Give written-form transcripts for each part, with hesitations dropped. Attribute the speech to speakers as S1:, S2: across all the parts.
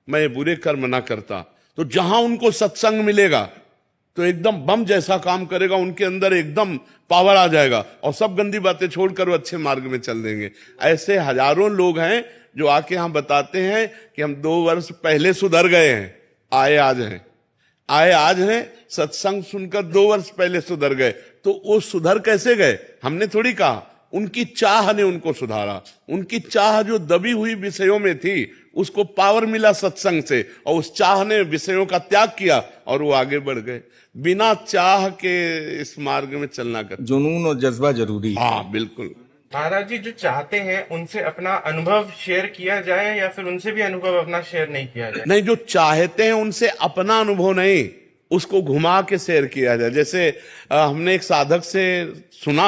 S1: मैं ये बुरे कर्म ना करता। तो जहां उनको सत्संग मिलेगा तो एकदम बम जैसा काम करेगा, उनके अंदर एकदम पावर आ जाएगा और सब गंदी बातें छोड़कर वो अच्छे मार्ग में चल देंगे। ऐसे हजारों लोग हैं जो आके यहां बताते हैं कि हम 2 वर्ष पहले सुधर गए हैं, आए आज हैं, सत्संग सुनकर 2 वर्ष पहले सुधर गए। तो वो सुधर कैसे गए? हमने थोड़ी कहा, उनकी चाह ने उनको सुधारा। उनकी चाह जो दबी हुई विषयों में थी, उसको पावर मिला सत्संग से, और उस चाह ने विषयों का त्याग किया और वो आगे बढ़ गए। बिना चाह के इस मार्ग में चलना कर,
S2: जुनून और जज्बा जरूरी है।
S1: हाँ बिल्कुल।
S3: महाराज जी, जो चाहते हैं उनसे अपना अनुभव शेयर किया जाए या फिर उनसे भी अनुभव अपना शेयर नहीं किया जाए?
S1: नहीं, जो चाहते हैं उनसे अपना अनुभव नहीं, उसको घुमा के शेयर किया जाए। जैसे हमने एक साधक से सुना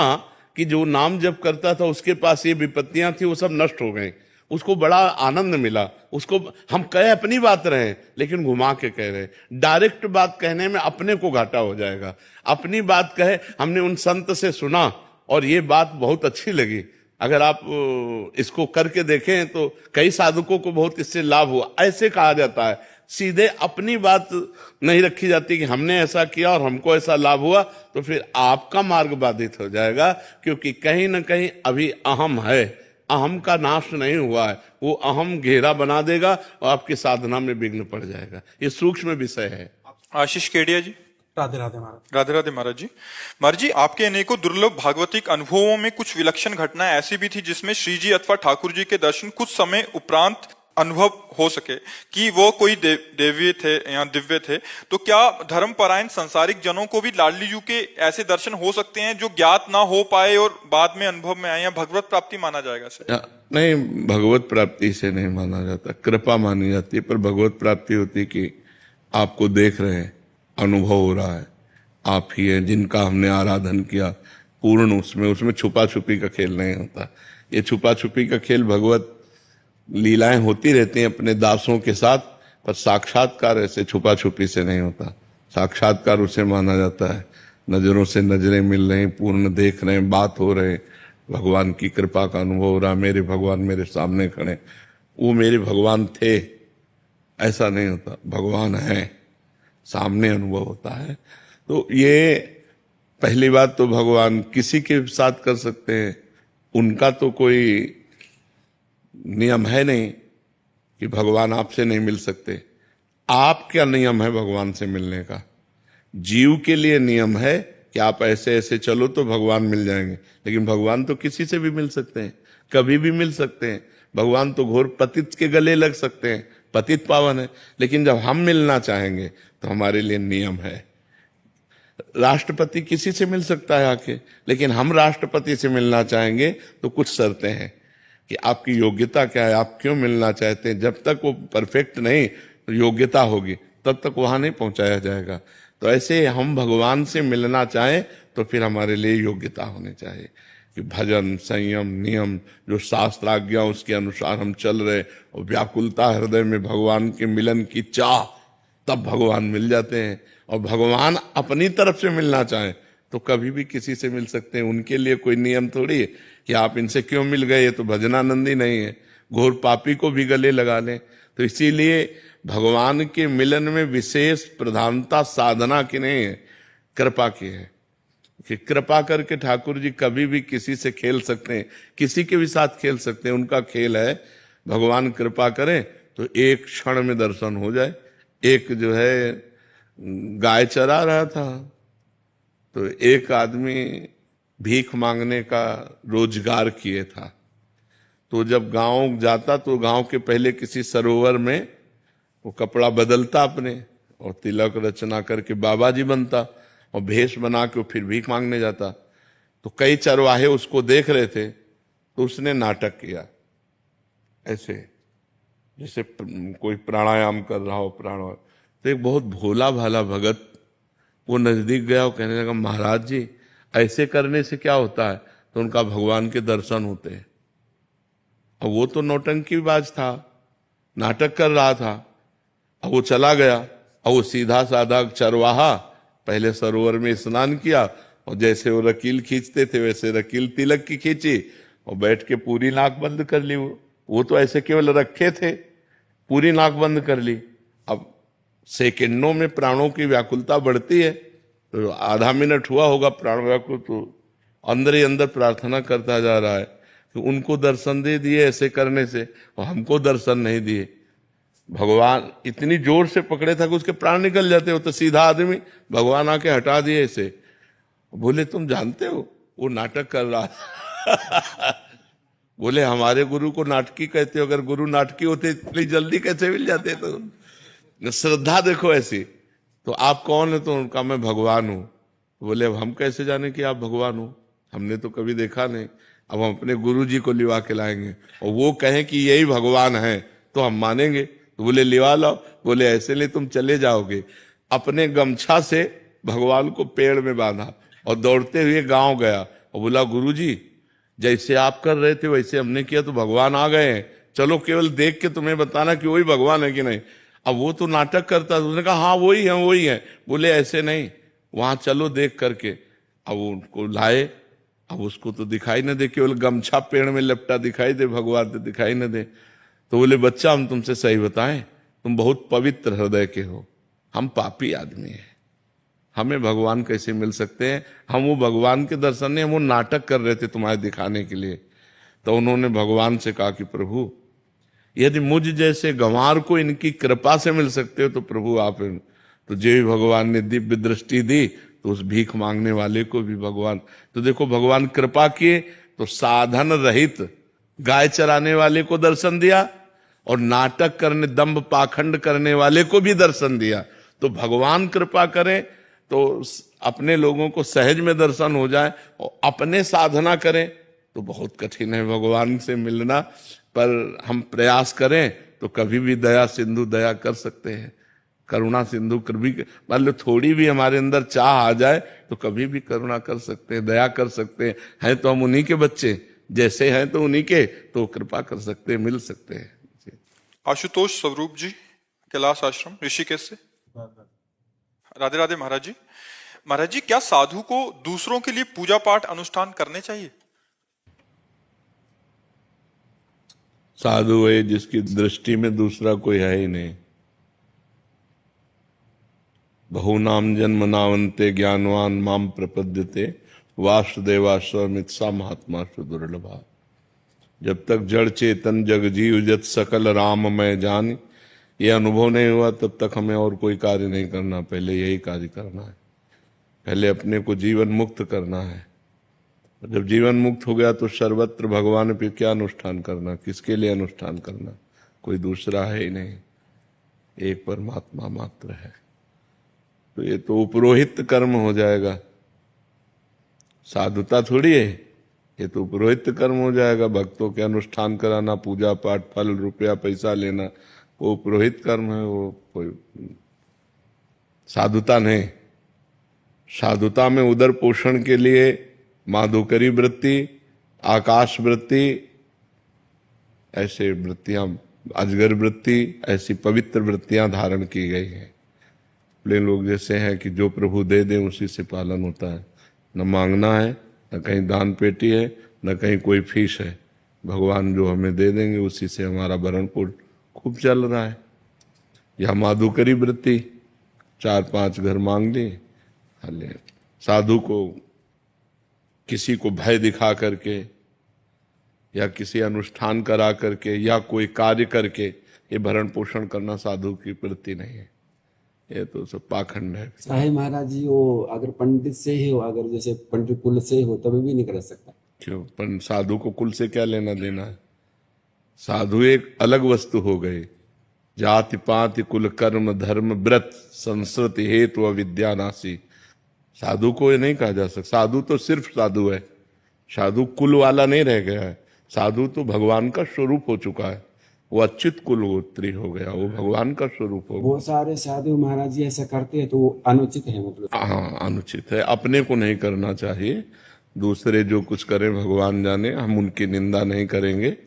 S1: कि जो नाम जप करता था उसके पास ये विपत्तियां थी, वो सब नष्ट हो गई। उसको बड़ा आनंद मिला। उसको हम कहे अपनी बात रहे, लेकिन घुमा के कह रहे। डायरेक्ट बात कहने में अपने को घाटा हो जाएगा। अपनी बात कहे, हमने उन संत से सुना और ये बात बहुत अच्छी लगी। अगर आप इसको करके देखें तो कई साधकों को बहुत इससे लाभ हुआ, ऐसे कहा जाता है। सीधे अपनी बात नहीं रखी जाती कि हमने ऐसा किया और हमको ऐसा लाभ हुआ, तो फिर आपका मार्ग बाधित हो जाएगा। क्योंकि कहीं ना कहीं अभी अहम है, अहम का नाश नहीं हुआ है। वो अहम घेरा बना देगा और आपकी साधना में विघ्न पड़ जाएगा। ये सूक्ष्म विषय है।
S4: आशीष केडिया जी।
S5: राधे राधे महाराज।
S4: राधे राधे महाराज जी। महाराज जी, आपके अनेकों दुर्लभ भागवतिक अनुभवों में कुछ विलक्षण घटनाएं ऐसी भी थी जिसमें श्री जी अथवा ठाकुर जी के दर्शन कुछ समय उपरांत अनुभव हो सके कि वो कोई देवीय थे या दिव्य थे। तो क्या धर्मपरायण संसारिक जनों को भी लाडली जी के ऐसे दर्शन हो सकते हैं जो ज्ञात ना हो पाए और बाद में अनुभव में आए, या भगवत प्राप्ति माना जाएगा सर?
S1: नहीं, भगवत प्राप्ति से नहीं माना जाता, कृपा मानी जाती है। पर भगवत प्राप्ति होती कि आपको देख रहे हैं, अनुभव हो रहा है, आप ही हैं जिनका हमने आराधन किया पूर्ण। उसमें छुपा छुपी का खेल नहीं होता। ये छुपा छुपी का खेल भगवत लीलाएं होती रहती हैं अपने दासों के साथ, पर साक्षात्कार ऐसे छुपा छुपी से नहीं होता। साक्षात्कार उसे माना जाता है नजरों से नजरें मिल रही, पूर्ण देख रहे हैं, बात हो रहे, भगवान की कृपा का अनुभव हो रहा। मेरे भगवान मेरे सामने खड़े, वो मेरे भगवान थे ऐसा नहीं होता। भगवान है, सामने अनुभव होता है। तो ये पहली बात तो भगवान किसी के साथ कर सकते हैं, उनका तो कोई नियम है नहीं कि भगवान आपसे नहीं मिल सकते। आप क्या नियम है भगवान से मिलने का? जीव के लिए नियम है कि आप ऐसे ऐसे चलो तो भगवान मिल जाएंगे, लेकिन भगवान तो किसी से भी मिल सकते हैं, कभी भी मिल सकते हैं। भगवान तो घोर पतित के गले लग सकते हैं, पतित पावन है। लेकिन जब हम मिलना चाहेंगे तो हमारे लिए नियम है। राष्ट्रपति किसी से मिल सकता है आके, लेकिन हम राष्ट्रपति से मिलना चाहेंगे तो कुछ शर्तें हैं कि आपकी योग्यता क्या है, आप क्यों मिलना चाहते हैं। जब तक वो परफेक्ट नहीं योग्यता होगी तब तक वहां नहीं पहुंचाया जाएगा। तो ऐसे हम भगवान से मिलना चाहें तो फिर हमारे लिए योग्यता होनी चाहिए कि भजन, संयम, नियम, जो शास्त्र आज्ञा उसके अनुसार हम चल रहे, और व्याकुलता हृदय में भगवान के मिलन की चाह, तब भगवान मिल जाते हैं। और भगवान अपनी तरफ से मिलना चाहें तो कभी भी किसी से मिल सकते हैं। उनके लिए कोई नियम थोड़ी है कि आप इनसे क्यों मिल गए, ये तो भजनानंदी नहीं है, घोर पापी को भी गले लगा लें। तो इसीलिए भगवान के मिलन में विशेष प्रधानता साधना की नहीं है, कृपा की है। कि कृपा करके ठाकुर जी कभी भी किसी से खेल सकते हैं, किसी के भी साथ खेल सकते हैं। उनका खेल है, भगवान कृपा करें तो एक क्षण में दर्शन हो जाए। एक जो है गाय चरा रहा था, तो एक आदमी भीख मांगने का रोजगार किए था। तो जब गांव जाता तो गांव के पहले किसी सरोवर में वो कपड़ा बदलता अपने, और तिलक रचना करके बाबा जी बनता, और भेष बना के फिर भीख मांगने जाता। तो कई चरवाहे उसको देख रहे थे, तो उसने नाटक किया ऐसे, जैसे कोई प्राणायाम कर रहा हो, प्राणायाम। तो एक बहुत भोला भाला भगत वो नजदीक गया और कहने लगा, महाराज जी ऐसे करने से क्या होता है? तो उनका भगवान के दर्शन होते हैं। और वो तो नौटंकीबाज था, नाटक कर रहा था। और वो चला गया, और वो सीधा साधा चरवाहा पहले सरोवर में स्नान किया, और जैसे वो रकील खींचते थे वैसे रकील तिलक की खींची, और बैठ के पूरी नाक बंद कर ली। वो तो ऐसे केवल रखे थे, पूरी नाक बंद कर ली। अब सेकंडों में प्राणों की व्याकुलता बढ़ती है, तो आधा मिनट हुआ होगा प्राण व्याकुल, तो अंदर ही अंदर प्रार्थना करता जा रहा है कि उनको दर्शन दे दिए ऐसे करने से, और हमको दर्शन नहीं दिए। भगवान इतनी जोर से पकड़े था कि उसके प्राण निकल जाते हो, तो सीधा आदमी भगवान आके हटा दिए इसे। बोले तुम जानते हो वो नाटक कर रहा था। बोले हमारे गुरु को नाटकी कहते हो, अगर गुरु नाटकी होते इतनी जल्दी कैसे मिल जाते? तो श्रद्धा देखो ऐसी। तो आप कौन है? तो उनका मैं भगवान हूं। बोले अब हम कैसे जाने कि आप भगवान हो, हमने तो कभी देखा नहीं। अब हम अपने गुरु जी को लिवा के लाएंगे और वो कहें कि यही भगवान है तो हम मानेंगे। तो बोले लिवा लाओ। बोले ऐसे नहीं, तुम चले जाओगे। अपने गमछा से भगवान को पेड़ में बांधा और दौड़ते हुए गांव गया और बोला गुरुजी जैसे आप कर रहे थे वैसे हमने किया तो भगवान आ गए हैं, चलो केवल देख के तुम्हें बताना कि वही भगवान है कि नहीं। अब वो तो नाटक करता था, उसने कहा हाँ वही है वही है। बोले ऐसे नहीं, वहां चलो देख करके। अब उनको लाए, अब उसको तो दिखाई न दे, केवल गमछा पेड़ में लपटा दिखाई दे, भगवान तो दिखाई न दे। तो बोले बच्चा हम तुमसे सही बताएं, तुम बहुत पवित्र हृदय के हो, हम पापी आदमी हैं, हमें भगवान कैसे मिल सकते हैं? हम वो भगवान के दर्शन नहीं, हम वो नाटक कर रहे थे तुम्हारे दिखाने के लिए। तो उन्होंने भगवान से कहा कि प्रभु यदि मुझ जैसे गंवार को इनकी कृपा से मिल सकते हो तो प्रभु आप हैं। तो जो भी भगवान ने दिव्य दृष्टि दी तो उस भीख मांगने वाले को भी भगवान, तो देखो भगवान कृपा किए तो साधन रहित गाय चराने वाले को दर्शन दिया और नाटक करने दंभ पाखंड करने वाले को भी दर्शन दिया। तो भगवान कृपा करें तो अपने लोगों को सहज में दर्शन हो जाए, और अपने साधना करें तो बहुत कठिन है भगवान से मिलना। पर हम प्रयास करें तो कभी भी दया सिंधु दया कर सकते हैं, करुणा सिंधु कभी मान लो थोड़ी भी हमारे अंदर चाह आ जाए तो कभी भी करुणा कर सकते हैं, दया कर सकते हैं तो हम उन्हीं के बच्चे, जैसे हैं तो उन्हीं के, तो कृपा कर सकते हैं, मिल सकते हैं।
S4: आशुतोष स्वरूप जी, कैलाश आश्रम ऋषिकेश से। राधे राधे महाराज जी। महाराज जी, क्या साधु को दूसरों के लिए पूजा पाठ अनुष्ठान करने चाहिए?
S1: साधु है जिसकी दृष्टि में दूसरा कोई है ही नहीं। बहुनाम जन्म नावंते ज्ञानवान माम प्रपद्यते वासुदेवाश्रमित सा महात्मा सुदुर्लभा। जब तक जड़ चेतन जग जीव जत सकल राम मैं जान, ये अनुभव नहीं हुआ तब तक हमें और कोई कार्य नहीं करना, पहले यही कार्य करना है। पहले अपने को जीवन मुक्त करना है। जब जीवन मुक्त हो गया तो सर्वत्र भगवान पे क्या अनुष्ठान करना, किसके लिए अनुष्ठान करना? कोई दूसरा है ही नहीं, एक परमात्मा मात्र है। तो ये तो उपरोहित कर्म हो जाएगा, साधुता थोड़ी है, ये तो उपरोहित कर्म हो जाएगा। भक्तों के अनुष्ठान कराना, पूजा पाठ, फल रुपया पैसा लेना, वो उपरोहित कर्म है, वो कोई साधुता नहीं। साधुता में उदर पोषण के लिए माधुकरी वृत्ति, आकाश वृत्ति, ऐसे वृत्तियां, अजगर वृत्ति, ऐसी पवित्र वृत्तियां धारण की गई हैं। प्लेन लोग जैसे हैं कि जो प्रभु दे दे उसी से पालन होता है, न मांगना है, न कहीं दान पेटी है, न कहीं कोई फीस है। भगवान जो हमें दे देंगे उसी से हमारा भरण पोषण खूब चल रहा है। या माधुकरी वृत्ति, 4-5 घर मांग लिए, साधु को किसी को भय दिखा करके या किसी अनुष्ठान करा करके या कोई कार्य करके ये भरण पोषण करना साधु की वृत्ति नहीं है, ये तो सब पाखंड है।
S5: चाहे महाराज जी वो अगर पंडित से ही हो, अगर जैसे पंडित कुल से हो तभी भी नहीं कर सकता।
S1: क्यों? पर साधु को कुल से क्या लेना देना है? साधु एक अलग वस्तु हो गई। जाति पाति कुल कर्म धर्म व्रत संस्कृति हेतु अविद्या नासी। साधु को ये नहीं कहा जा सकता। साधु तो सिर्फ साधु है, साधु कुल वाला नहीं रह गया है। साधु तो भगवान का स्वरूप हो चुका है, वो अच्युत कुलगोत्री हो गया, वो भगवान का स्वरूप हो गया।
S5: बहुत सारे साधु महाराज जी ऐसा करते हैं तो वो अनुचित है, मतलब
S1: हाँ अनुचित है, अपने को नहीं करना चाहिए। दूसरे जो कुछ करें भगवान जाने, हम उनकी निंदा नहीं करेंगे।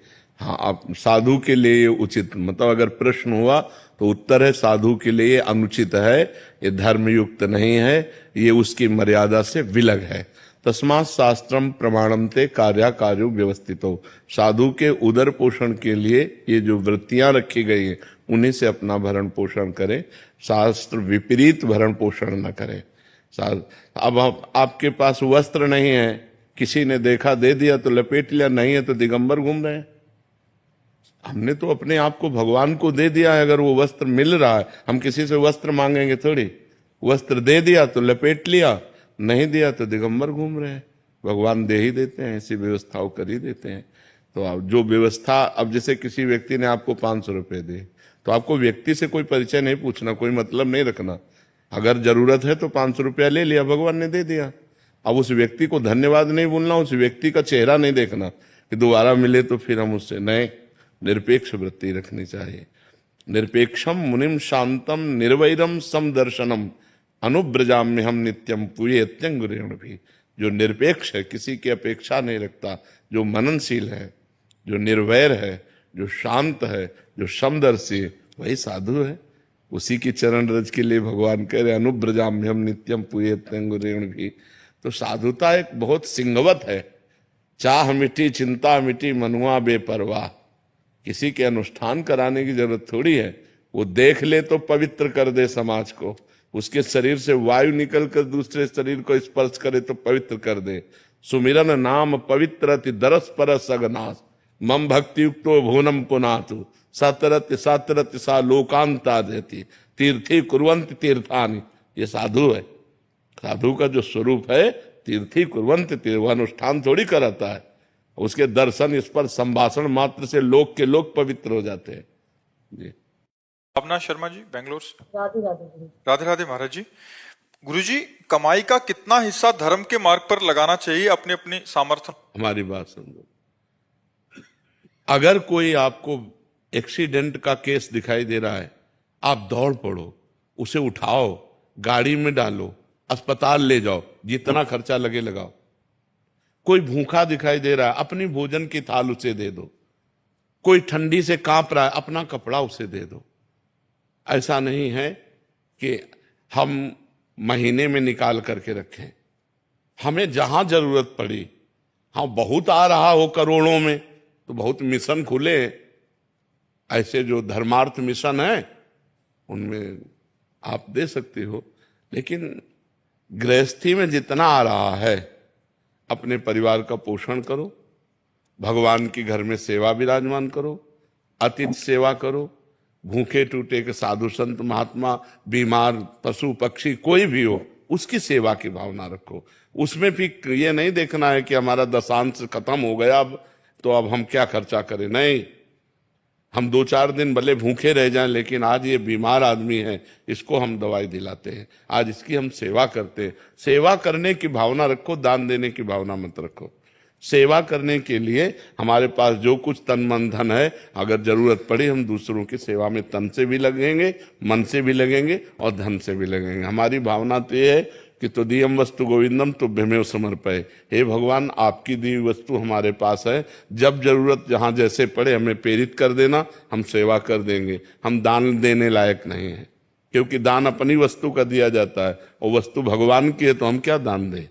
S1: हाँ, आप साधु के लिए उचित, मतलब अगर प्रश्न हुआ तो उत्तर है साधु के लिए अनुचित है, ये धर्मयुक्त नहीं है, ये उसकी मर्यादा से विलग है। तस्मात् शास्त्रम प्रमाणमते कार्याकार्यो व्यवस्थितो। साधु के उदर पोषण के लिए ये जो वृत्तियां रखी गई हैं उन्हीं से अपना भरण पोषण करें, शास्त्र विपरीत भरण पोषण न करें। अब आपके पास वस्त्र नहीं है, किसी ने देखा दे दिया तो लपेट लिया, नहीं है तो दिगंबर घूम रहे हैं। हमने तो अपने आप को भगवान को दे दिया है। अगर वो वस्त्र मिल रहा है, हम किसी से वस्त्र मांगेंगे थोड़ी। वस्त्र दे दिया तो लपेट लिया, नहीं दिया तो दिगंबर घूम रहे हैं। भगवान दे ही देते हैं, ऐसी व्यवस्थाओं कर ही देते हैं। तो अब जो व्यवस्था, अब जैसे किसी व्यक्ति ने आपको 500 रुपए दिए तो आपको व्यक्ति से कोई परिचय नहीं पूछना, कोई मतलब नहीं रखना। अगर जरूरत है तो 500 रुपया ले लिया, भगवान ने दे दिया। अब उस व्यक्ति को धन्यवाद नहीं बोलना, उस व्यक्ति का चेहरा नहीं देखना कि दोबारा मिले तो फिर हम उससे, नहीं, निरपेक्ष वृत्ति रखनी चाहिए। निरपेक्षम मुनिम शांतम निर्वैरम समदर्शनम अनुब्रजाम्य हम नित्यम पूयत्यंगुरेण भी। जो निरपेक्ष है, किसी की अपेक्षा नहीं रखता, जो मननशील है, जो निर्वैर है, जो शांत है, जो समदर्शी है, वही साधु है। उसी की चरण रज के लिए भगवान कह रहे अनुब्रजाम्य हम नित्यम पूयत्यंगुरेण भी। तो साधुता एक बहुत सिंहवत है। चाह मिटी चिंता मिटी मनुआ बेपरवाह। किसी के अनुष्ठान कराने की जरूरत थोड़ी है, वो देख ले तो पवित्र कर दे समाज को। उसके शरीर से वायु निकल कर दूसरे शरीर को स्पर्श करे तो पवित्र कर दे। सुमिरन नाम पवित्र अति दरस परस अगनाश मम भक्ति युक्तो भुवनम पुनातु सतरत सतरत सा लोकांता देती तीर्थी कुर्वंत तीर्थानि। ये साधु है। साधु का जो स्वरूप है तीर्थी कुर्वंत तीर्थ, वह अनुष्ठान थोड़ी कराता है। उसके दर्शन स्पर्श संभाषण मात्र से लोक के लोग पवित्र हो जाते हैं। जी।
S4: भावना शर्मा जी, बेंगलोर से।
S6: राधे राधे गुरु।
S4: राधे राधे महाराज जी। गुरुजी, कमाई का कितना हिस्सा धर्म के मार्ग पर लगाना चाहिए अपने अपने सामर्थ्य?
S1: हमारी बात समझो। अगर कोई आपको एक्सीडेंट का केस दिखाई दे रहा है, आप दौड़ पड़ो, उसे उठाओ, गाड़ी में डालो, अस्पताल ले जाओ, जितना खर्चा लगे लगाओ। कोई भूखा दिखाई दे रहा है, अपनी भोजन की थाल उसे दे दो। कोई ठंडी से कांप रहा है, अपना कपड़ा उसे दे दो। ऐसा नहीं है कि हम महीने में निकाल करके रखें। हमें जहां जरूरत पड़ी, हाँ बहुत आ रहा हो करोड़ों में तो बहुत मिशन खुले, ऐसे जो धर्मार्थ मिशन है उनमें आप दे सकते हो। लेकिन गृहस्थी में जितना आ रहा है, अपने परिवार का पोषण करो, भगवान की घर में सेवा विराजमान करो, अतिथि सेवा करो, भूखे टूटे के साधु संत महात्मा, बीमार पशु पक्षी कोई भी हो, उसकी सेवा की भावना रखो। उसमें भी ये नहीं देखना है कि हमारा दशांश खत्म हो गया अब तो अब हम क्या खर्चा करें। नहीं, हम 2-4 दिन भले भूखे रह जाएं, लेकिन आज ये बीमार आदमी है, इसको हम दवाई दिलाते हैं, आज इसकी हम सेवा करते हैं। सेवा करने की भावना रखो, दान देने की भावना मत रखो। सेवा करने के लिए हमारे पास जो कुछ तन मन धन है, अगर जरूरत पड़ी हम दूसरों की सेवा में तन से भी लगेंगे, मन से भी लगेंगे और धन से भी लगेंगे। हमारी भावना तो ये है कि तो दियम वस्तु गोविंदम तो भ्यमेव समर्पय। हे भगवान, आपकी दी वस्तु हमारे पास है, जब जरूरत जहां जैसे पड़े हमें प्रेरित कर देना, हम सेवा कर देंगे। हम दान देने लायक नहीं है, क्योंकि दान अपनी वस्तु का दिया जाता है और वस्तु भगवान की है, तो हम क्या दान दें।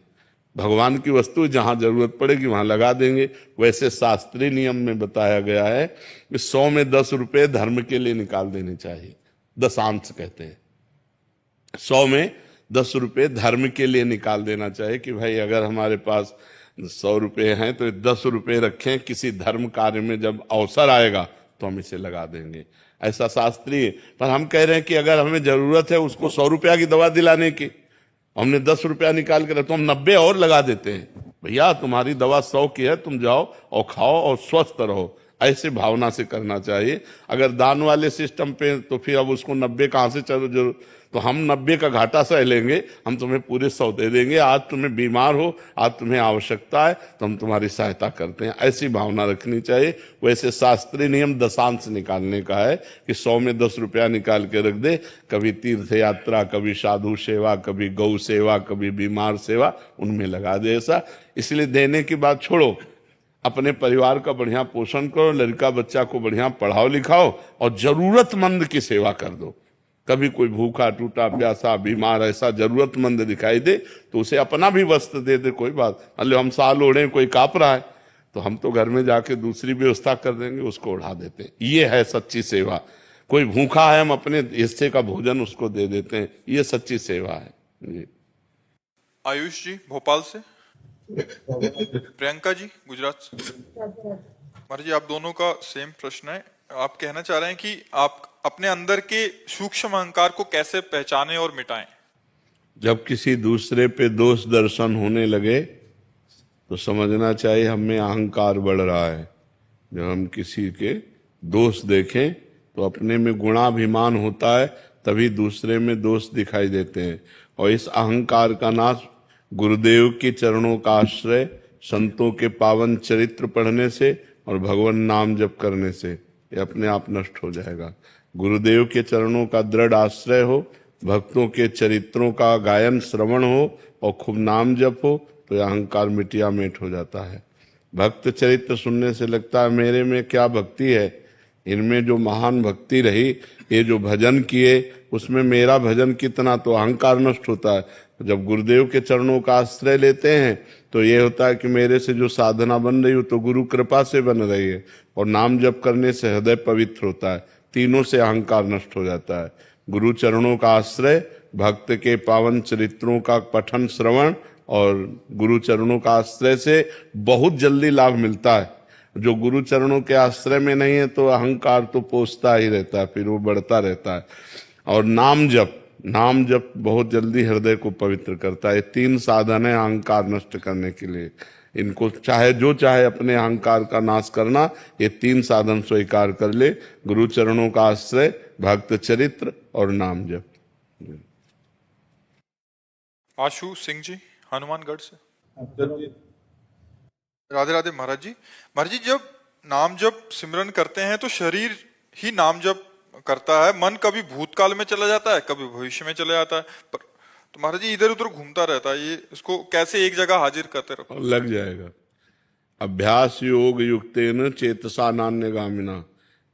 S1: भगवान की वस्तु जहां जरूरत पड़ेगी वहां लगा देंगे। वैसे शास्त्रीय नियम में बताया गया है कि 100 में 10 रुपए धर्म के लिए निकाल देने चाहिए। दशांश कहते हैं। 100 में 10 रुपए धर्म के लिए निकाल देना चाहिए कि भाई अगर हमारे पास 100 रुपए हैं तो 10 रुपए रखें, किसी धर्म कार्य में जब अवसर आएगा तो हम इसे लगा देंगे। ऐसा शास्त्रीय। पर हम कह रहे हैं कि अगर हमें जरूरत है उसको 100 रुपया की दवा दिलाने की, हमने 10 रुपया निकाल कर तो हम 90 और लगा देते हैं। भैया तुम्हारी दवा 100 की है, तुम जाओ और खाओ और स्वस्थ रहो। ऐसे भावना से करना चाहिए। अगर दान वाले सिस्टम पे तो फिर अब उसको 90 कहां से चलो, तो हम 90 का घाटा सह लेंगे, हम तुम्हें पूरे 100 दे देंगे। आज तुम्हें बीमार हो, आज तुम्हें आवश्यकता है तो हम तुम्हारी सहायता करते हैं। ऐसी भावना रखनी चाहिए। वैसे शास्त्रीय नियम दशांश निकालने का है कि 100 में 10 रुपया निकाल के रख दे। कभी तीर्थ यात्रा, कभी साधु सेवा, कभी गौ सेवा, कभी बीमार सेवा, उनमें लगा दे। ऐसा इसलिए देने की बात छोड़ो, अपने परिवार का बढ़िया पोषण करो, लड़का बच्चा को बढ़िया पढ़ाओ लिखाओ और जरूरतमंद की सेवा कर दो। कभी कोई भूखा टूटा प्यासा बीमार ऐसा जरूरतमंद दिखाई दे तो उसे अपना भी वस्त्र दे दे, कोई बात। मतलब हम साल ओढ़े, कोई कांप रहा है तो हम तो घर में जाके दूसरी व्यवस्था कर देंगे, उसको उड़ा देते हैं। ये है सच्ची सेवा। कोई भूखा है, हम अपने हिस्से का भोजन उसको दे देते हैं, ये सच्ची सेवा है जी।
S4: आयुष जी भोपाल से, प्रियंका जी गुजरात से। महाराज जी आप दोनों का सेम प्रश्न है। आप कहना चाह रहे हैं कि आप अपने अंदर के सूक्ष्म अहंकार को कैसे पहचानें और मिटाएं।
S1: जब किसी दूसरे पे दोष दर्शन होने लगे तो समझना चाहिए हम में अहंकार बढ़ रहा है। जब हम किसी के दोष देखें तो अपने में गुणाभिमान होता है, तभी दूसरे में दोष दिखाई देते हैं। और इस अहंकार का नाश गुरुदेव के चरणों का आश्रय, संतों के पावन चरित्र पढ़ने से और भगवान नाम जप करने से ये अपने आप नष्ट हो जाएगा। गुरुदेव के चरणों का दृढ़ आश्रय हो, भक्तों के चरित्रों का गायन श्रवण हो और खूब नाम जप हो तो यह अहंकार मिटिया मेट हो जाता है। भक्त चरित्र सुनने से लगता है मेरे में क्या भक्ति है, इनमें जो महान भक्ति रही, ये जो भजन किए उसमें मेरा भजन कितना, तो अहंकार नष्ट होता है। जब गुरुदेव के चरणों का आश्रय लेते हैं तो ये होता है कि मेरे से जो साधना बन रही हो तो गुरु कृपा से बन रही है, और नाम जप करने से हृदय पवित्र होता है। तीनों से अहंकार नष्ट हो जाता है। गुरु चरणों का आश्रय, भक्त के पावन चरित्रों का पठन श्रवण और गुरु चरणों का आश्रय से बहुत जल्दी लाभ मिलता है। जो गुरु चरणों के आश्रय में नहीं है तो अहंकार तो पोसता ही रहता है, फिर वो बढ़ता रहता है। और नाम जप बहुत जल्दी हृदय को पवित्र करता है। 3 साधन है अहंकार नष्ट करने के लिए। इनको चाहे अपने अहंकार का नाश करना, ये 3 साधन स्वीकार कर ले, गुरु चरणों का आश्रय, भक्त चरित्र और नाम जप।
S4: आशु सिंह जी हनुमानगढ़ से। राधे राधे महाराज जी। महाराज जी जब नाम जप सिमरन करते हैं तो शरीर ही नाम जप करता है, मन कभी भूतकाल में चला जाता है, कभी भविष्य में चला जाता है, पर तो महाराज जी इधर उधर घूमता रहता है। ये इसको कैसे एक जगह हाजिर करते रहो?
S1: लग जाएगा। अभ्यास योग युक्तेन चेतसा नान्यगामिना।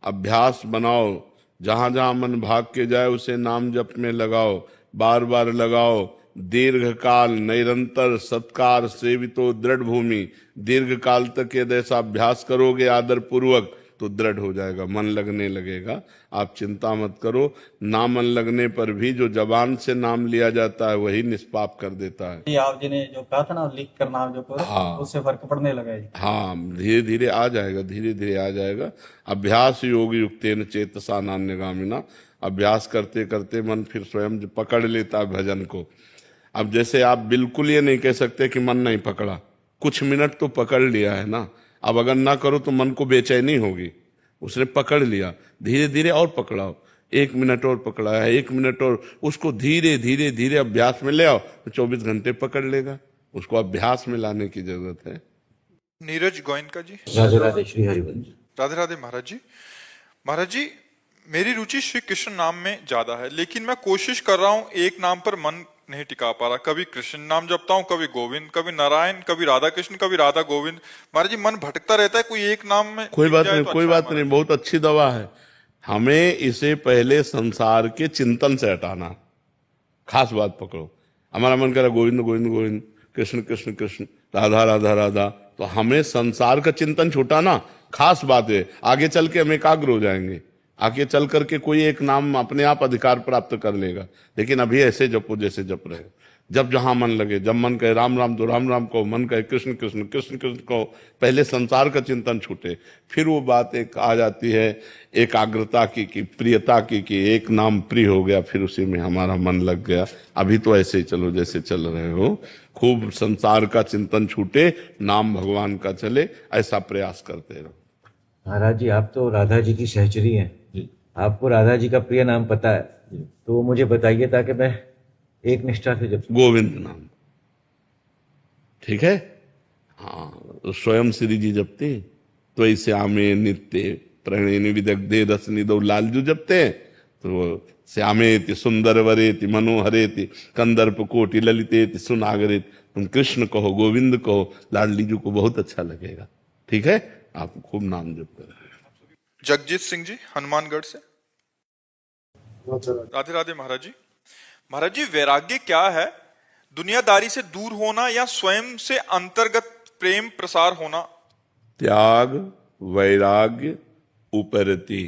S1: अभ्यास बनाओ, जहां जहां मन भाग के जाए उसे नाम जप में लगाओ, बार बार लगाओ। दीर्घ काल निरंतर सत्कार सेवितो दृढ़ भूमि। दीर्घ काल तक यदि ऐसा अभ्यास करोगे आदर पूर्वक तो दृढ़ हो जाएगा, मन लगने लगेगा। आप चिंता मत करो। ना मन लगने पर भी जो जबान से नाम लिया जाता है वही निष्पाप कर देता है।
S6: ये आप जी ने जो कहा था ना लिख कर नाम जो करो,
S1: हाँ।
S6: उससे फर्क पड़ने लगा है।
S1: हाँ, धीरे धीरे आ जाएगा, धीरे धीरे आ जाएगा। अभ्यास योग युक्तेन चेतसा नान्यगामिना। अभ्यास करते करते मन फिर स्वयं पकड़ लेता है भजन को। अब जैसे आप बिल्कुल ये नहीं कह सकते कि मन नहीं पकड़ा, कुछ मिनट तो पकड़ लिया है ना। अब अगर ना करो तो मन को बेचैनी होगी। उसने पकड़ लिया, धीरे धीरे और पकड़ाओ, 1 मिनट और पकड़ा है, 1 मिनट और, उसको धीरे धीरे धीरे अभ्यास में ले आओ तो 24 घंटे पकड़ लेगा। उसको अभ्यास में लाने की जरूरत है।
S4: नीरज गोयनका जी।
S5: राधे राधे श्री हरिवंश।
S4: राधे राधे महाराज जी। महाराज जी मेरी रुचि श्री कृष्ण नाम में ज्यादा है, लेकिन मैं कोशिश कर रहा हूँ एक नाम पर मन नहीं टिका पा रहा। कभी कृष्ण नाम जपता हूँ, कभी गोविंद, कभी नारायण, कभी राधा कृष्ण, कभी राधा गोविंद। महाराज जी मन भटकता रहता है, कोई एक नाम में
S1: कोई बात नहीं,
S4: तो
S1: कोई
S4: अच्छा
S1: बात नहीं, बहुत अच्छी दवा है। हमें इसे पहले संसार के चिंतन से हटाना। खास बात पकड़ो, हमारा मन करा गोविंद गोविंद गोविंद, कृष्ण कृष्ण कृष्ण, राधा राधा राधा, तो हमें संसार का चिंतन छुटाना खास बात है। आगे चल के हम एकाग्र हो जाएंगे, आगे चल करके कोई एक नाम अपने आप अधिकार प्राप्त कर लेगा। लेकिन अभी ऐसे जपो जैसे जप रहे हो। जब जहां मन लगे, जब मन कहे राम राम तो राम राम को, मन कहे कृष्ण कृष्ण कृष्ण कृष्ण को, पहले संसार का चिंतन छूटे। फिर वो बात एक आ जाती है एकाग्रता की प्रियता की एक नाम प्रिय हो गया, फिर उसी में हमारा मन लग गया। अभी तो ऐसे ही चलो जैसे चल रहे हो, खूब संसार का चिंतन छूटे, नाम भगवान का चले, ऐसा प्रयास करते रहो।
S7: महाराज जी आप तो राधा जी की सहचरी हैं, आपको राधा जी का प्रिय नाम पता है तो वो मुझे बताइए ताकि मैं एक निष्ठा से जप।
S1: गोविंद नाम, ठीक है। हाँ, तो स्वयं श्री जी जपते तो ऐसे आमे नित्य प्रणयनि विदग्धे रस निदो लालजू जपते हैं तो श्यामेति सुंदर वरेति मनोहरेति कंदर्प कोटि ललितेति सुनागरेति। तुम कृष्ण कहो, गोविंद कहो, लाडली जी को बहुत अच्छा लगेगा। ठीक है, आप खूब नाम जप करें।
S4: जगजीत सिंह जी हनुमानगढ़ से। राधे राधे महाराज जी। महाराज जी, वैराग्य क्या है? दुनियादारी से दूर होना या स्वयं से अंतर्गत प्रेम प्रसार होना?
S1: त्याग, वैराग्य, उपरति,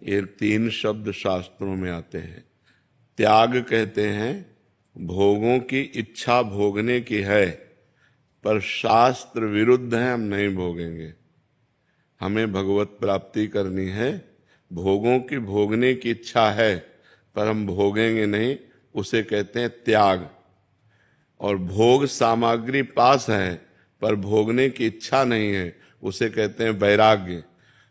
S1: ये 3 शब्द शास्त्रों में आते हैं। त्याग कहते हैं भोगों की इच्छा भोगने की है, पर शास्त्र विरुद्ध है, हम नहीं भोगेंगे। हमें भगवत प्राप्ति करनी है, भोगों की भोगने की इच्छा है पर हम भोगेंगे नहीं, उसे कहते हैं त्याग। और भोग सामग्री पास है पर भोगने की इच्छा नहीं है, उसे कहते हैं वैराग्य।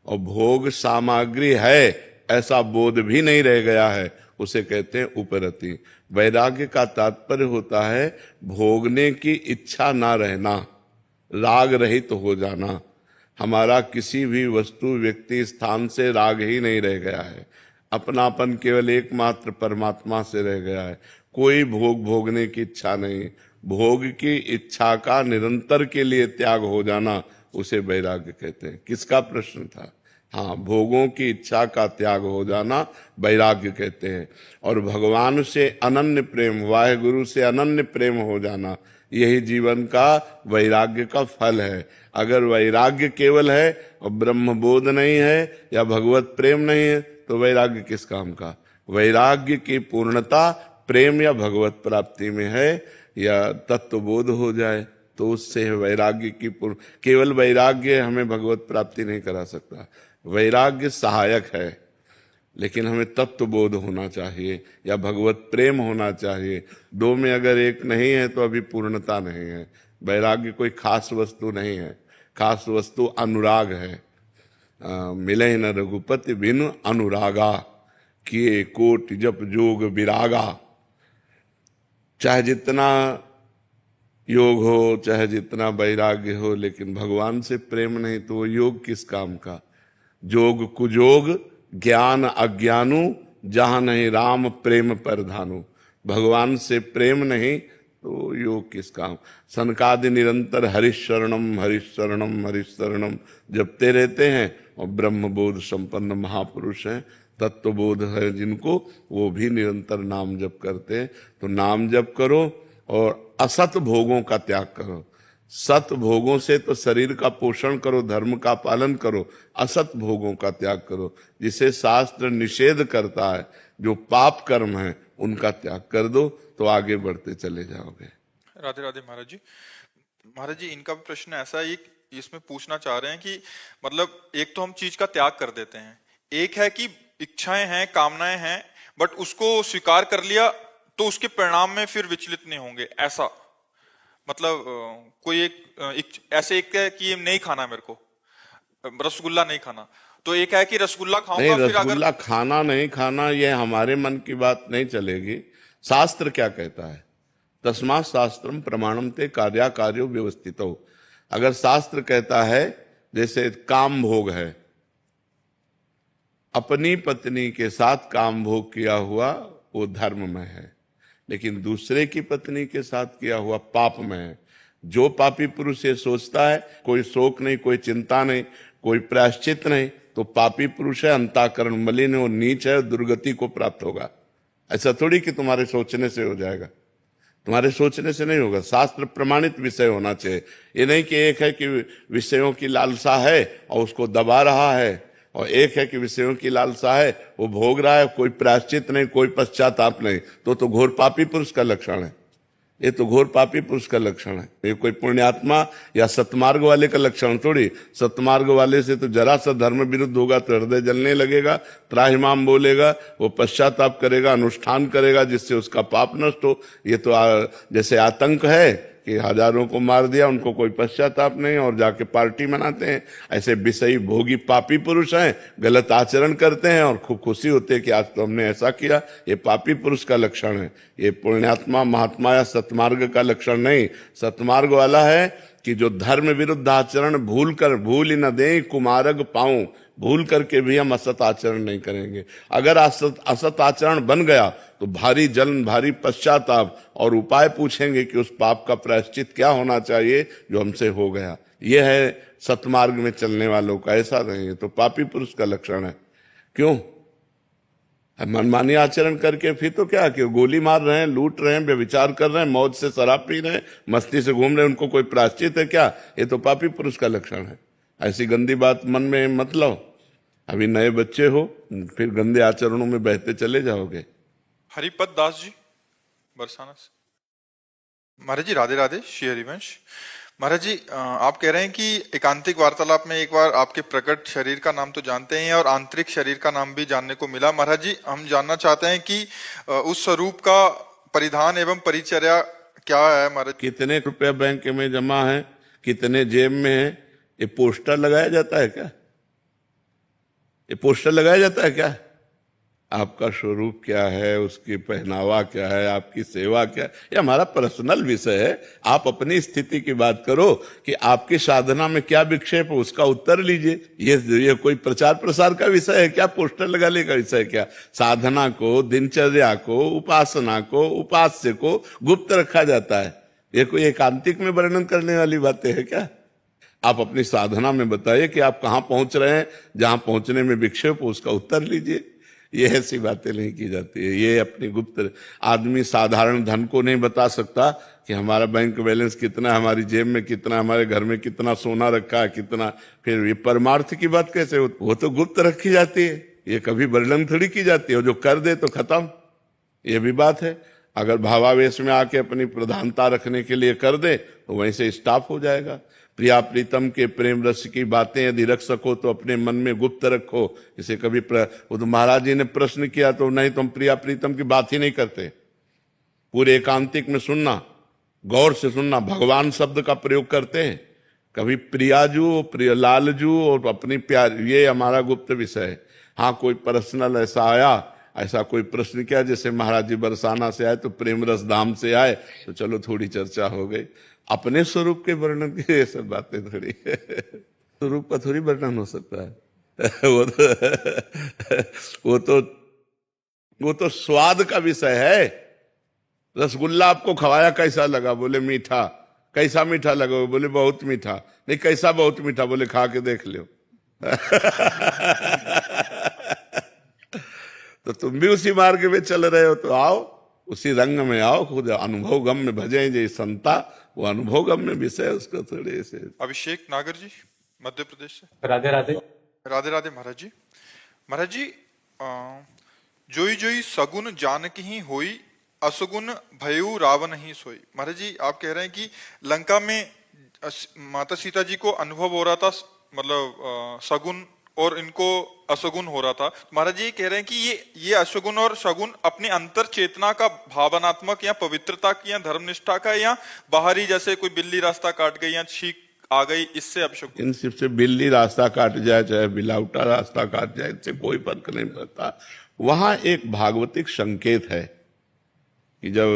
S1: और भोग सामग्री है ऐसा बोध भी नहीं रह गया है, उसे कहते हैं उपरति। वैराग्य का तात्पर्य होता है भोगने की इच्छा ना रहना, राग रहित हो जाना। हमारा किसी भी वस्तु, व्यक्ति, स्थान से राग ही नहीं रह गया है। अपनापन केवल एकमात्र परमात्मा से रह गया है। कोई भोग भोगने की इच्छा नहीं। भोग की इच्छा का निरंतर के लिए त्याग हो जाना, उसे वैराग्य कहते हैं। किसका प्रश्न था? हाँ, भोगों की इच्छा का त्याग हो जाना वैराग्य कहते हैं। और भगवान से अनन्य प्रेम, वाहेगुरु से अनन्य प्रेम हो जाना, यही जीवन का वैराग्य का फल है। अगर वैराग्य केवल है और ब्रह्मबोध नहीं है या भगवत प्रेम नहीं है, तो वैराग्य किस काम का? वैराग्य की पूर्णता प्रेम या भगवत प्राप्ति में है, या तत्वबोध हो जाए तो उससे वैराग्य की केवल वैराग्य हमें भगवत प्राप्ति नहीं करा सकता। वैराग्य सहायक है, लेकिन हमें तत्वबोध होना चाहिए या भगवत प्रेम होना चाहिए। 2 में अगर एक नहीं है तो अभी पूर्णता नहीं है। वैराग्य कोई खास वस्तु नहीं है, खास वस्तु अनुराग है। मिले न रघुपति बिनु अनुरागा, किए कोट जप जोग विरागा। चाहे जितना योग हो, चाहे जितना वैराग्य हो, लेकिन भगवान से प्रेम नहीं तो वो योग किस काम का? जोग कुजोग ज्ञान अज्ञानु, जहां नहीं राम प्रेम परधानु। भगवान से प्रेम नहीं तो योग किस काम? सनकादि निरंतर हरिशरणम हरिशरणम हरिशरणम जपते रहते हैं और ब्रह्मबोध संपन्न महापुरुष हैं, तत्वबोध है जिनको, वो भी निरंतर नाम जप करते हैं। तो नाम जप करो और असत भोगों का त्याग करो। सत भोगों से तो शरीर का पोषण करो, धर्म का पालन करो, असत भोगों का त्याग करो। जिसे शास्त्र निषेध करता है, जो पाप कर्म है, उनका त्याग कर दो, तो आगे बढ़ते चले जाओगे।
S4: राधे राधे महाराज जी। महाराज जी, इनका भी प्रश्न ऐसा है, इसमें पूछना चाह रहे हैं कि मतलब एक तो हम चीज का त्याग कर देते हैं, एक है कि इच्छाएं हैं, कामनाएं हैं, बट उसको स्वीकार कर लिया तो उसके परिणाम में फिर विचलित नहीं होंगे, ऐसा मतलब कोई एक ऐसे एक है कि नहीं खाना, मेरे को रसगुल्ला नहीं खाना, तो एक है कि रसगुल्ला खाऊंगा।
S1: नहीं,
S4: फिर
S1: रसगुल्ला खाना नहीं खाना, ये हमारे मन की बात नहीं चलेगी। शास्त्र क्या कहता है? तस्मात् शास्त्रम प्रमाणम ते कार्या कार्यो व्यवस्थितो। अगर शास्त्र कहता है, जैसे काम भोग है, अपनी पत्नी के साथ काम भोग किया हुआ वो धर्म में है, लेकिन दूसरे की पत्नी के साथ किया हुआ पाप में है। जो पापी पुरुष ये सोचता है कोई शोक नहीं, कोई चिंता नहीं, कोई प्रायश्चित नहीं, तो पापी पुरुष है, अंतःकरण मलिन है, वो नीच है, दुर्गति को प्राप्त होगा। ऐसा थोड़ी कि तुम्हारे सोचने से हो जाएगा, तुम्हारे सोचने से नहीं होगा। शास्त्र प्रमाणित विषय होना चाहिए। ये नहीं कि एक है कि विषयों की लालसा है और उसको दबा रहा है, और एक है कि विषयों की लालसा है, वो भोग रहा है, कोई प्रायश्चित नहीं, कोई पश्चाताप नहीं, तो घोर पापी पुरुष का लक्षण है। ये तो घोर पापी पुरुष का लक्षण है। ये कोई पुण्यात्मा या सतमार्ग वाले का लक्षण थोड़ी। सतमार्ग वाले से तो जरा सा धर्म विरुद्ध होगा तो हृदय जलने लगेगा, त्राहिमाम बोलेगा, वो पश्चाताप करेगा, अनुष्ठान करेगा जिससे उसका पाप नष्ट हो। ये तो जैसे आतंक है कि हजारों को मार दिया, उनको कोई पश्चाताप नहीं और जाके पार्टी मनाते हैं। ऐसे विषयी भोगी पापी पुरुष हैं, गलत आचरण करते हैं और खूब खुशी होते हैं कि आज तो हमने ऐसा किया। ये पापी पुरुष का लक्षण है, ये पुण्यात्मा महात्मा या सतमार्ग का लक्षण नहीं। सतमार्ग वाला है कि जो धर्म विरुद्ध आचरण भूल ही न दे कुमारग पाऊं, भूल करके भी हम असत आचरण नहीं करेंगे। अगर असत आचरण बन गया तो भारी जलन, भारी पश्चाताप और उपाय पूछेंगे कि उस पाप का प्रायश्चित क्या होना चाहिए जो हमसे हो गया। यह है सतमार्ग में चलने वालों का, ऐसा नहीं है। तो पापी पुरुष का लक्षण है। क्यों? मनमानी आचरण करके फिर तो क्या कि गोली मार रहे हैं, लूट रहे हैं, व्यभिचार कर रहे हैं, मौज से शराब पी रहे हैं, मस्ती से घूम रहे हैं, उनको कोई प्रायश्चित है क्या? ये तो पापी पुरुष का लक्षण है। ऐसी गंदी बात मन में मत लो। अभी नए बच्चे हो, फिर गंदे आचरणों में बहते चले जाओगे।
S4: हरिपत दास जी बरसाना से। महाराज जी राधे राधे। श्री हरिवंश। महाराज जी आप कह रहे हैं कि एकांतिक वार्तालाप में एक बार आपके प्रकट शरीर का नाम तो जानते हैं और आंतरिक शरीर का नाम भी जानने को मिला। महाराज जी हम जानना चाहते हैं कि उस स्वरूप का परिधान एवं परिचर्या क्या है महाराज?
S1: कितने रुपया बैंक में जमा है, कितने जेब में है, ये पोस्टर लगाया जाता है क्या? ये पोस्टर लगाया जाता है क्या? आपका स्वरूप क्या है, उसकी पहनावा क्या है, आपकी सेवा क्या है, ये हमारा पर्सनल विषय है। आप अपनी स्थिति की बात करो कि आपकी साधना में क्या विक्षेप है, उसका उत्तर लीजिए। ये कोई प्रचार प्रसार का विषय है क्या? पोस्टर लगाने का विषय है क्या? साधना को, दिनचर्या को, उपासना को, उपास्य को गुप्त रखा जाता है। ये कोई एकांतिक में वर्णन करने वाली बातें है क्या? आप अपनी साधना में बताइए कि आप कहाँ पहुंच रहे हैं, जहां पहुंचने में विक्षेप हो उसका उत्तर लीजिए। ये ऐसी बातें नहीं की जाती है। ये अपनी गुप्त, आदमी साधारण धन को नहीं बता सकता कि हमारा बैंक बैलेंस कितना है, हमारी जेब में कितना, हमारे घर में कितना सोना रखा है, कितना। फिर ये परमार्थ की बात कैसे हो? वो तो गुप्त रखी जाती है, ये कभी वर्णन थोड़ी की जाती है। जो कर दे तो खत्म, ये भी बात है। अगर भावावेश में आके अपनी प्रधानता रखने के लिए कर दे तो वहीं से स्टॉप हो जाएगा। प्रिया प्रीतम के प्रेम रस की बातें यदि रख सको तो अपने मन में गुप्त रखो। इसे कभी वो तो महाराज जी ने प्रश्न किया तो नहीं, तुम प्रिया प्रीतम की बात ही नहीं करते। पूरे एकांतिक में सुनना, गौर से सुनना, भगवान शब्द का प्रयोग करते हैं। कभी प्रियाजू, प्रिय लालजू और अपनी प्यार, ये हमारा गुप्त विषय है। हाँ, कोई पर्सनल ऐसा आया, ऐसा कोई प्रश्न किया, जैसे महाराज जी बरसाना से आए तो प्रेम रस धाम से आए, तो चलो थोड़ी चर्चा हो गई। अपने स्वरूप के वर्णन की ये सब बातें थोड़ी स्वरूप का थोड़ी वर्णन हो सकता है। वो तो स्वाद का विषय है। रसगुल्ला आपको खवाया, कैसा लगा? बोले मीठा। कैसा मीठा लगा? बोले बहुत मीठा। नहीं, कैसा बहुत मीठा? बोले खा के देख लो। तो तुम भी उसी मार्ग में चल रहे हो, तो आओ उसी रंग में आओ, खुद अनुभव गम में भजे जे संता। वो अनुभव गम में विषय उसको थोड़े से।
S4: अभिषेक नागर जी मध्य प्रदेश से।
S6: राधे राधे।
S4: राधे राधे महाराज जी। महाराज जी जोई जोई सगुन जानकी ही होई, असगुन भयु रावण ही सोई। महाराज जी आप कह रहे हैं कि लंका में माता सीता जी को अनुभव हो रहा था, मतलब सगुन, और इनको असगुन हो रहा था। महाराज जी कह रहे हैं कि ये असगुन और सगुन अपनी अंतर चेतना का, भावनात्मक या पवित्रता की या धर्मनिष्ठा का, या बाहरी जैसे कोई बिल्ली रास्ता काट गई या छींक आ गई, इससे अपशगुन।
S1: इन सबसे बिल्ली रास्ता काट जाए चाहे बिलाउटा रास्ता काट जाए, इससे कोई फर्क नहीं पड़ता। वहां एक भागवतिक संकेत है कि जब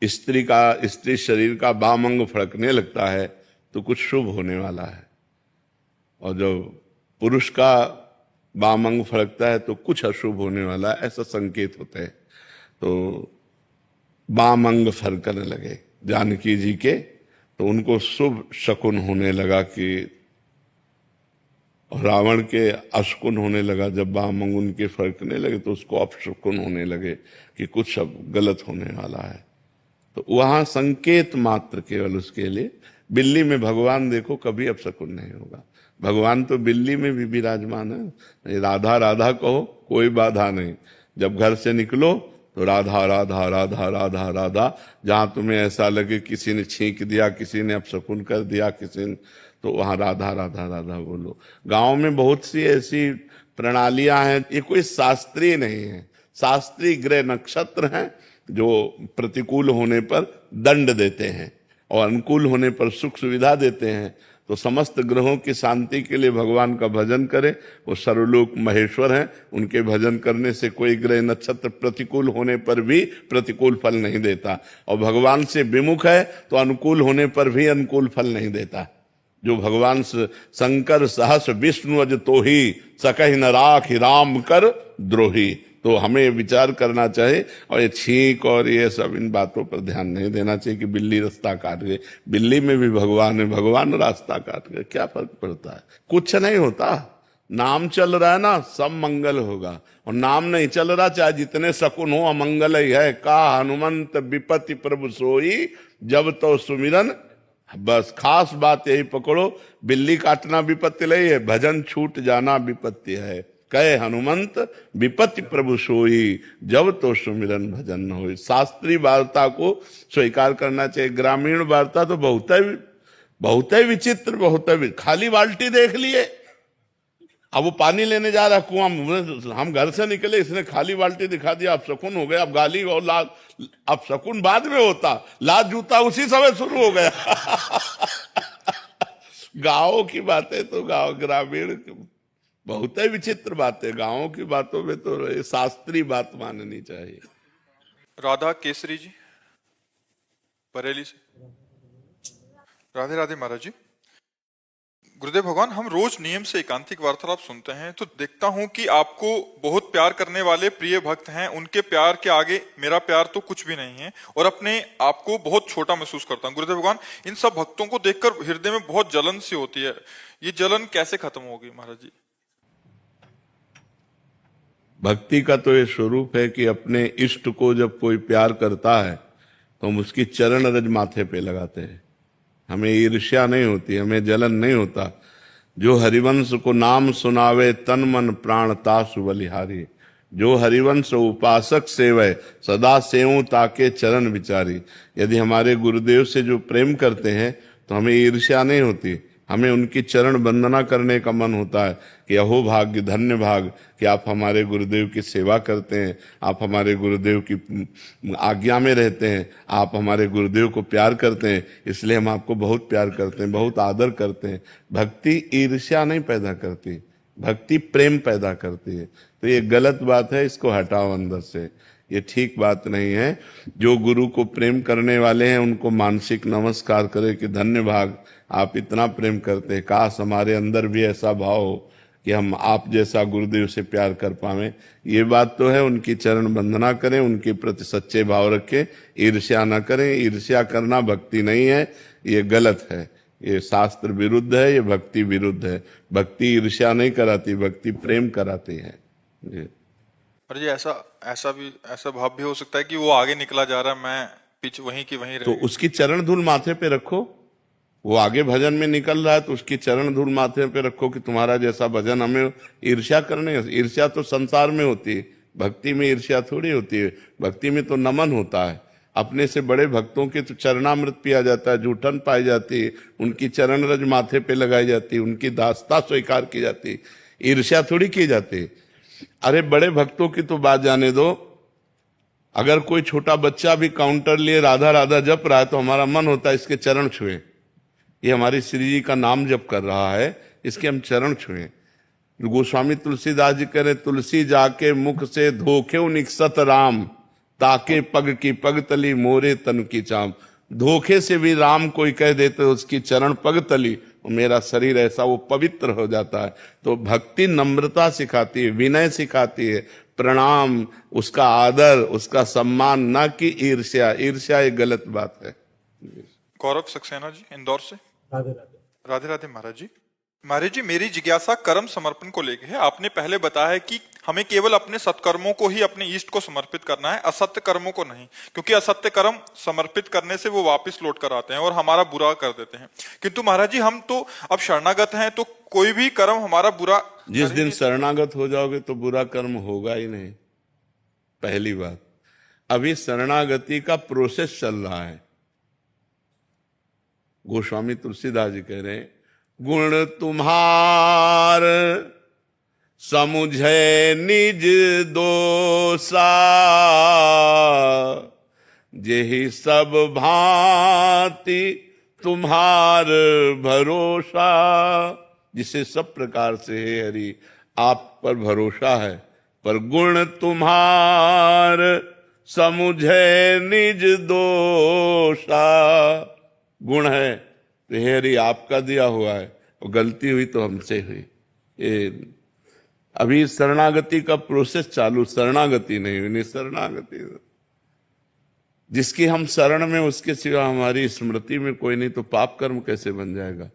S1: स्त्री शरीर का बाम अंग फड़कने लगता है तो कुछ शुभ होने वाला है, और जब पुरुष का बाम अंग फड़कता है तो कुछ अशुभ होने वाला है, ऐसा संकेत होते हैं। तो बाम अंग फड़कने लगे जानकी जी के, तो उनको शुभ शकुन होने लगा कि, रावण के अशकुन होने लगा। जब बाम अंग उनके फड़कने लगे तो उसको अपशकुन होने लगे कि कुछ अब गलत होने वाला है। तो वहां संकेत मात्र केवल उसके लिए। बिल्ली में भगवान देखो कभी अपशकुन नहीं होगा। भगवान तो बिल्ली में भी विराजमान है। राधा राधा कहो, कोई बाधा नहीं। जब घर से निकलो तो राधा राधा राधा राधा राधा। जहां तुम्हें ऐसा लगे किसी ने छींक दिया, किसी ने अपशकुन कर दिया, किसी ने, तो वहां राधा राधा राधा बोलो। गांव में बहुत सी ऐसी प्रणालियां हैं, ये कोई शास्त्रीय नहीं है। शास्त्रीय ग्रह नक्षत्र हैं जो प्रतिकूल होने पर दंड देते हैं और अनुकूल होने पर सुख सुविधा देते हैं। तो समस्त ग्रहों की शांति के लिए भगवान का भजन करें। वो सर्वलोक महेश्वर हैं, उनके भजन करने से कोई ग्रह नक्षत्र प्रतिकूल होने पर भी प्रतिकूल फल नहीं देता, और भगवान से विमुख है तो अनुकूल होने पर भी अनुकूल फल नहीं देता। जो भगवान शंकर सहस विष्णु अज तो ही सकहि न राख राम कर द्रोही। तो हमें विचार करना चाहिए, और ये छींक और ये सब इन बातों पर ध्यान नहीं देना चाहिए कि बिल्ली रास्ता काट गई। बिल्ली में भी भगवान है, भगवान रास्ता काट गए, क्या फर्क पड़ता है? कुछ नहीं होता। नाम चल रहा है ना, सब मंगल होगा। और नाम नहीं चल रहा, चाहे जितने शकुन हो, अमंगल ही है। का हनुमंत विपत्ति प्रभु सोई, जब तो सुमिरन। बस खास बात यही पकड़ो, बिल्ली काटना विपत्ति नहीं है, भजन छूट जाना विपत्ति है। कहे हनुमंत विपत्ति प्रभु सोई, जब तो सुमिरन भजन न होई। शास्त्रीय वार्ता को स्वीकार करना चाहिए। ग्रामीण वार्ता तो बहुत ही विचित्र, खाली बाल्टी देख लिए, अब वो पानी लेने जा रहा कुआं में, हम घर से निकले, इसने खाली बाल्टी दिखा दिया, अब शकुन हो गया। अब गाली और लाज, अब शकुन बाद में होता, लाज जूता उसी समय शुरू हो गया। गांव की बातें तो ग्रामीण बहुत ही विचित्र बातें। गांवों की बातों में तो शास्त्रीय बात माननी चाहिए।
S4: राधा केसरी जी बरेली से। राधे राधे महाराज जी। गुरुदेव भगवान, हम रोज नियम से एकांतिक वार्तालाप सुनते हैं तो देखता हूं कि आपको बहुत प्यार करने वाले प्रिय भक्त हैं, उनके प्यार के आगे मेरा प्यार तो कुछ भी नहीं है, और अपने आप को बहुत छोटा महसूस करता हूं। गुरुदेव भगवान, इन सब भक्तों को देखकर हृदय में बहुत जलन सी होती है, ये जलन कैसे खत्म होगी महाराज जी?
S1: भक्ति का तो ये स्वरूप है कि अपने इष्ट को जब कोई प्यार करता है तो हम उसकी चरण रज माथे पे लगाते हैं। हमें ईर्ष्या नहीं होती, हमें जलन नहीं होता। जो हरिवंश को नाम सुनावे, तन मन प्राण तासु बलिहारी। जो हरिवंश उपासक सेवै, सदा सेवूं ताके चरण विचारी। यदि हमारे गुरुदेव से जो प्रेम करते हैं तो हमें ईर्ष्या नहीं होती, हमें उनकी चरण वंदना करने का मन होता है कि अहो भाग्य, धन्य भाग कि आप हमारे गुरुदेव की सेवा करते हैं, आप हमारे गुरुदेव की आज्ञा में रहते हैं, आप हमारे गुरुदेव को प्यार करते हैं, इसलिए हम आपको बहुत प्यार करते हैं, बहुत आदर करते हैं। भक्ति ईर्ष्या नहीं पैदा करती, भक्ति प्रेम पैदा करती है। तो ये गलत बात है, इसको हटाओ अंदर से, ये ठीक बात नहीं है। जो गुरु को प्रेम करने वाले हैं उनको मानसिक नमस्कार करे कि धन्य भाग, आप इतना प्रेम करते हैं, काश हमारे अंदर भी ऐसा भाव हो कि हम आप जैसा गुरुदेव से प्यार कर पावे। ये बात तो है, उनकी चरण वंदना करें, उनके प्रति सच्चे भाव रखें, ईर्ष्या न करें। ईर्ष्या करना भक्ति नहीं है, ये गलत है, ये शास्त्र विरुद्ध है, ये भक्ति विरुद्ध है। भक्ति ईर्ष्या नहीं कराती, भक्ति प्रेम कराती है जी।
S4: पर जी ऐसा भाव भी हो सकता है कि वो आगे निकला जा रहा है, मैं पीछे वहीं की वहीं रह
S1: तो
S4: गई।
S1: उसकी चरण धूल माथे पे रखो। वो आगे भजन में निकल रहा है तो उसकी चरण धूल माथे पे रखो कि तुम्हारा जैसा भजन। हमें ईर्ष्या करने, ईर्ष्या तो संसार में होती है, भक्ति में ईर्ष्या थोड़ी होती है। भक्ति में तो नमन होता है। अपने से बड़े भक्तों के तो चरणामृत पिया जाता है, जूठन पाई जाती है, उनकी चरण रज माथे पे लगाई जाती है, उनकी दास्ता स्वीकार की जाती है, ईर्ष्या थोड़ी की जाती है। अरे बड़े भक्तों की तो बात जाने दो, अगर कोई छोटा बच्चा भी काउंटर लिए राधा राधा जप रहा है तो हमारा मन होता है इसके चरण छुए, ये हमारी श्री जी का नाम जप कर रहा है, इसके हम चरण छुए। गोस्वामी तुलसीदास जी कह रहे, तुलसी जाके मुख से धोखे निकसत राम, ताके पग की पग तली मोरे तन की चाम। धोखे से भी राम कोई कह देते उसकी चरण पग तली, मेरा शरीर ऐसा वो पवित्र हो जाता है। तो भक्ति नम्रता सिखाती है, विनय सिखाती है, प्रणाम, उसका आदर, उसका सम्मान, ना कि ईर्ष्या। ईर्ष्या एक गलत बात है।
S4: गौरव सक्सेना जी इंदौर से।
S6: राधे राधे।
S4: राधे राधे महाराज जी। महाराज जी, मेरी जिज्ञासा कर्म समर्पण को लेकर है। आपने पहले बताया है कि हमें केवल अपने सत्कर्मों को ही अपने इष्ट को समर्पित करना है, असत्य कर्मों को नहीं, क्योंकि असत्य कर्म समर्पित करने से वो वापस लौट कर आते हैं और हमारा बुरा कर देते हैं। किंतु महाराज जी, हम तो अब शरणागत हैं, तो कोई भी कर्म हमारा बुरा,
S1: जिस दिन शरणागत हो जाओगे तो बुरा कर्म होगा ही नहीं, पहली बात। अभी शरणागति का प्रोसेस चल रहा है। गोस्वामी तुलसीदास जी कह रहे हैं, गुण तुम्हार समुझे निज दोषा, जेहि सब भांति तुम्हार भरोसा। जिसे सब प्रकार से हे हरि आप पर भरोसा है, पर गुण तुम्हार समुझे निज दोषा। गुण है तो हे हरि आपका दिया हुआ है, और गलती हुई तो हमसे हुई। ये अभी शरणागति का प्रोसेस चालू, शरणागति नहीं हुई, शरणागति जिसकी हम शरण में, उसके सिवा हमारी स्मृति में कोई नहीं, तो पाप कर्म कैसे बन जाएगा।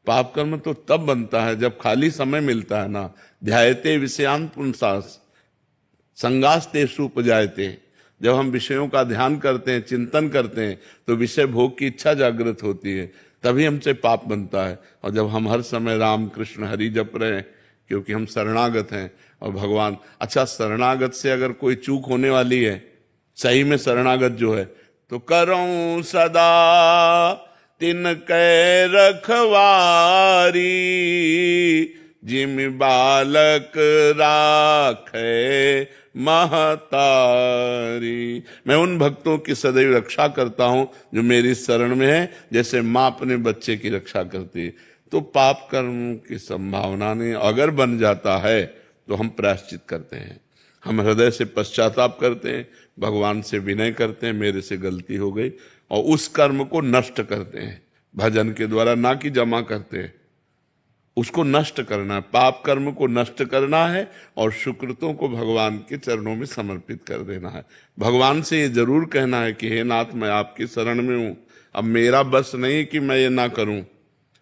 S1: पाप कर्म तो तब बनता है जब खाली समय मिलता है ना, ध्यायते विषयान पुंसास संगास्तेषु उपजायते, जब हम विषयों का ध्यान करते हैं, चिंतन करते हैं, तो विषय भोग की इच्छा जागृत होती है, तभी हमसे पाप बनता है। और जब हम हर समय राम कृष्ण हरि जप रहे हैं, क्योंकि हम शरणागत हैं और भगवान, अच्छा शरणागत से अगर कोई चूक होने वाली है, सही में शरणागत जो है, तो करऊं सदा तिनकै रखवारी, जिम बालक राखे महतारी। मैं उन भक्तों की सदैव रक्षा करता हूं जो मेरी शरण में है, जैसे माँ अपने बच्चे की रक्षा करती है। तो पाप कर्म की संभावना नहीं, अगर बन जाता है तो हम प्रायश्चित करते हैं, हम हृदय से पश्चाताप करते हैं, भगवान से विनय करते हैं, मेरे से गलती हो गई, और उस कर्म को नष्ट करते हैं भजन के द्वारा, ना कि जमा करते हैं। उसको नष्ट करना है, पाप कर्म को नष्ट करना है और सुकृतों को भगवान के चरणों में समर्पित कर देना है। भगवान से ये जरूर कहना है कि हे नाथ, मैं आपकी शरण में हूं, अब मेरा बस नहीं कि मैं ये ना करूं,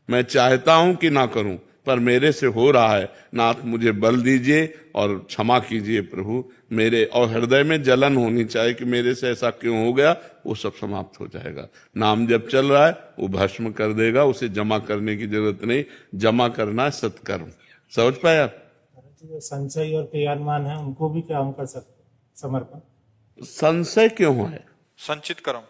S1: मैं चाहता हूं कि ना करूं, पर मेरे से हो रहा है, नाथ मुझे बल दीजिए और क्षमा कीजिए प्रभु मेरे। और हृदय में जलन होनी चाहिए कि मेरे से ऐसा क्यों हो गया, वो सब समाप्त हो जाएगा। नाम जब चल रहा है वो भस्म कर देगा, उसे जमा करने की जरूरत नहीं, जमा करना है सत्कर्म। समझ पाए आप?
S8: जो संशय और क्रियान्मान है उनको भी क्या हम कर सकते, समर्पण?
S1: संशय क्यों है?
S4: संचित कर्म,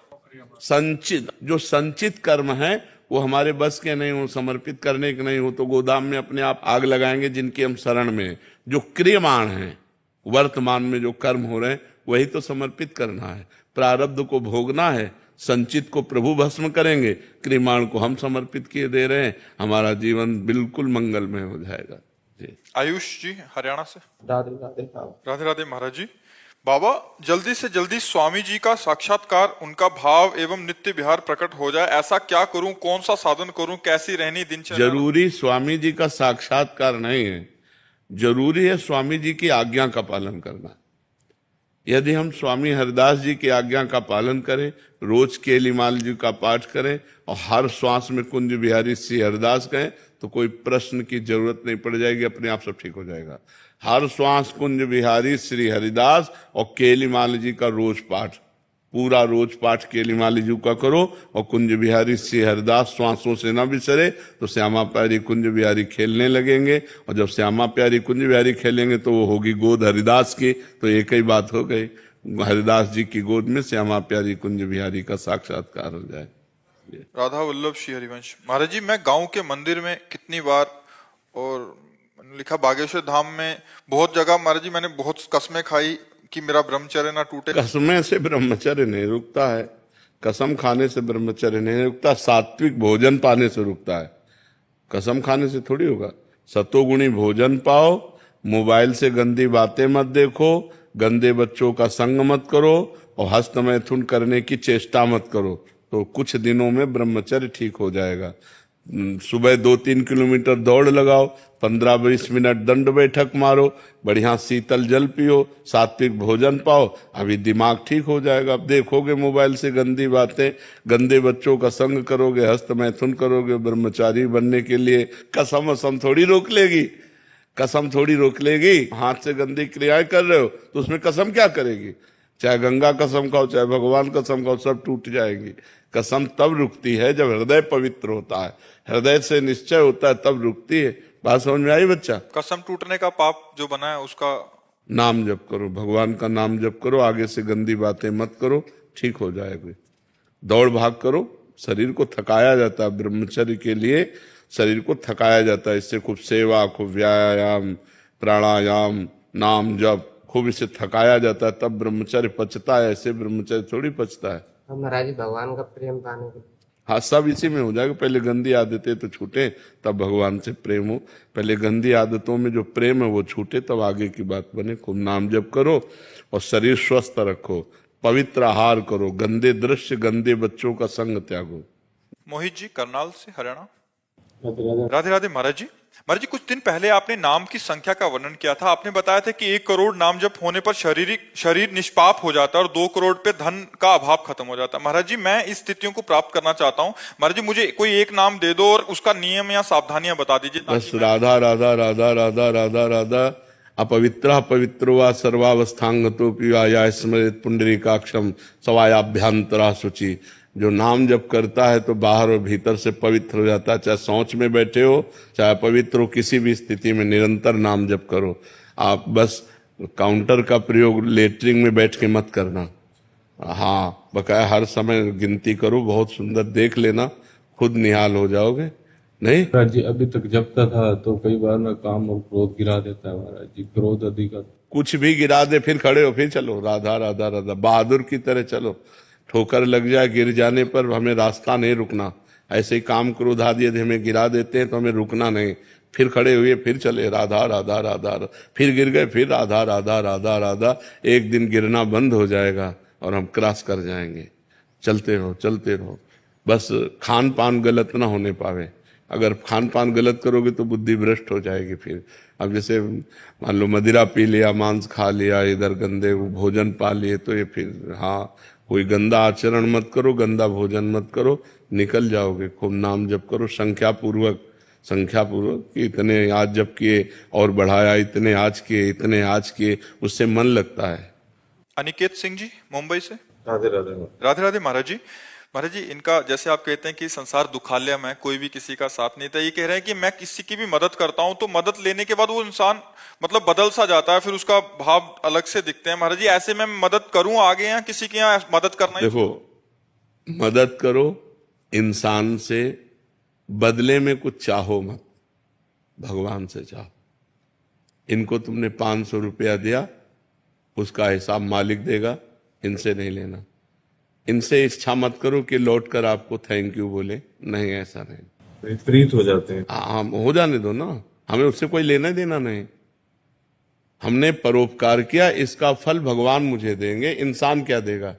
S1: संचित, जो संचित कर्म है वो हमारे बस के नहीं हो, समर्पित करने के नहीं हो, तो गोदाम में अपने आप आग लगाएंगे जिनकी हम शरण में हैं। जो क्रियमाण है, वर्तमान में जो कर्म हो रहे हैं, वही तो समर्पित करना है। प्रारब्ध को भोगना है, संचित को प्रभु भस्म करेंगे, क्रियमाण को हम समर्पित किए दे रहे हैं, हमारा जीवन बिल्कुल मंगलमय हो जाएगा। जी।
S4: आयुष जी हरियाणा से।
S5: राधे राधे।
S4: राधे राधे महाराज जी। बाबा, जल्दी से जल्दी स्वामी जी का साक्षात्कार, उनका भाव एवं नित्य विहार प्रकट हो जाए, ऐसा क्या करूं, कौन सा साधन करूं, कैसी रहनी दिनचर्या?
S1: जरूरी स्वामी जी का साक्षात्कार नहीं है, जरूरी है स्वामी जी की आज्ञा का पालन करना। यदि हम स्वामी हरिदास जी की आज्ञा का पालन करें, रोज केलीमाल जी का पाठ करें और हर श्वास में कुंज बिहारी श्री हरिदास कहें, तो कोई प्रश्न की जरूरत नहीं पड़ जाएगी, अपने आप सब ठीक हो जाएगा। हर श्वास कुंज बिहारी श्री हरिदास और केलीमाल जी का रोज पाठ, पूरा रोज पाठ केलीमाल जी का करो और कुंज बिहारी श्री हरिदास श्वासों से ना बिसरे, तो श्यामा प्यारी कुंज बिहारी खेलने लगेंगे। और जब श्यामा प्यारी कुंज बिहारी खेलेंगे तो वो होगी गोद हरिदास की, तो एक ही बात हो गई, हरिदास जी की गोद में श्यामा प्यारी कुंज बिहारी का साक्षात्कार हो जाए।
S4: राधा वल्लभ श्री हरिवंश। महाराज जी, मैं गांव के मंदिर में कितनी बार, और लिखा बागेश्वर धाम में बहुत जगह, महाराज जी मैंने बहुत कसमें खाई कि मेरा ब्रह्मचर्य ना टूटे।
S1: कसमें से ब्रह्मचर्य नहीं रुकता है, कसम खाने से ब्रह्मचर्य नहीं रुकता, सात्विक भोजन पाने से रुकता है। कसम खाने से थोड़ी होगा। सतोगुणी भोजन पाओ, मोबाइल से गंदी बातें मत देखो, गंदे बच्चों का संग मत करो और हस्त मैथुन करने की चेष्टा मत करो, तो कुछ दिनों में ब्रह्मचर्य ठीक हो जाएगा। सुबह 2-3 किलोमीटर दौड़ लगाओ, 15-20 मिनट दंड बैठक मारो, बढ़िया शीतल जल पियो, सात्विक भोजन पाओ, अभी दिमाग ठीक हो जाएगा। अब देखोगे मोबाइल से गंदी बातें, गंदे बच्चों का संग करोगे, हस्त मैथुन करोगे, ब्रह्मचारी बनने के लिए कसम वसम थोड़ी रोक लेगी, कसम थोड़ी रोक लेगी। हाथ से गंदी क्रियाएं कर रहे हो तो उसमें कसम क्या करेगी? चाहे गंगा कसम खाओ, चाहे भगवान कसम खाओ, सब टूट जाएंगी। कसम तब रुकती है जब हृदय पवित्र होता है, हृदय से निश्चय होता है, तब रुकती है। बात समझ में आई बच्चा?
S4: कसम टूटने का पाप जो बना है उसका
S1: नाम जप करो, भगवान का नाम जप करो, आगे से गंदी बातें मत करो, ठीक हो जाएगा। दौड़ भाग करो, शरीर को थकाया जाता है, ब्रह्मचर्य के लिए शरीर को थकाया जाता है। इससे खूब सेवा, खूब व्यायाम, प्राणायाम, नाम जप, खूब इसे थकाया जाता है, तब ब्रह्मचर्य पचता है। ऐसे ब्रह्मचर्य थोड़ी पचता है।
S9: महाराज जी, भगवान का प्रेम पाने के लिए
S1: हाँ, सब इसी में हो जाएगा। पहले गंदी आदतें तो छूटे, तब भगवान से प्रेम हो। पहले गंदी आदतों में जो प्रेम है वो छूटे, तब आगे की बात बने। खूब नाम जप करो और शरीर स्वस्थ रखो, पवित्र आहार करो, गंदे दृश्य, गंदे बच्चों का संग त्यागो।
S4: मोहित जी करनाल से हरियाणा।
S5: राधे राधे।
S4: राधे राधे महाराज जी। महाराज जी, कुछ दिन पहले आपने नाम की संख्या का वर्णन किया था। आपने बताया था कि 1 करोड़ नाम जप होने पर शरीर निष्पाप हो जाता है और 2 करोड़ पे धन का अभाव खत्म हो जाता है। महाराज जी, मैं इस स्थितियों को प्राप्त करना चाहता हूँ। महाराज जी, मुझे कोई एक नाम दे दो और उसका नियम या सावधानियां बता दीजिए।
S1: बस राधा राधा राधा राधा राधा राधा अपवित्र पवित्रो वा सर्वावस्थांगतो पिया स्मृत पुंडरीकाक्षम सवायाभ्यंतरा शुचि। जो नाम जप करता है तो बाहर और भीतर से पवित्र हो जाता है। चाहे शौच में बैठे हो, चाहे पवित्र हो, किसी भी स्थिति में निरंतर नाम जप करो। आप बस काउंटर का प्रयोग लेटरिंग में बैठ के मत करना। हाँ, बकाया हर समय गिनती करो, बहुत सुंदर देख लेना, खुद निहाल हो जाओगे। नहीं
S10: महाराज जी, अभी तक जपता था तो कई बार ना काम और क्रोध गिरा देता है महाराज जी, क्रोध अधिक।
S1: कुछ भी गिरा दे, फिर खड़े हो, फिर चलो, राधा राधा राधा, बहादुर की तरह चलो। ठोकर लग जाए, गिर जाने पर हमें रास्ता नहीं रुकना। ऐसे ही काम क्रोध आदि यदि हमें गिरा देते हैं तो हमें रुकना नहीं, फिर खड़े हुए, फिर चले, राधा राधा राधा, फिर गिर गए, फिर राधा राधा राधा राधा। एक दिन गिरना बंद हो जाएगा और हम क्रॉस कर जाएंगे। चलते रहो, चलते रहो, बस खान पान गलत ना होने पावे। अगर खान पान गलत करोगे तो बुद्धि भ्रष्ट हो जाएगी। फिर अब जैसे मान लो मदिरा पी लिया, मांस खा लिया, इधर गंदे भोजन पा लिए, तो ये फिर हाँ, कोई गंदा आचरण मत करो, गंदा भोजन मत करो, निकल जाओगे। खूब नाम जप करो संख्या पूर्वक कि इतने आज जप किए और बढ़ाया, इतने आज किए, इतने आज किए, उससे मन लगता है।
S4: अनिकेत सिंह जी मुंबई से।
S2: राधे राधे।
S4: राधे राधे महाराज जी। महाराज जी, इनका जैसे आप कहते हैं कि संसार दुखालय में कोई भी किसी का साथ नहीं था, ये कह रहे हैं कि मैं किसी की भी मदद करता हूं तो मदद लेने के बाद वो इंसान मतलब बदल सा जाता है, फिर उसका भाव अलग से दिखते हैं। महाराज जी, ऐसे में मदद करूं आगे या किसी की यहाँ मदद करना ही?
S1: देखो, मदद करो इंसान से, बदले में कुछ चाहो मत, भगवान से चाहो। इनको तुमने 500 रुपया दिया, उसका हिसाब मालिक देगा, इनसे नहीं लेना। इनसे इच्छा मत करो कि लौट कर आपको थैंक यू बोले, नहीं, ऐसा नहीं।
S10: विपरीत हो जाते हैं।
S1: हाँ, हो जाने दो ना, हमें उससे कोई लेना देना नहीं। हमने परोपकार किया, इसका फल भगवान मुझे देंगे, इंसान क्या देगा?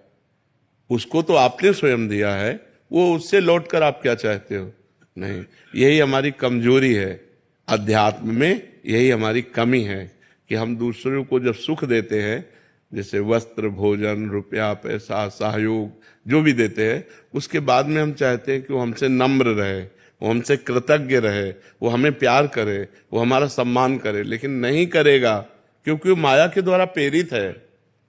S1: उसको तो आपने स्वयं दिया है, वो उससे लौट कर आप क्या चाहते हो? नहीं, यही हमारी कमजोरी है अध्यात्म में, यही हमारी कमी है कि हम दूसरों को जब सुख देते हैं, जैसे वस्त्र, भोजन, रुपया, पैसा, सहयोग जो भी देते हैं, उसके बाद में हम चाहते हैं कि वो हमसे नम्र रहे, वो हमसे कृतज्ञ रहे, वो हमें प्यार करे, वो हमारा सम्मान करे। लेकिन नहीं करेगा, क्योंकि वो माया के द्वारा प्रेरित है,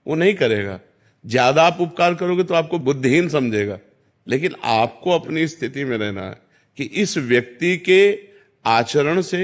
S1: वो नहीं करेगा। ज्यादा आप उपकार करोगे तो आपको बुद्धिहीन समझेगा। लेकिन आपको अपनी स्थिति में रहना है कि इस व्यक्ति के आचरण से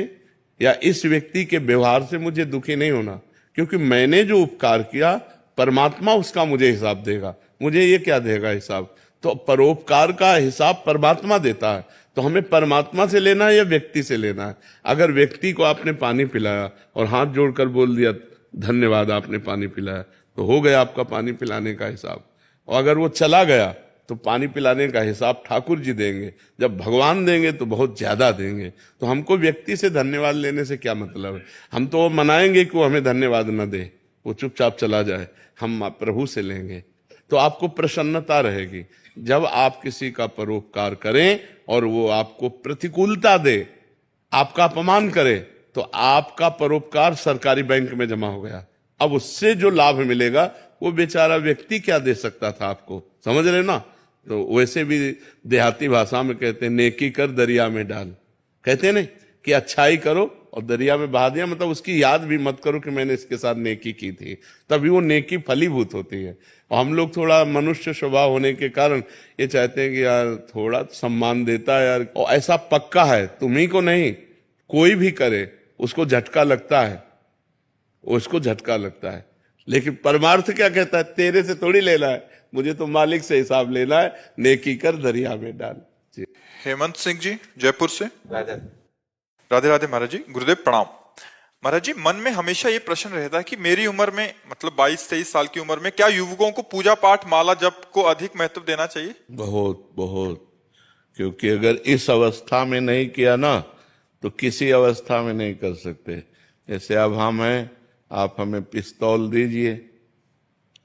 S1: या इस व्यक्ति के व्यवहार से मुझे दुखी नहीं होना, क्योंकि मैंने जो उपकार किया, परमात्मा उसका मुझे हिसाब देगा। मुझे ये क्या देगा हिसाब? तो परोपकार का हिसाब परमात्मा देता है, तो हमें परमात्मा से लेना है या व्यक्ति से लेना है? अगर व्यक्ति को आपने पानी पिलाया और हाथ जोड़कर बोल दिया धन्यवाद आपने पानी पिलाया, तो हो गया आपका पानी पिलाने का हिसाब। और अगर वो चला गया तो पानी पिलाने का हिसाब ठाकुर जी देंगे। जब भगवान देंगे तो बहुत ज्यादा देंगे। तो हमको व्यक्ति से धन्यवाद लेने से क्या मतलब है? हम तो मनाएंगे कि वो हमें धन्यवाद न दे, वो चुपचाप चला जाए, हम प्रभु से लेंगे, तो आपको प्रसन्नता रहेगी। जब आप किसी का परोपकार करें और वो आपको प्रतिकूलता दे, आपका अपमान करे, तो आपका परोपकार सरकारी बैंक में जमा हो गया। अब उससे जो लाभ मिलेगा वो बेचारा व्यक्ति क्या दे सकता था आपको, समझ रहे ना? तो वैसे भी देहाती भाषा में कहते हैं नेकी कर दरिया में डाल, कहते हैं नहीं कि अच्छाई करो और दरिया में बहा दिया, मतलब उसकी याद भी मत करो कि मैंने इसके साथ नेकी की थी, तभी वो नेकी फलीभूत होती है। और हम लोग थोड़ा मनुष्य स्वभाव होने के कारण ये चाहते हैं कि यार थोड़ा सम्मान देता है यार, और ऐसा पक्का है तुम्ही को नहीं, कोई भी करे उसको झटका लगता है, उसको झटका लगता है। लेकिन परमार्थ क्या कहता है? तेरे से थोड़ी लेना है, मुझे तो मालिक से हिसाब लेना है, नेकी कर दरिया में डाल। जी।
S4: हेमंत सिंह जी जयपुर से।
S2: राधे
S4: राधे राधे महाराज जी, गुरुदेव प्रणाम। महाराज जी, मन में हमेशा ये प्रश्न रहता है कि मेरी उम्र में, मतलब 22-23 साल की उम्र में, क्या युवकों को पूजा पाठ, माला जप को अधिक महत्व देना चाहिए?
S1: बहुत बहुत, क्योंकि अगर इस अवस्था में नहीं किया ना तो किसी अवस्था में नहीं कर सकते। जैसे अब हम हैं, आप हमें पिस्तौल दीजिए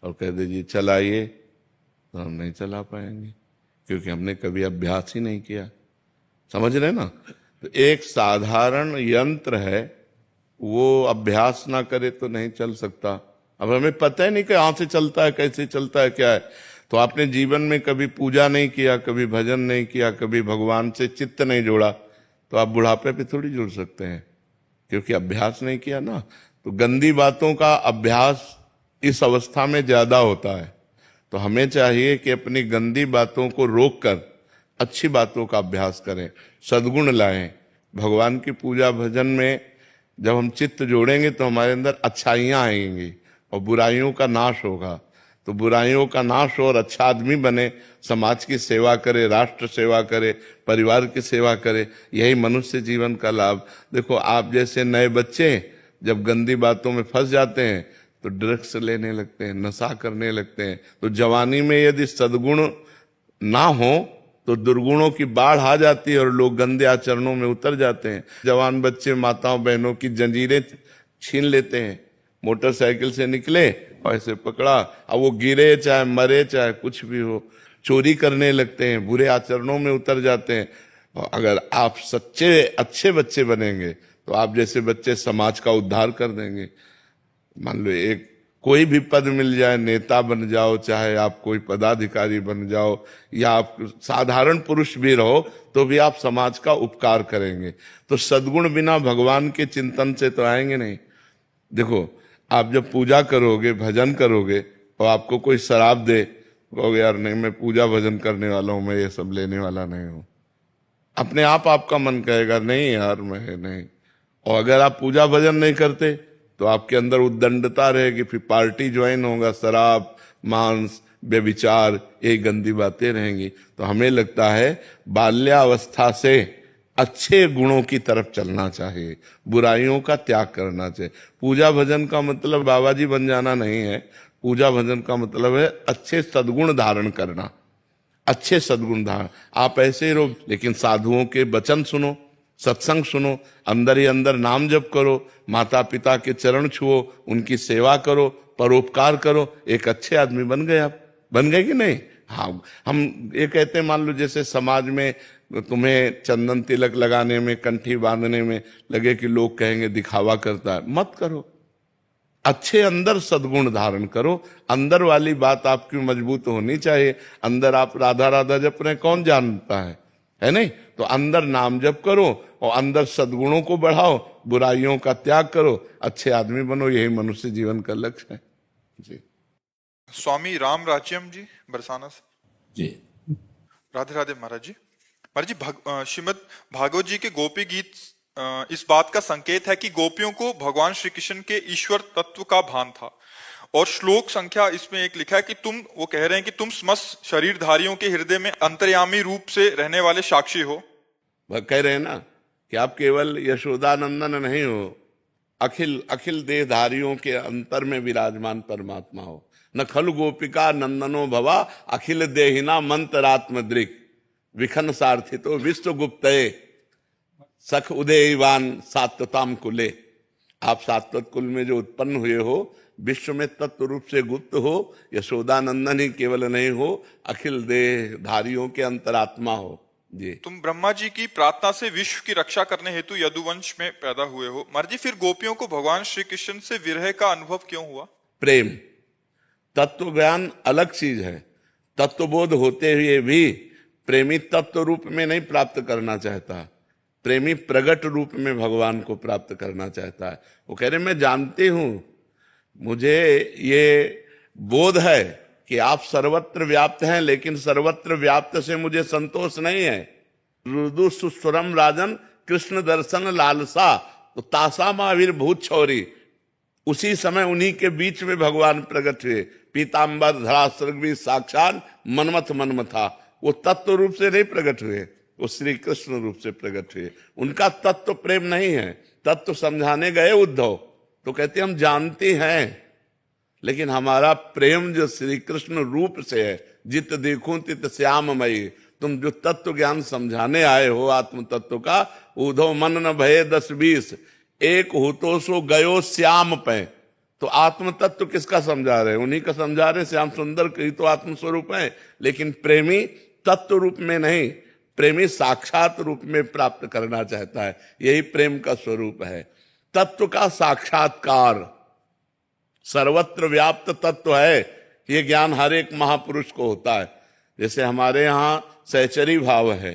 S1: और कह दीजिए चलाइए, तो हम नहीं चला पाएंगे, क्योंकि हमने कभी अभ्यास ही नहीं किया। समझ रहे ना? तो एक साधारण यंत्र है, वो अभ्यास ना करे तो नहीं चल सकता। अब हमें पता ही नहीं कि कहाँ से चलता है, कैसे चलता है, क्या है। तो आपने जीवन में कभी पूजा नहीं किया, कभी भजन नहीं किया, कभी भगवान से चित्त नहीं जोड़ा, तो आप बुढ़ापे पे थोड़ी जुड़ सकते हैं, क्योंकि अभ्यास नहीं किया ना। तो गंदी बातों का अभ्यास इस अवस्था में ज्यादा होता है। तो हमें चाहिए कि अपनी गंदी बातों को रोककर अच्छी बातों का अभ्यास करें, सद्गुण लाएं। भगवान की पूजा भजन में जब हम चित्त जोड़ेंगे तो हमारे अंदर अच्छाइयाँ आएंगी और बुराइयों का नाश होगा। तो बुराइयों का नाश हो और अच्छा आदमी बने, समाज की सेवा करे, राष्ट्र सेवा करे, परिवार की सेवा करे, यही मनुष्य जीवन का लाभ। देखो, आप जैसे नए बच्चे जब गंदी बातों में फंस जाते हैं तो ड्रग्स लेने लगते हैं, नशा करने लगते हैं। तो जवानी में यदि सद्गुण ना हो तो दुर्गुणों की बाढ़ आ जाती है और लोग गंदे आचरणों में उतर जाते हैं। जवान बच्चे माताओं बहनों की जंजीरें छीन लेते हैं, मोटरसाइकिल से निकले और ऐसे पकड़ा, अब वो गिरे चाहे मरे चाहे कुछ भी हो, चोरी करने लगते हैं, बुरे आचरणों में उतर जाते हैं। और अगर आप सच्चे अच्छे बच्चे बनेंगे तो आप जैसे बच्चे समाज का उद्धार कर देंगे। मान लो एक कोई भी पद मिल जाए, नेता बन जाओ, चाहे आप कोई पदाधिकारी बन जाओ, या आप साधारण पुरुष भी रहो, तो भी आप समाज का उपकार करेंगे। तो सद्गुण बिना भगवान के चिंतन से तो आएंगे नहीं। देखो, आप जब पूजा करोगे, भजन करोगे और आपको कोई शराब दे, कहोगे यार नहीं, मैं पूजा भजन करने वाला हूं, मैं ये सब लेने वाला नहीं हूं। अपने आप आपका मन कहेगा नहीं यार मैं नहीं। और अगर आप पूजा भजन नहीं करते तो आपके अंदर उद्दंडता रहेगी, फिर पार्टी ज्वाइन होगा, शराब, मांस, व्यभिचार, ये गंदी बातें रहेंगी। तो हमें लगता है बाल्यावस्था से अच्छे गुणों की तरफ चलना चाहिए, बुराइयों का त्याग करना चाहिए। पूजा भजन का मतलब बाबा जी बन जाना नहीं है। पूजा भजन का मतलब है अच्छे सद्गुण धारण करना, अच्छे सद्गुण धारण। आप ऐसे ही रहो, लेकिन साधुओं के वचन सुनो, सत्संग सुनो, अंदर ही अंदर नाम जप करो, माता पिता के चरण छुओ, उनकी सेवा करो, परोपकार करो, एक अच्छे आदमी बन गए। आप बन गए कि नहीं? हाँ, हम ये कहते हैं, मान लो जैसे समाज में तुम्हें चंदन तिलक लगाने में, कंठी बांधने में लगे कि लोग कहेंगे दिखावा करता है, मत करो। अच्छे अंदर सद्गुण धारण करो। अंदर वाली बात आपकी मजबूत होनी चाहिए। अंदर आप राधा राधा जप रहे, कौन जानता है नहीं? तो अंदर नाम जप करो और अंदर सद्गुणों को बढ़ाओ, बुराइयों का त्याग करो, अच्छे आदमी बनो। यही मनुष्य जीवन का लक्ष्य है जी।
S4: स्वामी राम राज्यम जी बरसाना से
S5: जी।
S4: राधे राधे महाराज जी। महाराज जी, श्रीमद भागवत जी के गोपी गीत इस बात का संकेत है कि गोपियों को भगवान श्री कृष्ण के ईश्वर तत्व का भान था। और श्लोक संख्या इसमें एक लिखा है कि वो कह रहे हैं कि तुम समस्त शरीरधारियों के हृदय में अंतर्यामी रूप से रहने वाले साक्षी हो।
S1: वह कह रहे हैं ना कि आप केवल यशोदानंदन नहीं हो, अखिल अखिल देहधारियों के अंतर में विराजमान परमात्मा हो। न खलु गोपिका नंदनो भवा अखिल देहिना मंत्रात्मदृक् विखन सार्थितो विश्व गुप्तये सख उदयवान सात्वताम कुले। आप सात्वत कुल में जो उत्पन्न हुए हो, विश्व में तत्व रूप से गुप्त हो, यशोदानंदन ही केवल नहीं हो, अखिल देहधारियों के अंतरात्मा हो जी।
S4: तुम ब्रह्मा जी की प्रार्थना से विश्व की रक्षा करने हेतु यदुवंश में पैदा हुए हो। महाराज जी, फिर गोपियों को भगवान श्री कृष्ण से विरह का अनुभव क्यों हुआ?
S1: प्रेम। तत्व ज्ञान अलग चीज है। तत्वबोध होते हुए भी प्रेमी तत्व रूप में नहीं प्राप्त करना चाहता, प्रेमी प्रगट रूप में भगवान को प्राप्त करना चाहता है। वो कह रहे मैं जानती हूं, मुझे ये बोध है कि आप सर्वत्र व्याप्त हैं, लेकिन सर्वत्र व्याप्त से मुझे संतोष नहीं है। रुदु सुस्वरम राजन कृष्ण दर्शन लालसा, तो तासा महावीरभूत छौरी। उसी समय उन्हीं के बीच में भगवान प्रकट हुए। पीताम्बर धरा सर्गवी साक्षात मनमथ मनमथा। वो तत्व रूप से नहीं प्रकट हुए, वो श्री कृष्ण रूप से प्रकट हुए। उनका तत्व प्रेम नहीं है। तत्व समझाने गए उद्धव तो कहते हम जानते हैं, लेकिन हमारा प्रेम जो श्री कृष्ण रूप से है, जित देखूं तित श्याममयी। तुम जो तत्व ज्ञान समझाने आए हो आत्म तत्व का, उद्धव मन न भये 10-20 एक हो तो सो गयो श्याम पे। तो आत्म तत्व किसका समझा रहे? उन्हीं का समझा रहे। श्याम सुंदर की तो आत्म स्वरूप है, लेकिन प्रेमी तत्व रूप में नहीं, प्रेमी साक्षात रूप में प्राप्त करना चाहता है, यही प्रेम का स्वरूप है। तत्व का साक्षात्कार सर्वत्र व्याप्त तत्व है, ये ज्ञान हर एक महापुरुष को होता है। जैसे हमारे यहाँ सहचरी भाव है,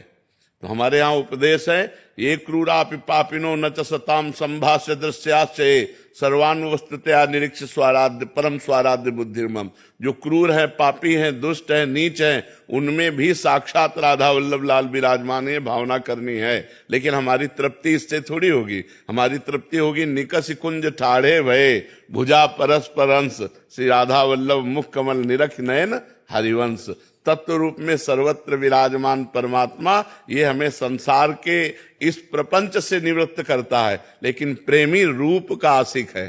S1: तो हमारे यहाँ उपदेश है, ये क्रूरापि पापिनो न च सताम संभाष्य दृश्याश्चये सर्वान्वस्तुतया निरीक्ष स्वाराध्य परम स्वाराध्य बुद्धिर्मम। जो क्रूर है, पापी है, दुष्ट है, नीच है, उनमें भी साक्षात राधा वल्लभ लाल विराजमान है, भावना करनी है। लेकिन हमारी तृप्ति इससे थोड़ी होगी, हमारी तृप्ति होगी निकष कुंज ठाढ़े भये भुजा परस्पर अंश श्री राधा वल्लभ मुख कमल निरख नयन हरिवंश। तत्व रूप में सर्वत्र विराजमान परमात्मा ये हमें संसार के इस प्रपंच से निवृत्त करता है। लेकिन प्रेमी रूप का आशिक है,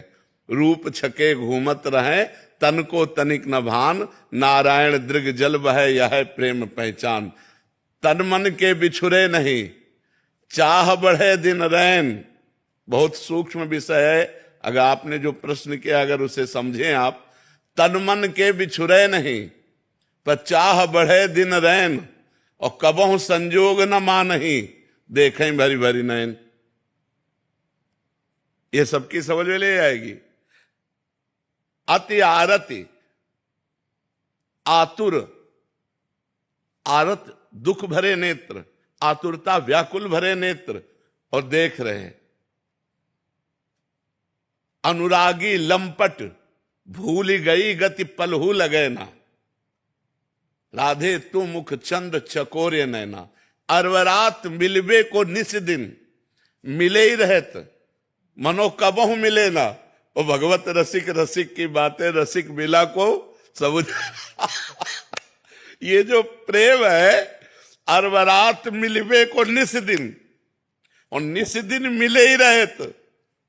S1: रूप छके घूमत रहे तन को तनिक न भान, नारायण दृग जल बहे यह प्रेम पहचान। तन मन के बिछुरे नहीं, चाह बढ़े दिन रैन। बहुत सूक्ष्म विषय है, अगर आपने जो प्रश्न किया अगर उसे समझें आप, तन मन के बिछुरे नहीं पर चाह बढ़े दिन रैन, और कबहु संजोग न मानही देखें भरी भरी नैन। ये सबकी समझ में ले आएगी। अति आरति, आतुर, आरत दुख भरे नेत्र, आतुरता व्याकुल भरे नेत्र और देख रहे हैं। अनुरागी लंपट, भूल गई गति पलहू लगे ना, राधे तू मुख चंद चकोरे नैना। अरवरात मिलबे को निस दिन, मिले ही रहत मनो कबहु मिले ना। ओ भगवत रसिक रसिक की बातें रसिक मिला को सब ये जो प्रेम है, अरवरात मिलबे को निस दिन, और निस दिन मिले ही रहत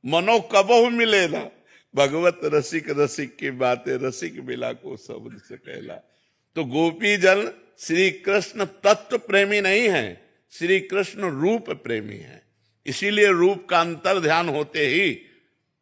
S1: मनो कबहु मिले ना। भगवत रसिक रसिक की बातें रसिक मिला को शब्द से कहला। तो गोपी जन श्री कृष्ण तत्व प्रेमी नहीं है, श्री कृष्ण रूप प्रेमी है। इसीलिए रूप का अंतर ध्यान होते ही,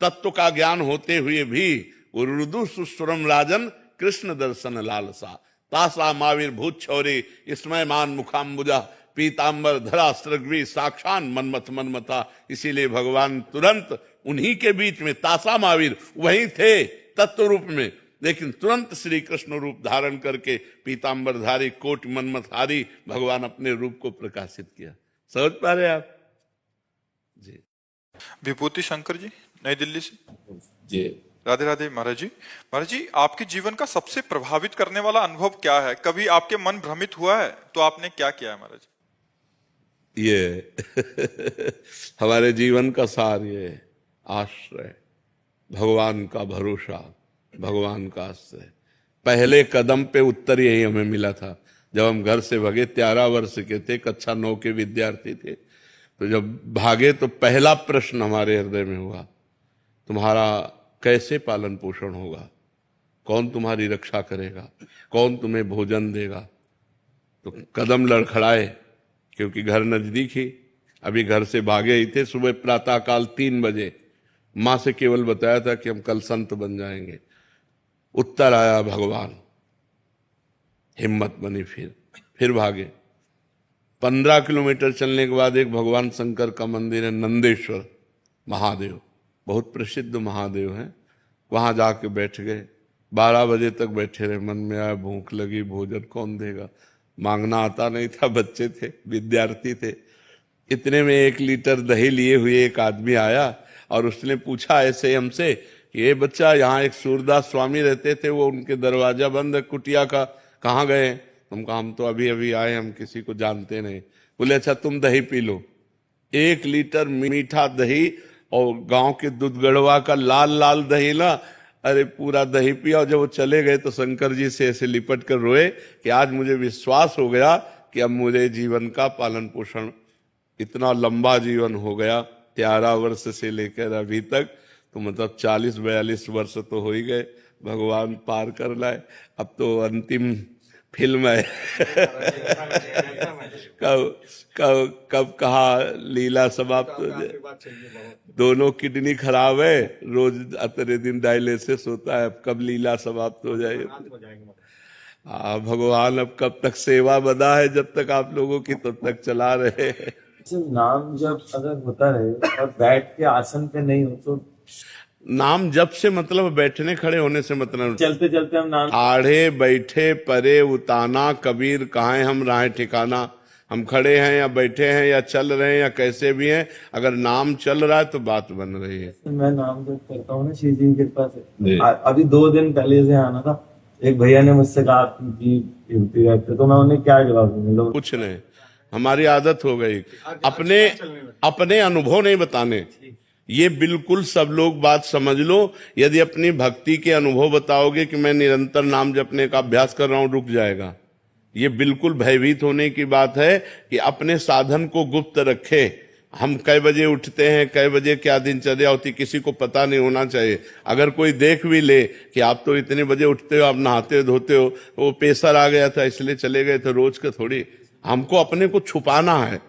S1: तत्व का ज्ञान होते हुए भी वो रुदु सुस्वरम राजन कृष्ण दर्शन लालसा। तासा माविर भूत छौरी इसमय मान मुखाम्बुजा पीतांबर धरा सृग्वी साक्षान मनमथ मनमथा। इसीलिए भगवान तुरंत उन्हीं के बीच में, तासा माविर वहीं थे तत्व रूप में, लेकिन तुरंत श्री कृष्ण रूप धारण करके पीतांबरधारी कोट मनमथहारी भगवान अपने रूप को प्रकाशित किया। समझ पा रहे आप जी।
S4: विभूति शंकर जी, नई दिल्ली से
S5: जी।
S4: राधे राधे महाराज जी। महाराज जी, आपके जीवन का सबसे प्रभावित करने वाला अनुभव क्या है? कभी आपके मन भ्रमित हुआ है तो आपने क्या किया है महाराज?
S1: ये हमारे जीवन का सार, ये आश्रय, भगवान का भरोसा, भगवान का आश्रय। पहले कदम पे उत्तर यही हमें मिला था जब हम घर से भागे। 13 वर्ष के थे, कक्षा 9 के विद्यार्थी थे। तो जब भागे तो पहला प्रश्न हमारे हृदय में हुआ, तुम्हारा कैसे पालन पोषण होगा, कौन तुम्हारी रक्षा करेगा, कौन तुम्हें भोजन देगा। तो कदम लड़खड़ाए, क्योंकि घर नजदीक ही, अभी घर से भागे ही थे। सुबह प्रातःकाल 3 बजे माँ से केवल बताया था कि हम कल संत बन जाएंगे। उत्तर आया भगवान, हिम्मत बनी, फिर भागे। 15 किलोमीटर चलने के बाद एक भगवान शंकर का मंदिर है, नंदेश्वर महादेव, बहुत प्रसिद्ध महादेव हैं। वहां जाके बैठ गए, 12 बजे तक बैठे रहे। मन में आया भूख लगी, भोजन कौन देगा, मांगना आता नहीं था, बच्चे थे, विद्यार्थी थे। इतने में 1 लीटर दही लिए हुए एक आदमी आया और उसने पूछा ऐसे हमसे कि ये बच्चा, यहाँ एक सूरदास स्वामी रहते थे, वो उनके दरवाजा बंद है कुटिया का, कहाँ गए? हम कहा हम तो अभी अभी आए, हम किसी को जानते नहीं। बोले अच्छा तुम दही पी लो। 1 लीटर मीठा दही और गांव के दूध गढ़वा का लाल लाल दही ना, अरे पूरा दही पिया। और जब वो चले गए तो शंकर जी से ऐसे लिपट कर रोए कि आज मुझे विश्वास हो गया कि अब मुझे जीवन का पालन पोषण, इतना लंबा जीवन हो गया 13 वर्ष से लेकर अभी तक, तो मतलब 40-42 वर्ष तो हो ही गए, भगवान पार कर लाए। अब तो अंतिम फिल्म है कब कहा लीला समाप्त हो जाए। दोनों किडनी खराब है, रोज अतरे दिन डायलिसिस होता है, अब कब लीला समाप्त हो जाएगी। भगवान अब कब तक सेवा बदा है, जब तक आप लोगों की तब तक चला रहे हैं।
S7: नाम जब अगर होता रहे और बैठ के आसन पे नहीं हो तो
S1: नाम जप से मतलब बैठने खड़े होने से मतलब,
S7: चलते चलते हम नाम
S1: आड़े बैठे परे उताना, कबीर कहाँ हम राहे ठिकाना। हम खड़े हैं या बैठे हैं या चल रहे हैं या कैसे भी हैं, अगर नाम चल रहा है तो बात बन रही है।
S7: मैं नाम जप करता हूँ ना श्री जी की कृपा से। अभी 2 दिन पहले से आना था, एक भैया ने मुझसे कहा कि यूपी रहते, तो मैं उन्हें क्या जवाब दूंगा?
S1: कुछ नहीं, हमारी आदत हो गई अपने अनुभव नहीं बताने। ये बिल्कुल सब लोग बात समझ लो। यदि अपनी भक्ति के अनुभव बताओगे कि मैं निरंतर नाम जपने का अभ्यास कर रहा हूं, रुक जाएगा। ये बिल्कुल भयभीत होने की बात है कि अपने साधन को गुप्त रखे। हम कै बजे उठते हैं, कै बजे क्या दिनचर्या होती, किसी को पता नहीं होना चाहिए। अगर कोई देख भी ले कि आप तो इतने बजे उठते हो, आप नहाते हो धोते हो, वो प्रेशर आ गया था इसलिए चले गए थे, रोज का थोड़ी। हमको अपने को छुपाना है।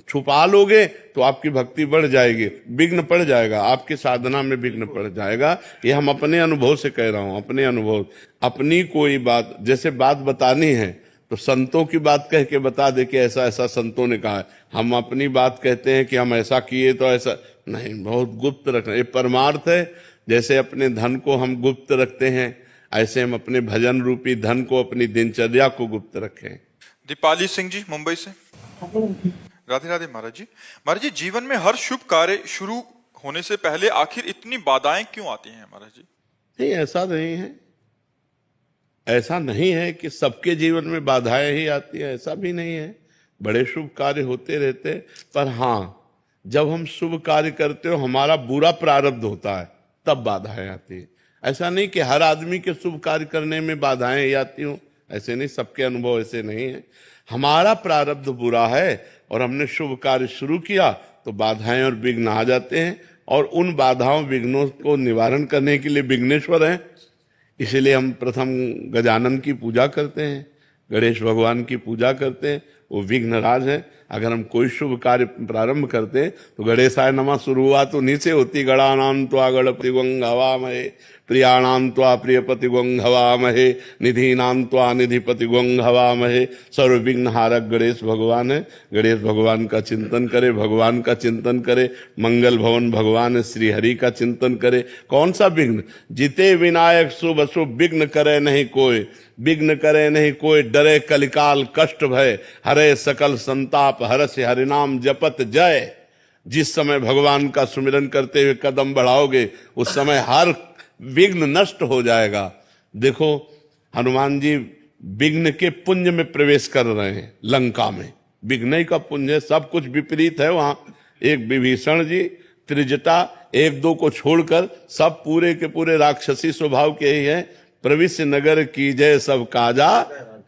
S1: छुपा लोगे तो आपकी भक्ति बढ़ जाएगी, विघ्न पड़ जाएगा, आपकी साधना में विघ्न पड़ जाएगा। ये हम अपने अनुभव से कह रहा हूं, अपने अनुभव। अपनी कोई बात जैसे बात बतानी है तो संतों की बात कह के बता दे कि ऐसा ऐसा संतों ने कहा है। हम अपनी बात कहते हैं कि हम ऐसा किए तो ऐसा नहीं, बहुत गुप्त रखना। ये परमार्थ है। जैसे अपने धन को हम गुप्त रखते हैं, ऐसे हम अपने भजन रूपी धन को, अपनी दिनचर्या को गुप्त रखें।
S4: दीपाली सिंह जी मुंबई से। राधे राधे महाराज जी। महाराज जी, जीवन में हर शुभ कार्य शुरू होने से पहले आखिर इतनी बाधाएं क्यों आती हैं महाराज जी?
S1: नहीं, ऐसा नहीं है। ऐसा नहीं है कि सबके जीवन में बाधाएं ही आती है, ऐसा भी नहीं है। बड़े शुभ कार्य होते रहते, पर हाँ, जब हम शुभ कार्य करते हो हमारा बुरा प्रारब्ध होता है, तब बाधाएं आती है। ऐसा नहीं कि हर आदमी के शुभ कार्य करने में बाधाएं ही आती हो, ऐसे नहीं, सबके अनुभव ऐसे नहीं है। हमारा प्रारब्ध बुरा है और हमने शुभ कार्य शुरू किया तो बाधाएं और विघ्न आ जाते हैं, और उन बाधाओं विघ्नों को निवारण करने के लिए विघ्नेश्वर हैं। इसीलिए हम प्रथम गजानन की पूजा करते हैं, गणेश भगवान की पूजा करते हैं, वो विघ्नराज है। अगर हम कोई शुभ कार्य प्रारंभ करते हैं तो गणेशाय नमः शुरुआत उन्हीं से होती। गणानां त्वा गणपति गं हवामहे, प्रियाणां त्वा प्रियपति गं हवामहे, निधीनां त्वा निधिपति गं हवामहे। सर्व विघ्न हारक गणेश भगवान है। गणेश भगवान का चिंतन करे, भगवान का चिंतन करे, मंगल भवन भगवान श्री हरि का चिंतन करे। कौन सा विघ्न? जिते विनायक शुभ अशुभ, विघ्न करे नहीं कोई, विघ्न करे नहीं कोई, डरे कलिकाल कष्ट भय, हरे सकल संताप, हरसि हरिनाम जपत जय। जिस समय भगवान का सुमिरन करते हुए कदम बढ़ाओगे, उस समय हर विघ्न नष्ट हो जाएगा। देखो, हनुमान जी विघ्न के पुंज में प्रवेश कर रहे हैं, लंका में विघ्न का पुंज है, सब कुछ विपरीत है वहां। एक विभीषण जी, त्रिजटा, एक दो को छोड़कर सब पूरे के पूरे राक्षसी स्वभाव के ही है। प्रविश्य नगर की जय सब काजा,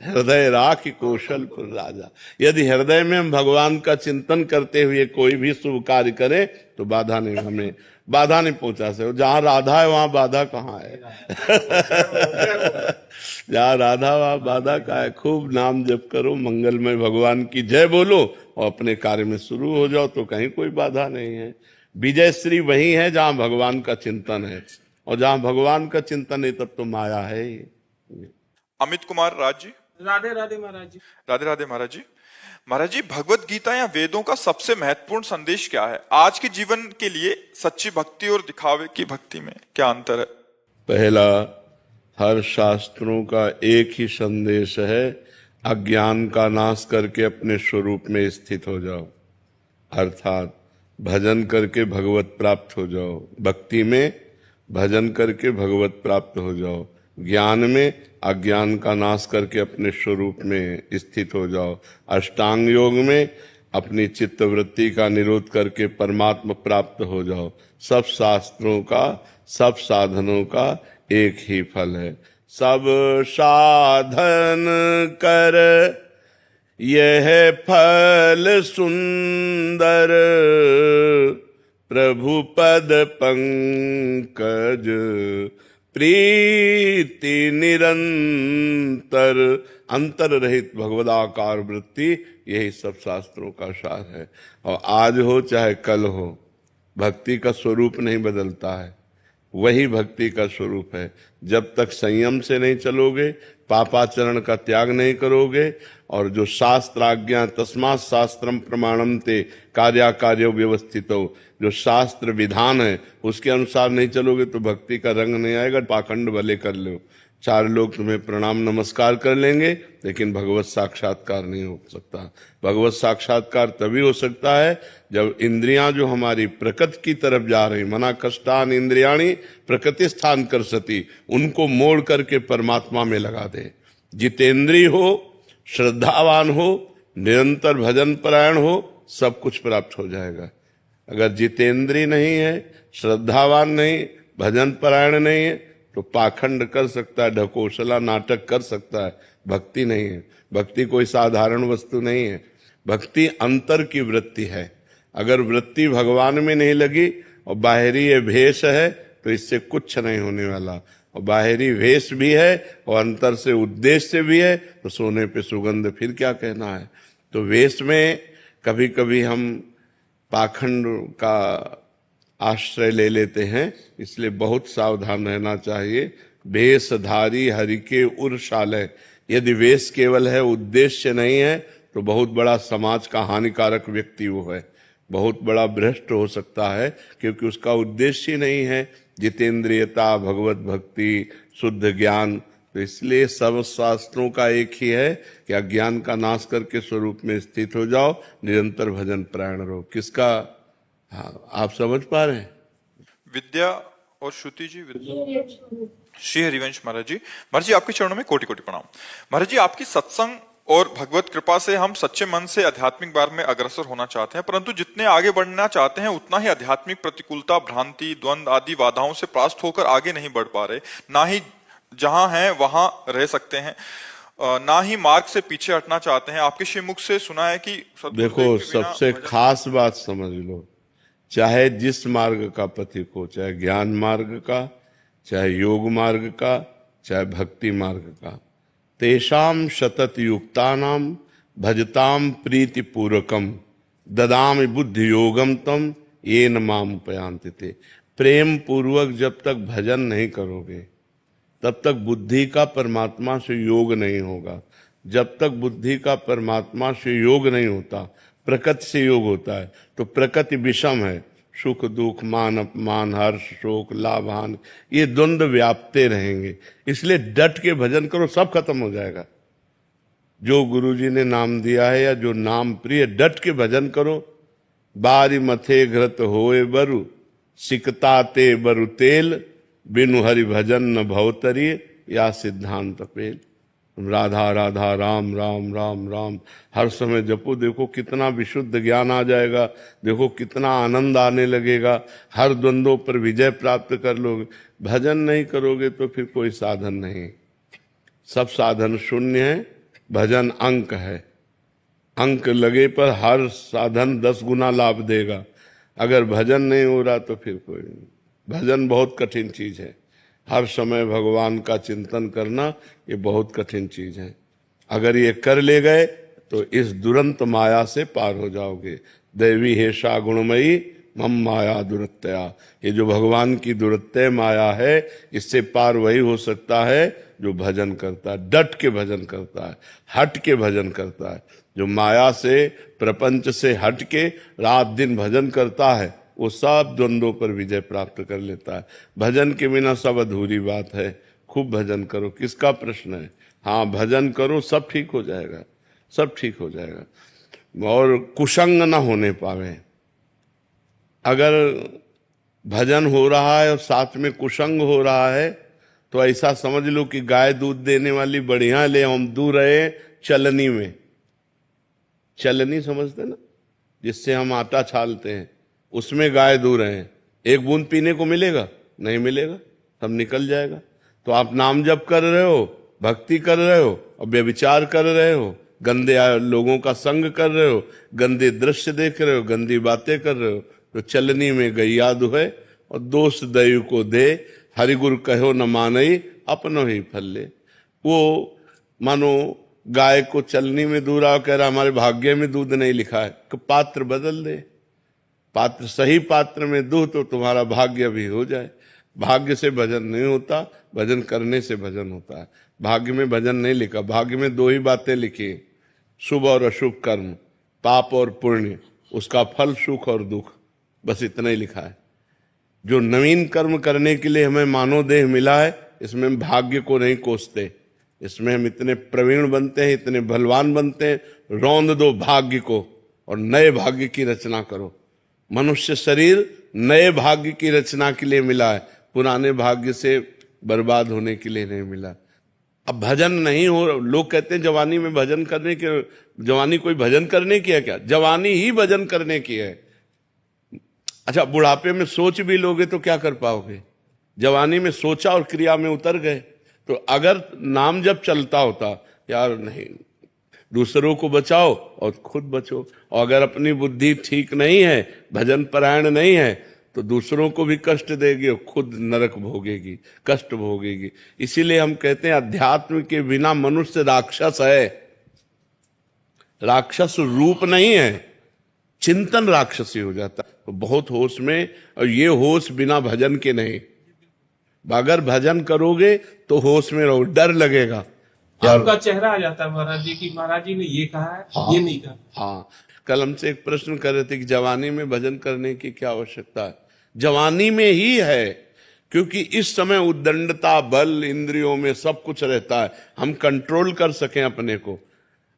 S1: हृदय राख कौशलपुर राजा। यदि हृदय में हम भगवान का चिंतन करते हुए कोई भी शुभ कार्य करें तो बाधा नहीं, हमें बाधा नहीं पहुंचा सकते। जहां राधा है वहां बाधा कहाँ है? जहां राधा वहां बाधा कहाँ है? खूब नाम जप करो, मंगलमय भगवान की जय बोलो और अपने कार्य में शुरू हो जाओ, तो कहीं कोई बाधा नहीं है। विजय श्री वही है जहां भगवान का चिंतन है, और जहां भगवान का चिंतन है तब तो माया है ही।
S4: अमित कुमार राज जी।
S11: राधे राधे महाराज जी।
S4: राधे राधे महाराज जी। महाराज जी, भगवत गीता या वेदों का सबसे महत्वपूर्ण संदेश क्या है? आज के जीवन के लिए सच्ची भक्ति और दिखावे की भक्ति में क्या अंतर है?
S1: पहला, हर शास्त्रों का एक ही संदेश है, अज्ञान का नाश करके अपने स्वरूप में स्थित हो जाओ, अर्थात भजन करके भगवत प्राप्त हो जाओ। भक्ति में भजन करके भगवत प्राप्त हो जाओ, ज्ञान में अज्ञान का नाश करके अपने स्वरूप में स्थित हो जाओ, अष्टांग योग में अपनी चित्तवृत्ति का निरोध करके परमात्मा प्राप्त हो जाओ। सब शास्त्रों का, सब साधनों का एक ही फल है। सब साधन कर यह फल सुंदर, प्रभु पद पंकज प्रीति निरंतर। अंतर रहित भगवदाकार वृत्ति, यही सब शास्त्रों का सार है। और आज हो चाहे कल हो, भक्ति का स्वरूप नहीं बदलता है, वही भक्ति का स्वरूप है। जब तक संयम से नहीं चलोगे पापाचरण का त्याग नहीं करोगे और जो शास्त्र आज्ञा तस्मात् शास्त्रम प्रमाणम ते कार्याकार्यो व्यवस्थितो, जो शास्त्र विधान है उसके अनुसार नहीं चलोगे तो भक्ति का रंग नहीं आएगा। पाखंड भले कर लो, 4 लोग तुम्हें प्रणाम नमस्कार कर लेंगे, लेकिन भगवत साक्षात्कार नहीं हो सकता। भगवत साक्षात्कार तभी हो सकता है जब इंद्रियां जो हमारी प्रकृति की तरफ जा रही, मना कष्टान इंद्रियाणी प्रकृति स्थान कर सती, उनको मोड़ करके परमात्मा में लगा दे। जितेंद्रिय हो, श्रद्धावान हो, निरंतर भजन परायण हो, सब कुछ प्राप्त हो जाएगा। अगर जितेंद्रिय नहीं है, श्रद्धावान नहीं, भजन परायण नहीं है तो पाखंड कर सकता है, ढकोसला नाटक कर सकता है, भक्ति नहीं है। भक्ति कोई साधारण वस्तु नहीं है। भक्ति अंतर की वृत्ति है। अगर वृत्ति भगवान में नहीं लगी और बाहरी ये भेष है तो इससे कुछ नहीं होने वाला। और बाहरी वेश भी है और अंतर से उद्देश्य भी है तो सोने पे सुगंध, फिर क्या कहना है। तो वेश में कभी कभी हम पाखंड का आश्रय ले लेते हैं, इसलिए बहुत सावधान रहना चाहिए। वेशधारी हरि के उर्शालय, यदि वेश केवल है, उद्देश्य नहीं है तो बहुत बड़ा समाज का हानिकारक व्यक्ति वो है, बहुत बड़ा भ्रष्ट हो सकता है, क्योंकि उसका उद्देश्य ही नहीं है जितेंद्रियता, भगवत भक्ति, शुद्ध ज्ञान। तो इसलिए सब शास्त्रों का एक ही है कि अज्ञान का नाश करके स्वरूप में स्थित हो जाओ, निरंतर भजन प्राण रहो। किसका, हाँ, आप समझ पा रहे हैं?
S4: विद्या और श्रुति जी, श्री हरिवंश महाराज जी। महाराज जी आपके चरणों में कोटि कोटि प्रणाम। महाराज जी आपकी सत्संग और भगवत कृपा से हम सच्चे मन से आध्यात्मिक मार्ग में अग्रसर होना चाहते हैं, परंतु जितने आगे बढ़ना चाहते हैं उतना ही आध्यात्मिक प्रतिकूलता, भ्रांति, द्वंद्व आदि बाधाओं से परास्त होकर आगे नहीं बढ़ पा रहे। ना ही जहां हैं वहां रह सकते हैं, ना ही मार्ग से पीछे हटना चाहते हैं। आपके श्रीमुख से सुना है कि
S1: देखो, सबसे खास बात समझ लो, चाहे जिस मार्ग का पथिक हो, चाहे ज्ञान मार्ग का, चाहे योग मार्ग का, चाहे भक्ति मार्ग का, तेषाम शतत युक्तानाम भजताम प्रीति पूर्वकम ददामि बुद्धि योगम तम येन माम उपयांति ते। प्रेम पूर्वक जब तक भजन नहीं करोगे तब तक बुद्धि का परमात्मा से योग नहीं होगा। जब तक बुद्धि का परमात्मा से योग नहीं होता, प्रकृति से योग होता है, तो प्रकृति विषम है। सुख दुख, मान अपमान, हर्ष शोक, लाभ हानि, ये द्वंद्व व्यापते रहेंगे। इसलिए डट के भजन करो, सब खत्म हो जाएगा। जो गुरुजी ने नाम दिया है या जो नाम प्रिय, डट के भजन करो। बारी मथे घृत होए बरु, सिकता ते बरु तेल, बिनु हरि भजन न भवतरी, या सिद्धांत पेल। राधा राधा राम राम राम राम हर समय जपो, देखो कितना विशुद्ध ज्ञान आ जाएगा, देखो कितना आनंद आने लगेगा, हर द्वंद्वों पर विजय प्राप्त कर लोगे। भजन नहीं करोगे तो फिर कोई साधन नहीं, सब साधन शून्य है। भजन अंक है, अंक लगे पर हर साधन 10 गुना लाभ देगा। अगर भजन नहीं हो रहा तो फिर कोई नहीं। भजन बहुत कठिन चीज है, हर समय भगवान का चिंतन करना ये बहुत कठिन चीज है। अगर ये कर ले गए तो इस दुरंत माया से पार हो जाओगे। दैवी हेषा गुणमयी मम माया दुरत्या, ये जो भगवान की दुरत्य माया है, इससे पार वही हो सकता है जो भजन करता है, डट के भजन करता है, हट के भजन करता है। जो माया से, प्रपंच से हट के रात दिन भजन करता है, वो सब द्वंद्वों पर विजय प्राप्त कर लेता है। भजन के बिना सब अधूरी बात है। खूब भजन करो, किसका प्रश्न है? हाँ, भजन करो, सब ठीक हो जाएगा, सब ठीक हो जाएगा। और कुसंग ना होने पावे। अगर भजन हो रहा है और साथ में कुसंग हो रहा है तो ऐसा समझ लो कि गाय दूध देने वाली बढ़िया ले हम दूर रहे चलनी में। चलनी समझते ना, जिससे हम आटा छालते हैं, उसमें गाय दूर हैं। एक बूंद पीने को मिलेगा? नहीं मिलेगा, सब निकल जाएगा। तो आप नाम जप कर रहे हो, भक्ति कर रहे हो और व्यभिचार कर रहे हो, गंदे लोगों का संग कर रहे हो, गंदे दृश्य देख रहे हो, गंदी बातें कर रहे हो, तो चलनी में गैया दुहे और दोष दैव को दे, हरिगुरु कहो न मानई अपनो ही फल ले। वो मानो गाय को चलनी में दूरा कह रहा हमारे भाग्य में दूध नहीं लिखा है, कि पात्र बदल दे, पात्र सही पात्र में दो तो तुम्हारा भाग्य भी हो जाए। भाग्य से भजन नहीं होता, भजन करने से भजन होता है। भाग्य में भजन नहीं लिखा। भाग्य में 2 ही बातें लिखी, शुभ और अशुभ कर्म, पाप और पुण्य, उसका फल सुख और दुख, बस इतना ही लिखा है। जो नवीन कर्म करने के लिए हमें मानव देह मिला है, इसमें हम भाग्य को नहीं कोसते, इसमें हम इतने प्रवीण बनते हैं, इतने बलवान बनते हैं, रौंद दो भाग्य को और नए भाग्य की रचना करो। मनुष्य शरीर नए भाग्य की रचना के लिए मिला है, पुराने भाग्य से बर्बाद होने के लिए नहीं मिला। अब भजन नहीं हो, लोग कहते हैं जवानी में भजन करने के, जवानी कोई भजन करने की है क्या? जवानी ही भजन करने की है। अच्छा, बुढ़ापे में सोच भी लोगे तो क्या कर पाओगे? जवानी में सोचा और क्रिया में उतर गए। तो अगर नाम जब चलता होता, यार नहीं, दूसरों को बचाओ और खुद बचो, और अगर अपनी बुद्धि ठीक नहीं है, भजन परायण नहीं है, तो दूसरों को भी कष्ट देगी और खुद नरक भोगेगी, कष्ट भोगेगी। इसीलिए हम कहते हैं अध्यात्म के बिना मनुष्य राक्षस है, राक्षस रूप नहीं है, चिंतन राक्षसी हो जाता है। तो बहुत होश में, और ये होश बिना भजन के नहीं। अगर भजन करोगे तो होश में रहो, डर लगेगा।
S10: आपका चेहरा आ जाता है महाराज जी की महाराज जी ने ये कहा है,
S1: हाँ,
S10: ये नहीं कहा।
S1: हाँ, कल हमसे एक प्रश्न कर रहे थे कि जवानी में भजन करने की क्या आवश्यकता है? जवानी में ही है, क्योंकि इस समय उद्दंडता, बल, इंद्रियों में सब कुछ रहता है, हम कंट्रोल कर सकें अपने को।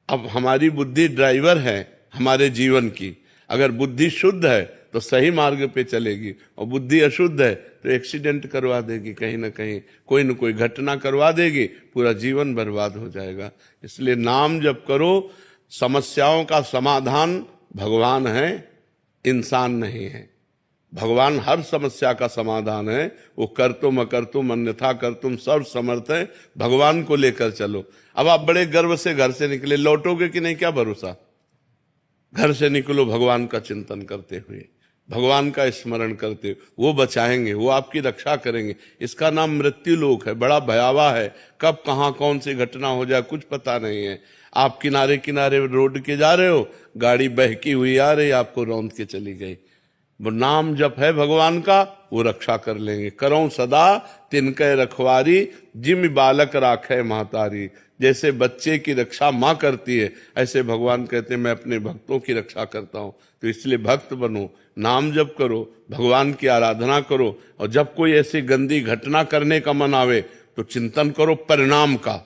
S1: अब हमारी बुद्धि ड्राइवर है हमारे जीवन की। अगर बुद्धि शुद्ध है तो सही मार्ग पे चलेगी, और बुद्धि अशुद्ध है तो एक्सीडेंट करवा देगी, कहीं ना कहीं कोई न कोई घटना करवा देगी, पूरा जीवन बर्बाद हो जाएगा। इसलिए नाम जप करो। समस्याओं का समाधान भगवान है, इंसान नहीं है। भगवान हर समस्या का समाधान है। वो कर तुम अकर तुम अन्यथा कर तुम सर्व समर्थ है। भगवान को लेकर चलो। अब आप बड़े गर्व से घर से निकले, लौटोगे कि नहीं क्या भरोसा? घर से निकलो भगवान का चिंतन करते हुए, भगवान का स्मरण करते हुए। वो बचाएंगे, वो आपकी रक्षा करेंगे। इसका नाम मृत्यु लोक है, बड़ा भयावह है। कब कहाँ कौन सी घटना हो जाए कुछ पता नहीं है। आप किनारे किनारे रोड के जा रहे हो, गाड़ी बहकी हुई आ रही, आपको रौंद के चली गई। वो नाम जप है भगवान का, वो रक्षा कर लेंगे। करो सदा तिनके रखवारी, जिम बालक राखे महतारी। जैसे बच्चे की रक्षा माँ करती है, ऐसे भगवान कहते हैं मैं अपने भक्तों की रक्षा करता हूँ। तो इसलिए भक्त बनो, नाम जप करो, भगवान की आराधना करो, और जब कोई ऐसी गंदी घटना करने का मन आवे तो चिंतन करो परिणाम का,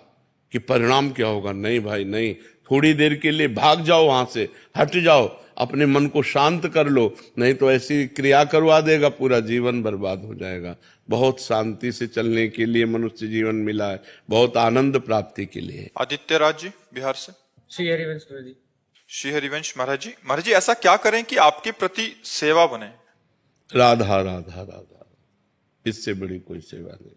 S1: कि परिणाम क्या होगा। नहीं भाई नहीं, थोड़ी देर के लिए भाग जाओ, वहां से हट जाओ, अपने मन को शांत कर लो, नहीं तो ऐसी क्रिया करवा देगा, पूरा जीवन बर्बाद हो जाएगा। बहुत शांति से चलने के लिए मनुष्य जीवन मिला है, बहुत आनंद प्राप्ति के लिए।
S4: आदित्य राज जी बिहार से।
S3: श्री हरिवंश गुरु जी।
S4: श्री हरिवंश महाराज जी, महाराज जी ऐसा क्या करें कि आपके प्रति सेवा बने?
S1: राधा राधा राधा, इससे बड़ी कोई सेवा नहीं।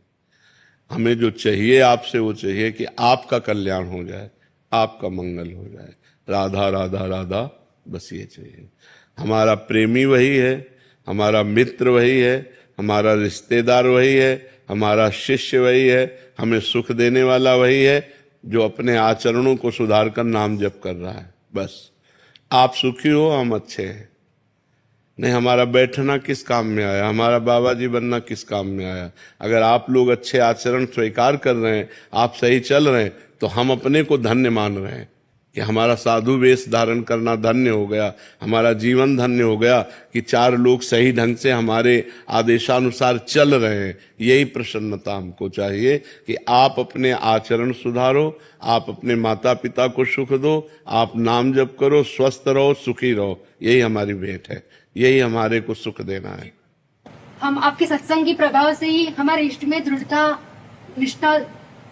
S1: हमें जो चाहिए आपसे वो चाहिए कि आपका कल्याण हो जाए, आपका मंगल हो जाए। राधा राधा राधा, बस ये चाहिए। हमारा प्रेमी वही है, हमारा मित्र वही है, हमारा रिश्तेदार वही है, हमारा शिष्य वही है, हमें सुख देने वाला वही है, जो अपने आचरणों को सुधार कर नाम जप कर रहा है। बस आप सुखी हो, हम अच्छे हैं। नहीं, हमारा बैठना किस काम में आया, हमारा बाबा जी बनना किस काम में आया? अगर आप लोग अच्छे आचरण स्वीकार कर रहे हैं, आप सही चल रहे हैं, तो हम अपने को धन्य मान रहे हैं कि हमारा साधु वेश धारण करना धन्य हो गया, हमारा जीवन धन्य हो गया, कि 4 लोग सही ढंग से हमारे आदेशानुसार चल रहे हैं। यही प्रसन्नता हमको चाहिए कि आप अपने आचरण सुधारो, आप अपने माता पिता को सुख दो, आप नाम जप करो, स्वस्थ रहो, सुखी रहो। यही हमारी भेंट है, यही हमारे को सुख देना है।
S11: हम आपके सत्संग की प्रभाव से ही हमारे इष्ट में दृढ़ता, निष्ठा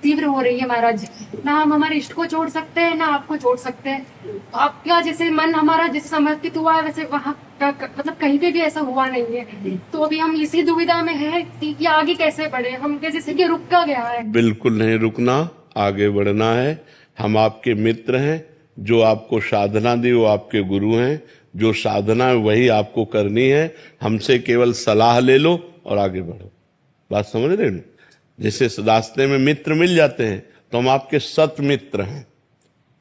S11: तीव्र हो रही है महाराज। ना हम हमारे इष्ट को छोड़ सकते हैं, ना आपको छोड़ सकते हैं। आपका जैसे मन हमारा जैसे समर्पित हुआ है, वैसे वहाँ मतलब कहीं पे भी ऐसा हुआ नहीं है। तो अभी हम इसी दुविधा में है कि आगे कैसे बढ़े, हम जैसे कि रुक का गया है।
S1: बिल्कुल नहीं रुकना, आगे बढ़ना है। हम आपके मित्र हैं, जो आपको साधना दी वो आपके गुरु हैं। जो साधना है वही आपको करनी है, हमसे केवल सलाह ले लो और आगे बढ़ो। बात समझ रहे हो? जैसे रास्ते में मित्र मिल जाते हैं तो हम आपके सत मित्र हैं।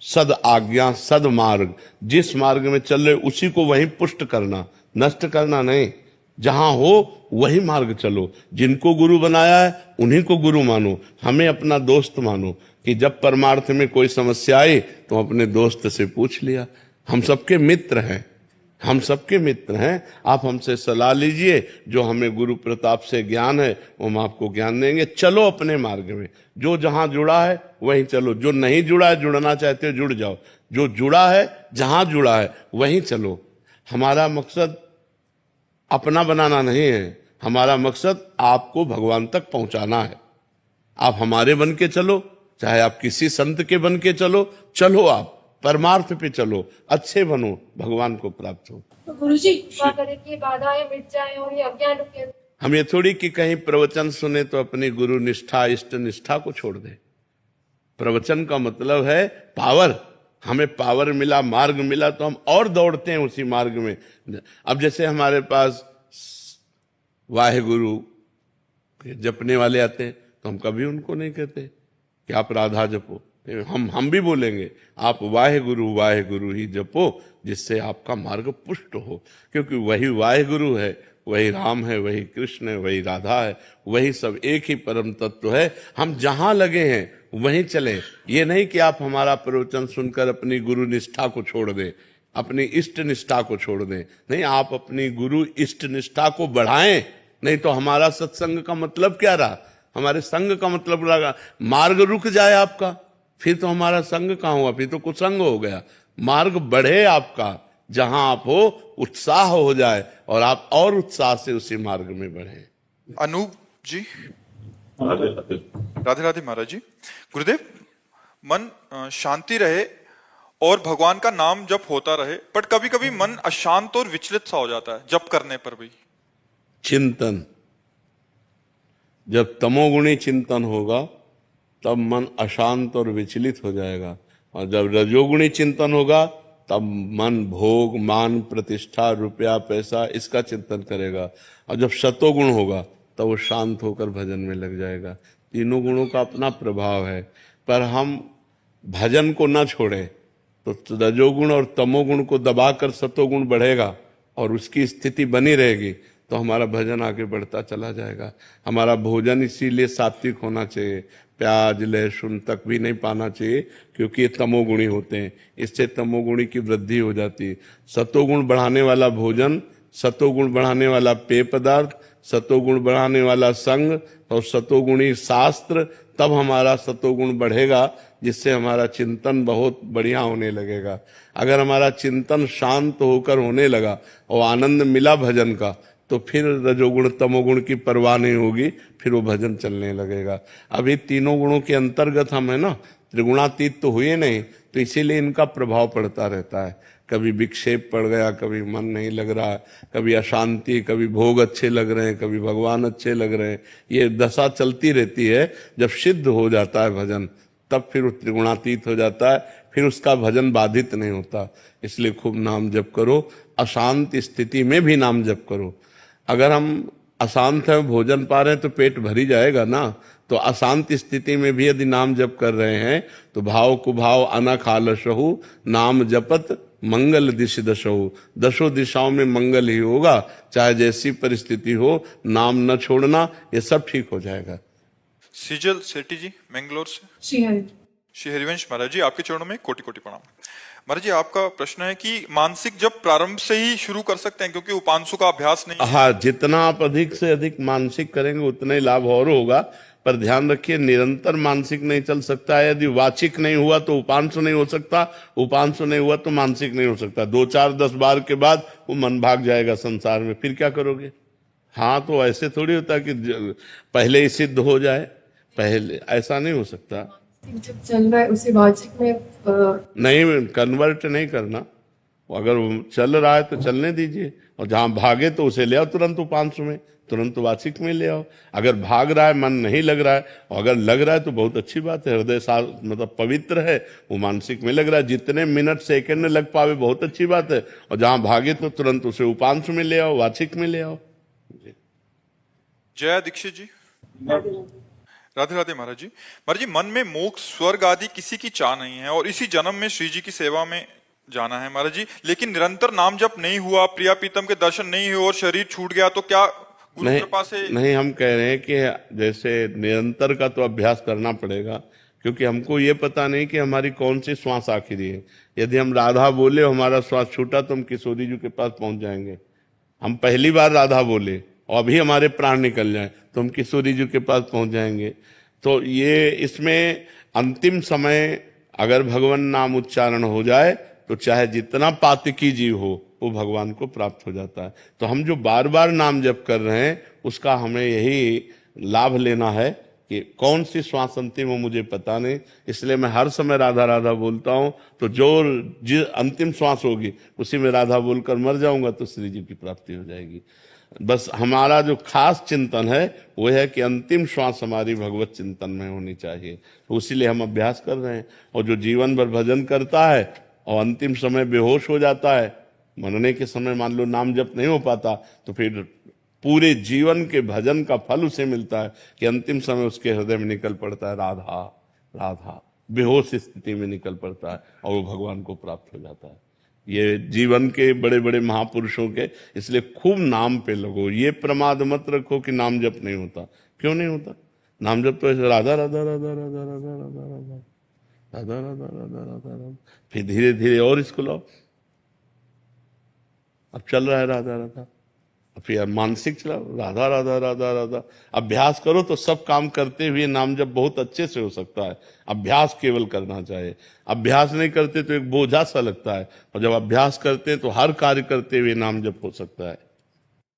S1: सद आज्ञा, सद मार्ग, जिस मार्ग में चल रहे उसी को वहीं पुष्ट करना, नष्ट करना नहीं। जहां हो वही मार्ग चलो। जिनको गुरु बनाया है उन्हीं को गुरु मानो, हमें अपना दोस्त मानो। कि जब परमार्थ में कोई समस्या आई तो अपने दोस्त से पूछ लिया। हम सबके मित्र हैं, हम सबके मित्र हैं। आप हमसे सलाह लीजिए, जो हमें गुरु प्रताप से ज्ञान है वो हम आपको ज्ञान देंगे। चलो अपने मार्ग में, जो जहां जुड़ा है वहीं चलो, जो नहीं जुड़ा है, जुड़ना चाहते हो जुड़ जाओ, जो जुड़ा है जहां जुड़ा है वहीं चलो। हमारा मकसद अपना बनाना नहीं है, हमारा मकसद आपको भगवान तक पहुंचाना है। आप हमारे बन के चलो, चाहे आप किसी संत के बन के चलो, चलो आप परमार्थ पे चलो, अच्छे बनो, भगवान को प्राप्त हो।
S11: तो गुरुजी कृपा करें कि बाधाएं मिट जाएं और ये अज्ञान रुके।
S1: हम ये थोड़ी कि कहीं प्रवचन सुने तो अपनी गुरु निष्ठा इष्ट निष्ठा को छोड़ दें। प्रवचन का मतलब है पावर। हमें पावर मिला, मार्ग मिला तो हम और दौड़ते हैं उसी मार्ग में। अब जैसे हमारे पास वाहे गुरु जपने वाले आते हैं तो हम कभी उनको नहीं कहते कि आप राधा जपो। हम भी बोलेंगे आप वाहे गुरु ही जपो, जिससे आपका मार्ग पुष्ट हो। क्योंकि वही वाहे गुरु है, वही राम है, वही कृष्ण है, वही राधा है, वही सब एक ही परम तत्व है। हम जहां लगे हैं वहीं चले। ये नहीं कि आप हमारा प्रवचन सुनकर अपनी गुरु निष्ठा को छोड़ दें, अपनी इष्ट निष्ठा को छोड़ दें। नहीं, आप अपनी गुरु इष्ट निष्ठा को बढ़ाएं। नहीं तो हमारा सत्संग का मतलब क्या रहा? हमारे संग का मतलब लगा मार्ग रुक जाए आपका, फिर तो हमारा संग कहाँ हुआ, फिर तो कुसंग हो गया। मार्ग बढ़े आपका, जहां आप हो उत्साह हो जाए और आप और उत्साह से उसी मार्ग में बढ़े।
S4: अनूप जी। राधे राधे महाराज जी। गुरुदेव, मन शांति रहे और भगवान का नाम जप होता रहे, बट कभी कभी मन अशांत और विचलित सा हो जाता है जप करने पर भी।
S1: चिंतन, जब तमोगुणी चिंतन होगा तब मन अशांत और विचलित हो जाएगा, और जब रजोगुणी चिंतन होगा तब मन भोग, मान, प्रतिष्ठा, रुपया, पैसा इसका चिंतन करेगा, और जब सतोगुण होगा तब वो शांत होकर भजन में लग जाएगा। तीनों गुणों का अपना प्रभाव है, पर हम भजन को न छोड़ें तो रजोगुण और तमोगुण को दबाकर सतोगुण बढ़ेगा और उसकी स्थिति बनी रहेगी, तो हमारा भजन आगे बढ़ता चला जाएगा। हमारा भोजन इसीलिए सात्विक होना चाहिए, प्याज लहसुन तक भी नहीं पाना चाहिए, क्योंकि ये तमोगुणी होते हैं, इससे तमोगुणी की वृद्धि हो जाती है। सतोगुण बढ़ाने वाला भोजन, सतोगुण बढ़ाने वाला पेय पदार्थ, सतोगुण बढ़ाने वाला संग और सतोगुणी शास्त्र, तब हमारा सतोगुण बढ़ेगा, जिससे हमारा चिंतन बहुत बढ़िया होने लगेगा। अगर हमारा चिंतन शांत होकर होने लगा और आनंद मिला भजन का, तो फिर रजोगुण तमोगुण की परवाह नहीं होगी, फिर वो भजन चलने लगेगा। अभी तीनों गुणों के अंतर्गत हम है ना, त्रिगुणातीत तो हुए नहीं, तो इसीलिए इनका प्रभाव पड़ता रहता है। कभी विक्षेप पड़ गया, कभी मन नहीं लग रहा, कभी अशांति, कभी भोग अच्छे लग रहे हैं, कभी भगवान अच्छे लग रहे हैं। ये दशा चलती रहती है। जब सिद्ध हो जाता है भजन, तब फिर वो त्रिगुणातीत हो जाता है, फिर उसका भजन बाधित नहीं होता। इसलिए खूब नाम जप करो, अशांत स्थिति में भी नाम जप करो। अगर हम अशांत है, भोजन पा रहे हैं तो पेट भरी जाएगा ना, तो अशांत स्थिति में भी यदि नाम जप कर रहे हैं तो भाव कुभाव अनख आलसहु नाम जपत मंगल दिश दशहु। दशों दिशाओं में मंगल ही होगा, चाहे जैसी परिस्थिति हो, नाम न छोड़ना, ये सब ठीक हो जाएगा।
S4: सिजल सेठी जी मैंगलोर से। श्री हरिवंश महाराज जी, आपके चरणों में कोटि कोटि प्रणाम। महाराज जी, आपका प्रश्न है कि मानसिक जब प्रारंभ से ही शुरू कर सकते हैं, क्योंकि उपांशु का अभ्यास नहीं।
S1: हाँ, जितना आप अधिक से अधिक मानसिक करेंगे उतना ही लाभ और होगा, पर ध्यान रखिए निरंतर मानसिक नहीं चल सकता है। यदि वाचिक नहीं हुआ तो उपांशु नहीं हो सकता, उपांशु नहीं हुआ तो मानसिक नहीं हो सकता। 2 4 10 बार के बाद वो मन भाग जाएगा संसार में, फिर क्या करोगे? हाँ, तो ऐसे थोड़ी होता कि पहले ही सिद्ध हो जाए, पहले ऐसा नहीं हो सकता।
S11: जब चल रहा है उसे वाचिक में
S1: नहीं, कन्वर्ट नहीं करना। अगर चल रहा है तो चलने दीजिए, और जहां भागे तो उसे ले आओ तुरंत उपांशु में, तुरंत वाचिक में ले आओ। अगर भाग रहा है, मन नहीं लग रहा है, और अगर लग रहा है तो बहुत अच्छी बात है, हृदय मतलब पवित्र है, वो मानसिक में लग रहा है। जितने मिनट सेकंड में लग पावे बहुत अच्छी बात है, और जहां भागे तो तुरंत उसे उपांशु में ले आओ, वाचिक में ले आओ।
S4: जया दीक्षित जी। राधे राधे महाराज जी। महाराज जी, मन में मोक्ष स्वर्ग आदि किसी की चाह नहीं है और इसी जन्म में श्री जी की सेवा में जाना है महाराज जी, लेकिन निरंतर नाम जप नहीं हुआ, प्रिया प्रीतम के दर्शन नहीं हुए और शरीर छूट गया, तो क्या गुरु कृपा से?
S1: नहीं, हम कह रहे हैं कि जैसे निरंतर का तो अभ्यास करना पड़ेगा, क्योंकि हमको ये पता नहीं कि हमारी कौन सी श्वास आखिरी है। यदि हम राधा बोले हमारा श्वास छूटा तो हम किशोरी जी के पास पहुंच जाएंगे। हम पहली बार राधा बोले और अभी हमारे प्राण निकल जाए तो हम किशोरी जी के पास पहुंच जाएंगे। तो ये इसमें अंतिम समय अगर भगवान नाम उच्चारण हो जाए तो चाहे जितना पातकी जीव हो वो भगवान को प्राप्त हो जाता है। तो हम जो बार बार नाम जप कर रहे हैं उसका हमें यही लाभ लेना है कि कौन सी श्वास अंतिम हो मुझे पता नहीं, इसलिए मैं हर समय राधा राधा बोलता हूं। तो जो अंतिम श्वास होगी उसी में राधा बोलकर मर जाऊंगा तो श्री जी की प्राप्ति हो जाएगी। बस हमारा जो खास चिंतन है वो है कि अंतिम श्वास हमारी भगवत चिंतन में होनी चाहिए। तो इसीलिए हम अभ्यास कर रहे हैं। और जो जीवन भर भजन करता है और अंतिम समय बेहोश हो जाता है, मरने के समय मान लो नाम जप नहीं हो पाता, तो फिर पूरे जीवन के भजन का फल उसे मिलता है कि अंतिम समय उसके हृदय में निकल पड़ता है राधा राधा, बेहोश स्थिति में निकल पड़ता है और वो भगवान को प्राप्त हो जाता है। ये जीवन के बड़े बड़े महापुरुषों के, इसलिए खूब नाम पे लगो। ये प्रमाद मत रखो कि नाम जप नहीं होता। क्यों नहीं होता? नाम जप तो ऐसे राधा राधा राधा राधा राधा राधा राधा राधा राधा राधा राधा राधा, फिर धीरे धीरे और इसको लाओ। अब चल रहा है राधा राधा, फिर मानसिक चलाओ राधा राधा राधा राधा। अभ्यास करो तो सब काम करते हुए नाम जप बहुत अच्छे से हो सकता है। अभ्यास केवल करना चाहिए। अभ्यास नहीं करते तो एक बोझा सा लगता है, और जब अभ्यास करते हैं तो हर कार्य करते हुए नाम जप हो सकता है।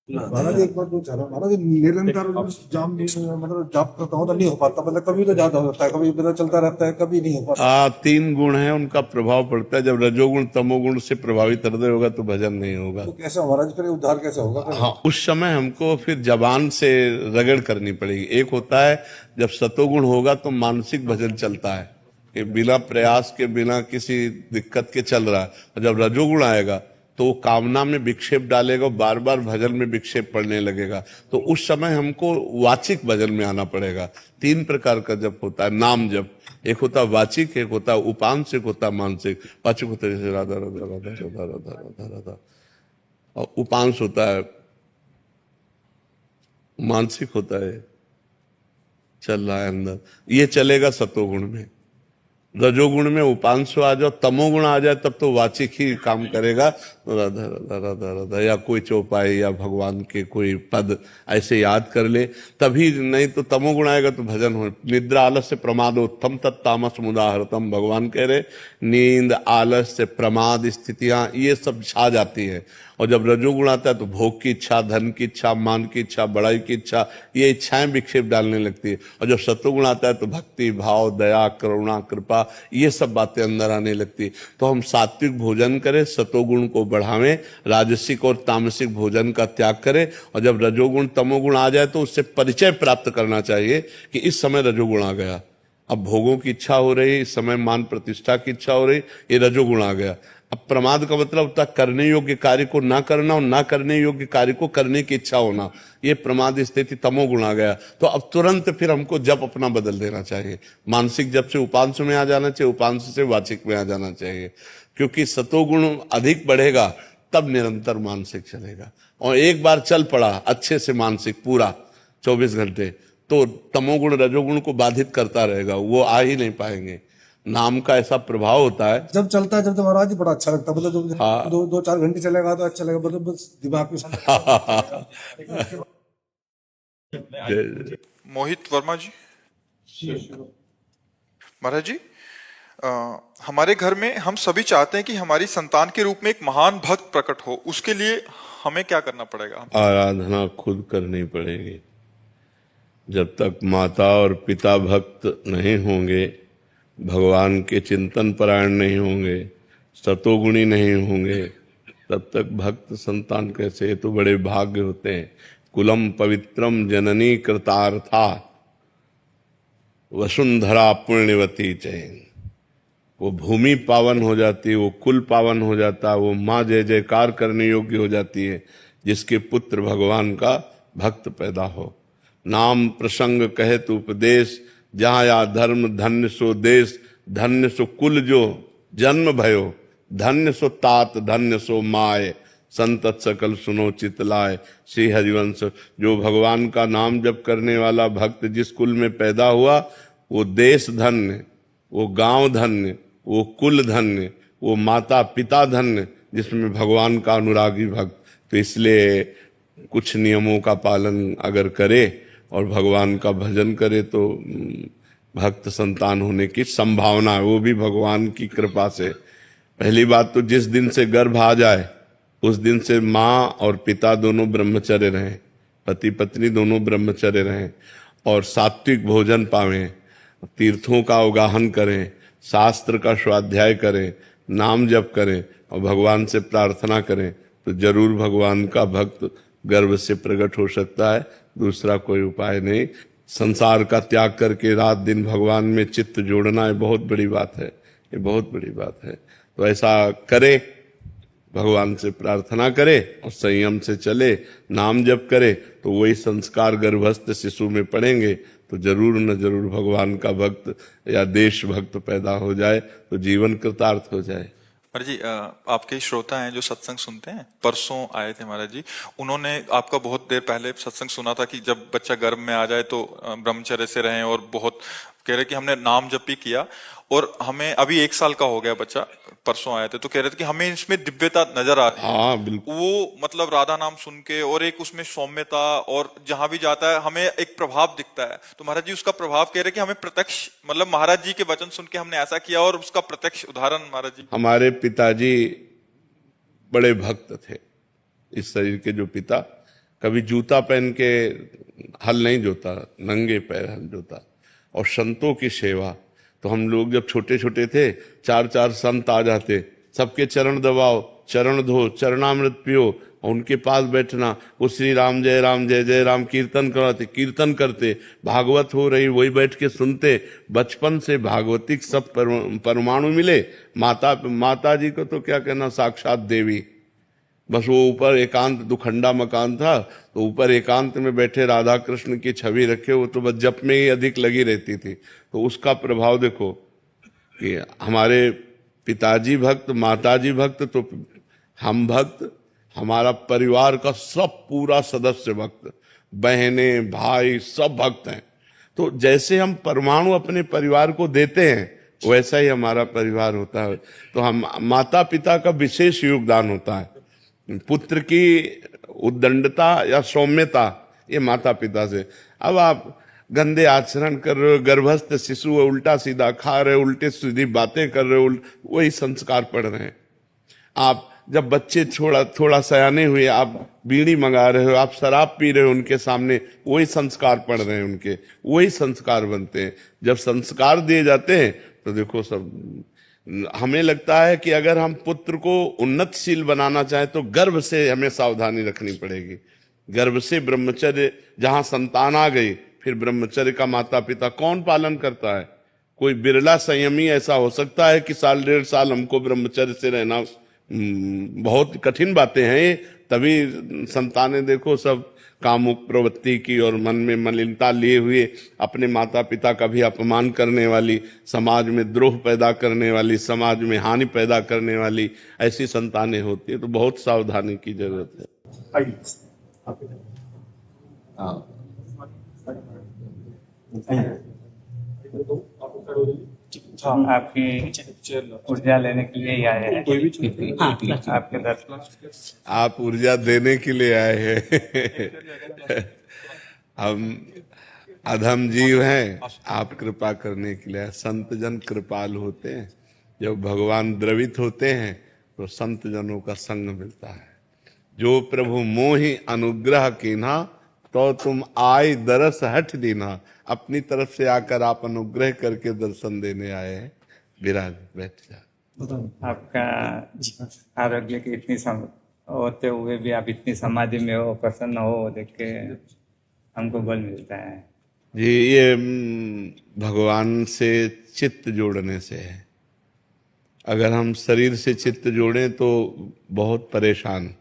S12: महाराज एक बार पूछा ना, महाराज निरंतर जाम मतलब जाप करता हूँ तो नहीं हो पाता, मतलब कभी तो ज्यादा होता है, कभी पता चलता रहता है, कभी नहीं हो पाता।
S1: 3 गुण हैं, उनका प्रभाव पड़ता है। जब रजोगुण तमोगुण से प्रभावित हृदय होगा तो भजन नहीं होगा।
S12: तो कैसे महाराज फिर उद्धार कैसे होगा?
S1: हाँ, उस समय हमको फिर जबान से रगड़ करनी पड़ेगी। एक होता है जब सतोगुण होगा तो मानसिक भजन चलता है कि बिना प्रयास के, बिना किसी दिक्कत के चल रहा है। और जब रजोगुण आएगा तो कामना में विक्षेप डालेगा, बार बार भजन में विक्षेप पड़ने लगेगा। तो उस समय हमको वाचिक भजन में आना पड़ेगा। 3 प्रकार का जप होता है नाम जप। एक होता है वाचिक, एक होता है उपांश, एक होता है मानसिक। वाचिक होता है जैसे राधा राधा राधा राधा राधा राधा राधा, और उपांश होता है, मानसिक होता है चल रहा है अंदर, ये चलेगा सतोगुण में। रजोगुण में उपांश आ जाओ, तमोगुण आ जाए तब तो वाचिक ही काम करेगा। राधा राधा राधा राधा, या कोई चौपाई या भगवान के कोई पद ऐसे याद कर ले तभी, नहीं तो तमोगुण आएगा तो भजन हो। निद्रा आलस्य प्रमादोत्तम तत्तामस मुदाहरतम, भगवान कह रहे नींद आलस्य प्रमाद स्थितियां ये सब छा जाती है। और जब रजोगुण आता है तो भोग की इच्छा, धन की इच्छा, मान की इच्छा, बड़ाई की इच्छा, ये इच्छाएं विक्षेप डालने लगती है। और जब सत्वगुण आता है तो भक्ति भाव, दया, करुणा, कृपा, ये सब बातें अंदर आने लगती है। तो हम सात्विक भोजन करें, सतोगुण को बढ़ावें, राजसिक और तामसिक भोजन का त्याग करें। और जब रजोगुण तमोगुण आ जाए तो उससे परिचय प्राप्त करना चाहिए कि इस समय रजोगुण आ गया, अब भोगों की इच्छा हो रही, इस समय मान प्रतिष्ठा की इच्छा हो रही, ये रजोगुण आ गया। अब प्रमाद का मतलब होता है करने योग्य कार्य को ना करना और ना करने योग्य कार्य को करने की इच्छा होना, ये प्रमाद स्थिति तमोगुण आ गया। तो अब तुरंत फिर हमको जप अपना बदल देना चाहिए। मानसिक जप से उपांश में आ जाना चाहिए, उपांश से वाचिक में आ जाना चाहिए, क्योंकि सतोगुण अधिक बढ़ेगा तब निरंतर मानसिक चलेगा। और एक बार चल पड़ा अच्छे से मानसिक पूरा 24 घंटे तो तमोगुण रजोगुण को बाधित करता रहेगा, वो आ ही नहीं पाएंगे। नाम का ऐसा प्रभाव होता है
S12: जब चलता है, जब तो महाराज बड़ा अच्छा लगता है, मतलब
S1: हाँ।
S12: 2-4 घंटे चलेगा तो अच्छा लगेगा, मतलब बस दिमाग में।
S4: मोहित वर्मा जी। महाराज जी, हमारे घर में हम सभी चाहते हैं कि हमारी संतान के रूप में एक महान भक्त प्रकट हो, उसके लिए हमें क्या करना पड़ेगा?
S1: आराधना खुद करनी पड़ेगी। जब तक माता और पिता भक्त नहीं होंगे, भगवान के चिंतन परायण नहीं होंगे, सतोगुणी नहीं होंगे, तब तक भक्त संतान कैसे? तो बड़े भाग्य होते हैं। कुलम पवित्रम जननी कृतार्था वसुंधरा पुण्यवती चैन, वो भूमि पावन हो जाती है, वो कुल पावन हो जाता है, वो माँ जय जयकार करने योग्य हो जाती है जिसके पुत्र भगवान का भक्त पैदा हो। नाम प्रसंग कहे तो उपदेश, जहाँ या धर्म धन्य सो देश, धन्य सो कुल जो जन्म भयो, धन्य सो तात धन्य सो माय, संतत सकल सुनो चितलाय। श्री हरिवंश, जो भगवान का नाम जप करने वाला भक्त जिस कुल में पैदा हुआ वो देश धन्य, वो गांव धन्य, वो कुल धन्य, वो माता पिता धन्य जिसमें भगवान का अनुरागी भक्त। तो इसलिए कुछ नियमों का पालन अगर करे और भगवान का भजन करे तो भक्त संतान होने की संभावना है, वो भी भगवान की कृपा से। पहली बात तो जिस दिन से गर्भ आ जाए उस दिन से माँ और पिता दोनों ब्रह्मचर्य रहें, पति पत्नी दोनों ब्रह्मचर्य रहें और सात्विक भोजन पावें, तीर्थों का अवगाहन करें, शास्त्र का स्वाध्याय करें, नाम जप करें और भगवान से प्रार्थना करें तो जरूर भगवान का भक्त गर्भ से प्रकट हो सकता है। दूसरा कोई उपाय नहीं। संसार का त्याग करके रात दिन भगवान में चित्त जोड़ना ये बहुत बड़ी बात है, ये बहुत बड़ी बात है। तो ऐसा करे, भगवान से प्रार्थना करे और संयम से चले, नाम जप करे तो वही संस्कार गर्भस्थ शिशु में पड़ेंगे तो जरूर न जरूर भगवान का भक्त या देशभक्त पैदा हो जाए तो जीवन कृतार्थ हो जाए।
S4: महाराज जी, आपके श्रोता हैं जो सत्संग सुनते हैं, परसों आए थे महाराज जी, उन्होंने आपका बहुत देर पहले सत्संग सुना था कि जब बच्चा गर्भ में आ जाए तो ब्रह्मचर्य से रहें, और बहुत कह रहे कि हमने नाम जप भी किया और हमें अभी 1 साल का हो गया बच्चा, परसों आए थे तो कह रहे थे कि हमें इसमें दिव्यता नजर आ रही है।
S1: हाँ बिल्कुल,
S4: वो मतलब राधा नाम सुन के और एक उसमें सौम्यता, और जहां भी जाता है हमें एक प्रभाव दिखता है। तो महाराज जी उसका प्रभाव कह रहे कि हमें प्रत्यक्ष, मतलब महाराज जी के वचन सुन के हमने ऐसा किया और उसका प्रत्यक्ष उदाहरण महाराज जी।
S1: हमारे पिताजी बड़े भक्त थे। इस शरीर के जो पिता कभी जूता पहन के हल नहीं जोता, नंगे पैर हल जोता। और संतों की सेवा, तो हम लोग जब छोटे छोटे थे 4-4 संत आ जाते, सबके चरण दबाओ, चरण धो, चरणामृत पियो और उनके पास बैठना, वो श्री राम जय जय राम कीर्तन कराते, कीर्तन करते, भागवत हो रही वही बैठ के सुनते। बचपन से भागवतिक सब परमाणु मिले। माता जी को तो क्या कहना, साक्षात देवी। बस वो ऊपर एकांत, दुखंडा मकान था तो ऊपर एकांत में बैठे राधा कृष्ण की छवि रखे, वो तो बस जप में ही अधिक लगी रहती थी। तो उसका प्रभाव देखो कि हमारे पिताजी भक्त, माताजी भक्त, तो हम भक्त, हमारा परिवार का सब पूरा सदस्य भक्त, बहनें भाई सब भक्त हैं। तो जैसे हम परमाणु अपने परिवार को देते हैं वैसा ही हमारा परिवार होता है। तो हम माता पिता का विशेष योगदान होता है। पुत्र की उद्दंडता या सौम्यता ये माता पिता से। अब आप गंदे आचरण कर रहे हो, गर्भस्थ शिशु है, उल्टा सीधा खा रहे हो, उल्टे सीधी बातें कर रहे हो, वही संस्कार पड़ रहे हैं। आप जब बच्चे थोड़ा सयाने हुए, आप बीड़ी मंगा रहे हो, आप शराब पी रहे हो उनके सामने, वही संस्कार पड़ रहे हैं उनके, वही संस्कार बनते हैं। जब संस्कार दिए जाते हैं तो देखो सब, हमें लगता है कि अगर हम पुत्र को उन्नतशील बनाना चाहें तो गर्भ से हमें सावधानी रखनी पड़ेगी। गर्भ से ब्रह्मचर्य, जहां संतान आ गई फिर ब्रह्मचर्य का माता पिता कौन पालन करता है? कोई बिरला संयमी ऐसा हो सकता है कि 1.5 साल हमको ब्रह्मचर्य से रहना, बहुत कठिन बातें हैं ये। तभी संतानें देखो सब कामुक प्रवृत्ति की और मन में मलिनता लिए हुए, अपने माता पिता का भी अपमान करने वाली, समाज में द्रोह पैदा करने वाली, समाज में हानि पैदा करने वाली ऐसी संतानें होती है। तो बहुत सावधानी की जरूरत है।
S6: हम आपकी ऊर्जा लेने के लिए ही आए हैं, आपके दर्शन।
S1: आप ऊर्जा देने के लिए आए हैं। हम अधम जीव हैं, आप कृपा करने के लिए। संत जन कृपाल होते हैं। जब भगवान द्रवित होते हैं तो संत जनों का संग मिलता है। जो प्रभु मोहि अनुग्रह कीन्हा तो तुम आए दरस हट दीना। अपनी तरफ से आकर आप अनुग्रह करके दर्शन देने आए हैं। विराज, बैठ जा।
S6: आपका आरोग्य की इतनी होते हुए भी आप इतनी समाधि में हो, प्रसन्न हो, देख के हमको बल मिलता है
S1: जी। ये भगवान से चित्त जोड़ने से है। अगर हम शरीर से चित्त जोड़ें तो बहुत परेशान।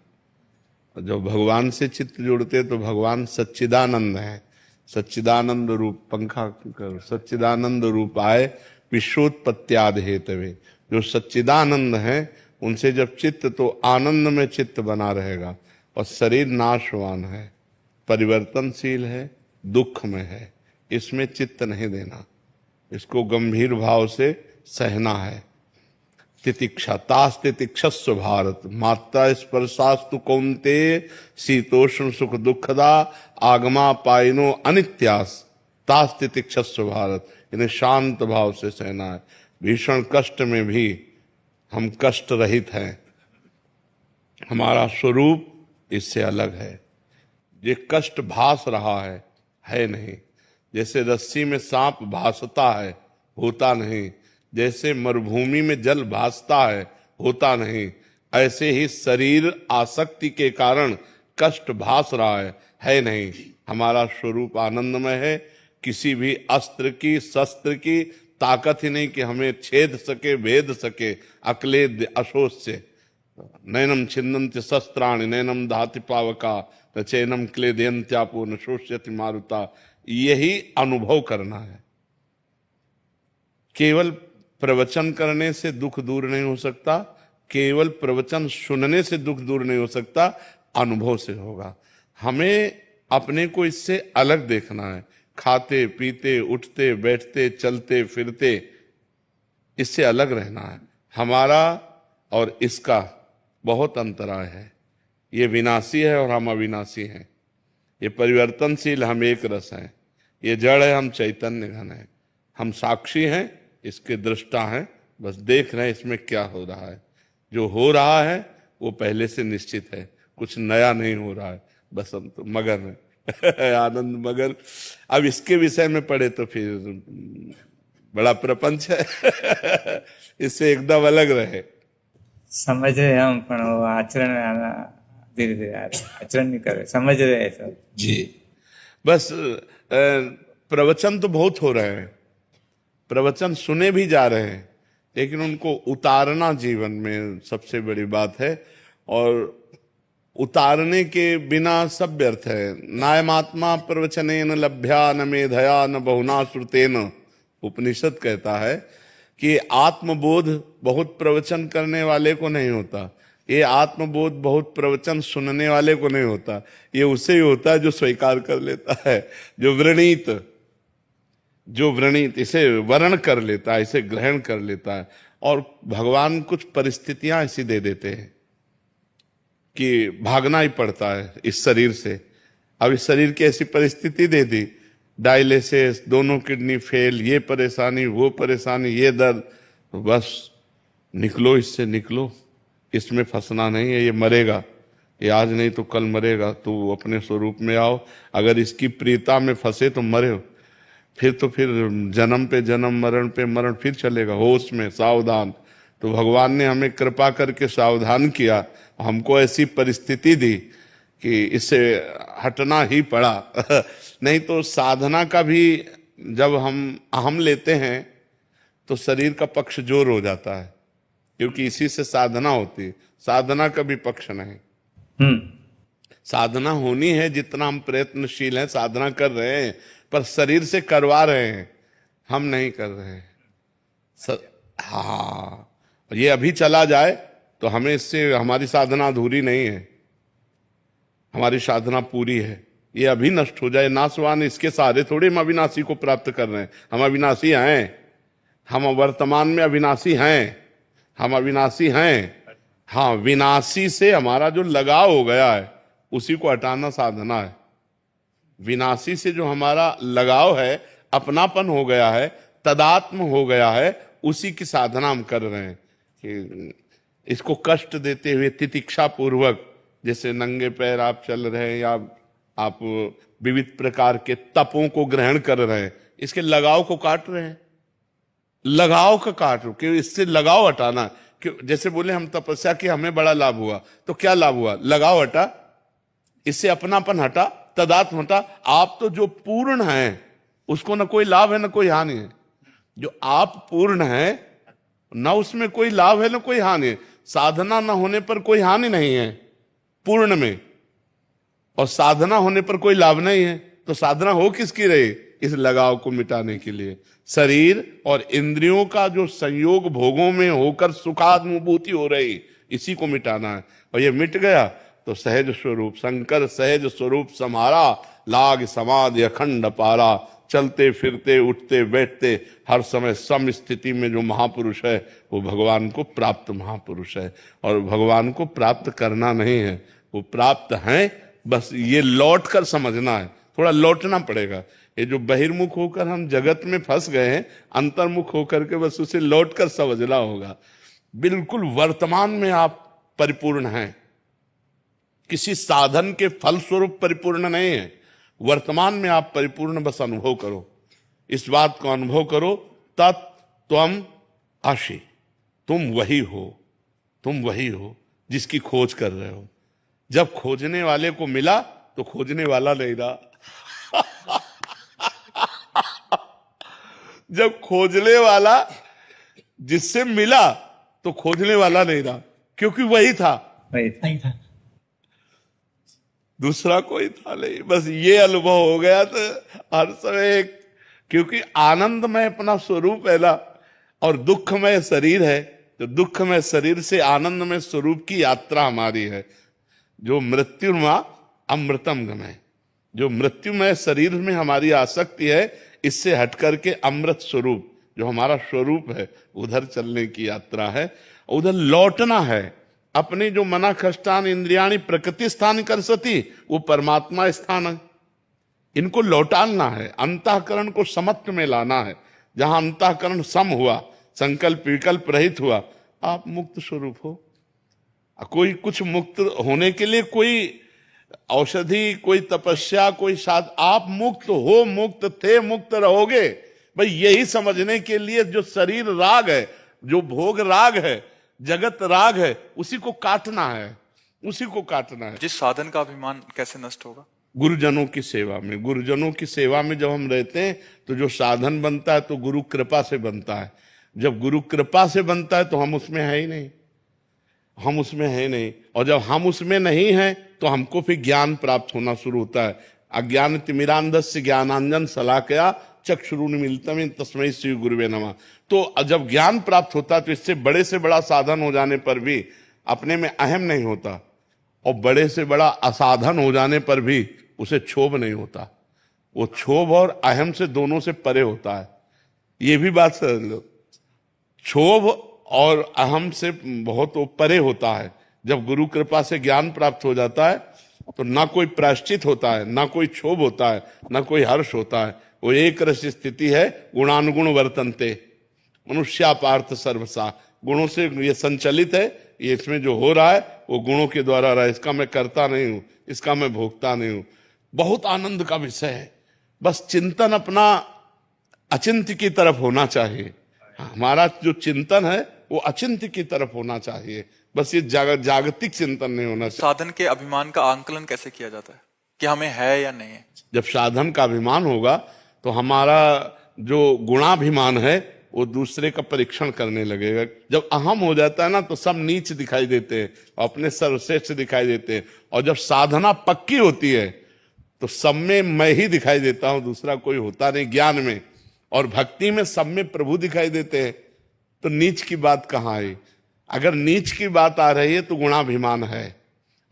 S1: जब भगवान से चित्त जोड़ते तो भगवान सच्चिदानंद है। सच्चिदानंद रूप, पंखा कर, सच्चिदानंद रूप आए विश्वोत्पत्त्यादि हेतवे। जो सच्चिदानंद है उनसे जब चित्त, तो आनंद में चित्त बना रहेगा। और शरीर नाशवान है, परिवर्तनशील है, दुख में है, इसमें चित्त नहीं देना। इसको गंभीर भाव से सहना है। तितिक्षा तास तितिक्षस्व भारत, मात्रा स्पर्शास्तु कौन्ते, शीतोष्ण सुख दुखदा, आगमा पाइनो अनित्यास, तास तितिक्षस्व भारत। इन्हें शांत भाव से सहना है। भीषण कष्ट में भी हम कष्ट रहित हैं। हमारा स्वरूप इससे अलग है। ये कष्ट भास रहा है नहीं। जैसे रस्सी में सांप भासता है, होता नहीं। जैसे मरुभूमि में जल भासता है, होता नहीं। ऐसे ही शरीर आसक्ति के कारण कष्ट भास रहा है नहीं। हमारा स्वरूप आनंदमय है। किसी भी अस्त्र की शस्त्र की ताकत ही नहीं कि हमें छेद सके, भेद सके। अक्लेद अशोच से नैनम छिन्नन्ति शस्त्राणि, नैनम दहति पावका, न चैनम क्लेदयन्त्यापो न शोष्यति मारुता। यही अनुभव करना है। केवल प्रवचन करने से दुख दूर नहीं हो सकता, केवल प्रवचन सुनने से दुख दूर नहीं हो सकता, अनुभव से होगा। हमें अपने को इससे अलग देखना है। खाते पीते उठते बैठते चलते फिरते इससे अलग रहना है। हमारा और इसका बहुत अंतराय है। ये विनाशी है और हम अविनाशी हैं। ये परिवर्तनशील, हम एक रस हैं। ये जड़ है, हम चैतन्य घन हैं। हम साक्षी हैं, इसके दृष्टा हैं। बस देख रहे हैं इसमें क्या हो रहा है। जो हो रहा है वो पहले से निश्चित है, कुछ नया नहीं हो रहा है। बस हम तो मगन है आनंद मगन। अब इसके विषय में पढ़े तो फिर बड़ा प्रपंच है इससे एकदम अलग रहे।
S6: समझ रहे हम, पण वो आचरण धीरे धीरे आचरण नहीं कर रहे, समझ रहे हैं सब
S1: जी। बस प्रवचन तो बहुत हो रहे हैं, प्रवचन सुने भी जा रहे हैं, लेकिन उनको उतारना जीवन में सबसे बड़ी बात है। और उतारने के बिना सब व्यर्थ है। नायमात्मा प्रवचनेन लभ्या न मेधया न बहुना श्रुतेन। उपनिषद कहता है कि आत्मबोध बहुत प्रवचन करने वाले को नहीं होता। ये आत्मबोध बहुत प्रवचन सुनने वाले को नहीं होता। ये उसे ही होता है जो स्वीकार कर लेता है, जो व्रणित इसे वर्ण कर लेता है, इसे ग्रहण कर लेता है। और भगवान कुछ परिस्थितियां ऐसी दे देते हैं कि भागना ही पड़ता है इस शरीर से। अब इस शरीर की ऐसी परिस्थिति दे दी, डायलिसिस, दोनों किडनी फेल, ये परेशानी वो परेशानी, ये दर्द, तो बस निकलो, इससे निकलो, इसमें फंसना नहीं है। ये मरेगा, ये आज नहीं तो कल मरेगा। तो अपने स्वरूप में आओ। अगर इसकी प्रियता में फंसे तो मरे हो, फिर तो फिर जन्म पे जन्म, मरण पे मरण फिर चलेगा। होश में, सावधान। तो भगवान ने हमें कृपा करके सावधान किया, हमको ऐसी परिस्थिति दी कि इससे हटना ही पड़ा नहीं तो साधना का भी जब हम अहम लेते हैं तो शरीर का पक्ष जोर हो जाता है, क्योंकि इसी से साधना होती है। साधना का भी पक्ष नहीं। साधना होनी है, जितना हम प्रयत्नशील हैं, साधना कर रहे हैं, पर शरीर से करवा रहे हैं, हम नहीं कर रहे हैं। हाँ, ये अभी चला जाए तो हमें इससे हमारी साधना अधूरी नहीं है, हमारी साधना पूरी है। ये अभी नष्ट हो जाए, नाशवान, इसके सहारे थोड़ी हम अविनाशी को प्राप्त कर रहे हैं। हम अविनाशी हैं, हम वर्तमान में अविनाशी हैं, हम अविनाशी हैं। हाँ, विनाशी से हमारा जो लगाव हो गया है उसी को हटाना साधना है। विनाशी से जो हमारा लगाव है, अपनापन हो गया है, तदात्म हो गया है, उसी की साधना हम कर रहे हैं। कि इसको कष्ट देते हुए तितिक्षा पूर्वक, जैसे नंगे पैर आप चल रहे हैं या आप विविध प्रकार के तपों को ग्रहण कर रहे हैं, इसके लगाव को काट रहे हैं। लगाव का काट रहे, कि इससे लगाव हटाना। कि जैसे बोले हम तपस्या की, हमें बड़ा लाभ हुआ, तो क्या लाभ हुआ? लगाव हटा, इससे अपनापन हटा, तदात्म हटा। आप तो जो पूर्ण है उसको न कोई लाभ है न कोई हानि है। जो आप पूर्ण है न उसमें कोई लाभ है न कोई हानि है। साधना न होने पर कोई हानि नहीं है पूर्ण में, और साधना होने पर कोई लाभ नहीं है। तो साधना हो किसकी रही? इस लगाव को मिटाने के लिए। शरीर और इंद्रियों का जो संयोग भोगों में होकर सुखानुभूति हो रही, इसी को मिटाना है। और ये मिट गया तो सहज स्वरूप, शंकर सहज स्वरूप समारा, लाग समाधि अखंड पारा, चलते फिरते उठते बैठते हर समय सम स्थिति में जो महापुरुष है वो भगवान को प्राप्त महापुरुष है। और भगवान को प्राप्त करना नहीं है, वो प्राप्त हैं, बस ये लौट कर समझना है, थोड़ा लौटना पड़ेगा। ये जो बहिर्मुख होकर हम जगत में फंस गए हैं, अंतर्मुख होकर के बस उसे लौट कर समझना होगा। बिल्कुल वर्तमान में आप परिपूर्ण हैं, किसी साधन के फल स्वरूप परिपूर्ण नहीं है। वर्तमान में आप परिपूर्ण बस अनुभव करो, इस बात को अनुभव करो, तत्त्वम् असि, तुम वही हो, तुम वही हो जिसकी खोज कर रहे हो। जब खोजने वाले को मिला तो खोजने वाला नहीं रहा। जब खोजने वाला जिससे मिला तो खोजने वाला नहीं रहा, क्योंकि वही था,
S6: नहीं था।
S1: दूसरा कोई था नहीं। बस ये अनुभव हो गया तो हर समय, क्योंकि आनंदमय अपना स्वरूप है ना, और दुखमय शरीर है, तो दुखमय शरीर से आनंदमय स्वरूप की यात्रा हमारी है। जो मृत्युर्मा अमृतम गमय, जो मृत्युमय शरीर में हमारी आसक्ति है, इससे हट करके अमृत स्वरूप जो हमारा स्वरूप है उधर चलने की यात्रा है। उधर लौटना है। अपने जो मना खष्टान इंद्रियाणी प्रकृति स्थान कर सती, वो परमात्मा स्थान है, इनको लौटाना है। अंतःकरण को समत्व में लाना है। जहां अंतःकरण सम हुआ, संकल्प विकल्प रहित हुआ, आप मुक्त स्वरूप हो। कोई कुछ मुक्त होने के लिए कोई औषधि, कोई तपस्या, कोई साध, आप मुक्त हो, मुक्त थे, मुक्त रहोगे। भाई यही समझने के लिए जो शरीर राग है, जो भोग राग है, जगत राग है, उसी को काटना है, उसी को काटना है।
S4: जिस साधन का अभिमान कैसे नष्ट होगा?
S1: गुरुजनों की सेवा में। गुरुजनों की सेवा में जब हम रहते हैं तो जो साधन बनता है तो गुरु कृपा से बनता है। जब गुरु कृपा से बनता है तो हम उसमें है ही नहीं, हम उसमें है नहीं। और जब हम उसमें नहीं हैं तो हमको फिर ज्ञान प्राप्त होना शुरू होता है। अज्ञान तिमिरांधस्य ज्ञानांजन शलाकया चक्षुरुन्मीलितं तस्मै श्री गुरुवे नमः। तो जब ज्ञान प्राप्त होता है तो इससे बड़े से बड़ा साधन हो जाने पर भी अपने में अहम नहीं होता, और बड़े से बड़ा असाधन हो जाने पर भी उसे क्षोभ नहीं होता। वो क्षोभ और अहम से दोनों से परे होता है। ये भी बात समझ लो, क्षोभ और अहम से बहुत परे होता है। जब गुरु कृपा से ज्ञान प्राप्त हो जाता है तो ना कोई प्रायश्चित होता है, ना कोई क्षोभ होता है, ना कोई हर्ष होता है। वो एक रस स्थिति है, गुणानुगुण वर्तन्ते मनुष्या पार्थ सर्वसा। गुणों से ये संचलित है, ये इसमें जो हो रहा है वो गुणों के द्वारा रहा है। इसका मैं करता नहीं हूं, इसका मैं भोगता नहीं हूं। बहुत आनंद का विषय है। बस चिंतन अपना अचिंत्य की तरफ होना चाहिए। हमारा जो चिंतन है वो अचिंत्य की तरफ होना चाहिए। बस ये जागतिक चिंतन नहीं होना चाहिए।
S4: साधन के अभिमान का आंकलन कैसे किया जाता है कि हमें है या नहीं है?
S1: जब साधन का अभिमान होगा तो हमारा जो गुणाभिमान है वो दूसरे का परीक्षण करने लगेगा। जब अहम हो जाता है ना तो सब नीच दिखाई देते हैं, अपने सर्वश्रेष्ठ दिखाई देते हैं। और जब साधना पक्की होती है तो सब में मैं ही दिखाई देता हूं, दूसरा कोई होता नहीं। ज्ञान में और भक्ति में सब में प्रभु दिखाई देते हैं, तो नीच की बात कहाँ आई? अगर नीच की बात आ रही है तो गुणाभिमान है।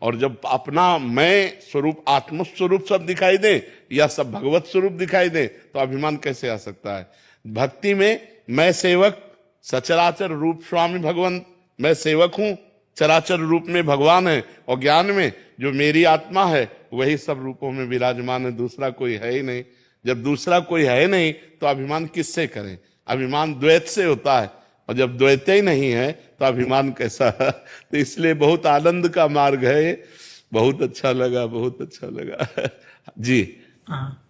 S1: और जब अपना मैं स्वरूप, आत्मस्वरूप सब दिखाई दे या सब भगवत स्वरूप दिखाई दे तो अभिमान कैसे आ सकता है? भक्ति में मैं सेवक, सचराचर रूप स्वामी भगवंत, मैं सेवक हूं, चराचर रूप में भगवान है। और ज्ञान में जो मेरी आत्मा है वही सब रूपों में विराजमान है, दूसरा कोई है ही नहीं। जब दूसरा कोई है नहीं तो अभिमान किससे करें? अभिमान द्वैत से होता है, और जब द्वैत ही नहीं है तो अभिमान कैसा? तो इसलिए बहुत आनंद का मार्ग है। बहुत अच्छा लगा, बहुत अच्छा लगा। जी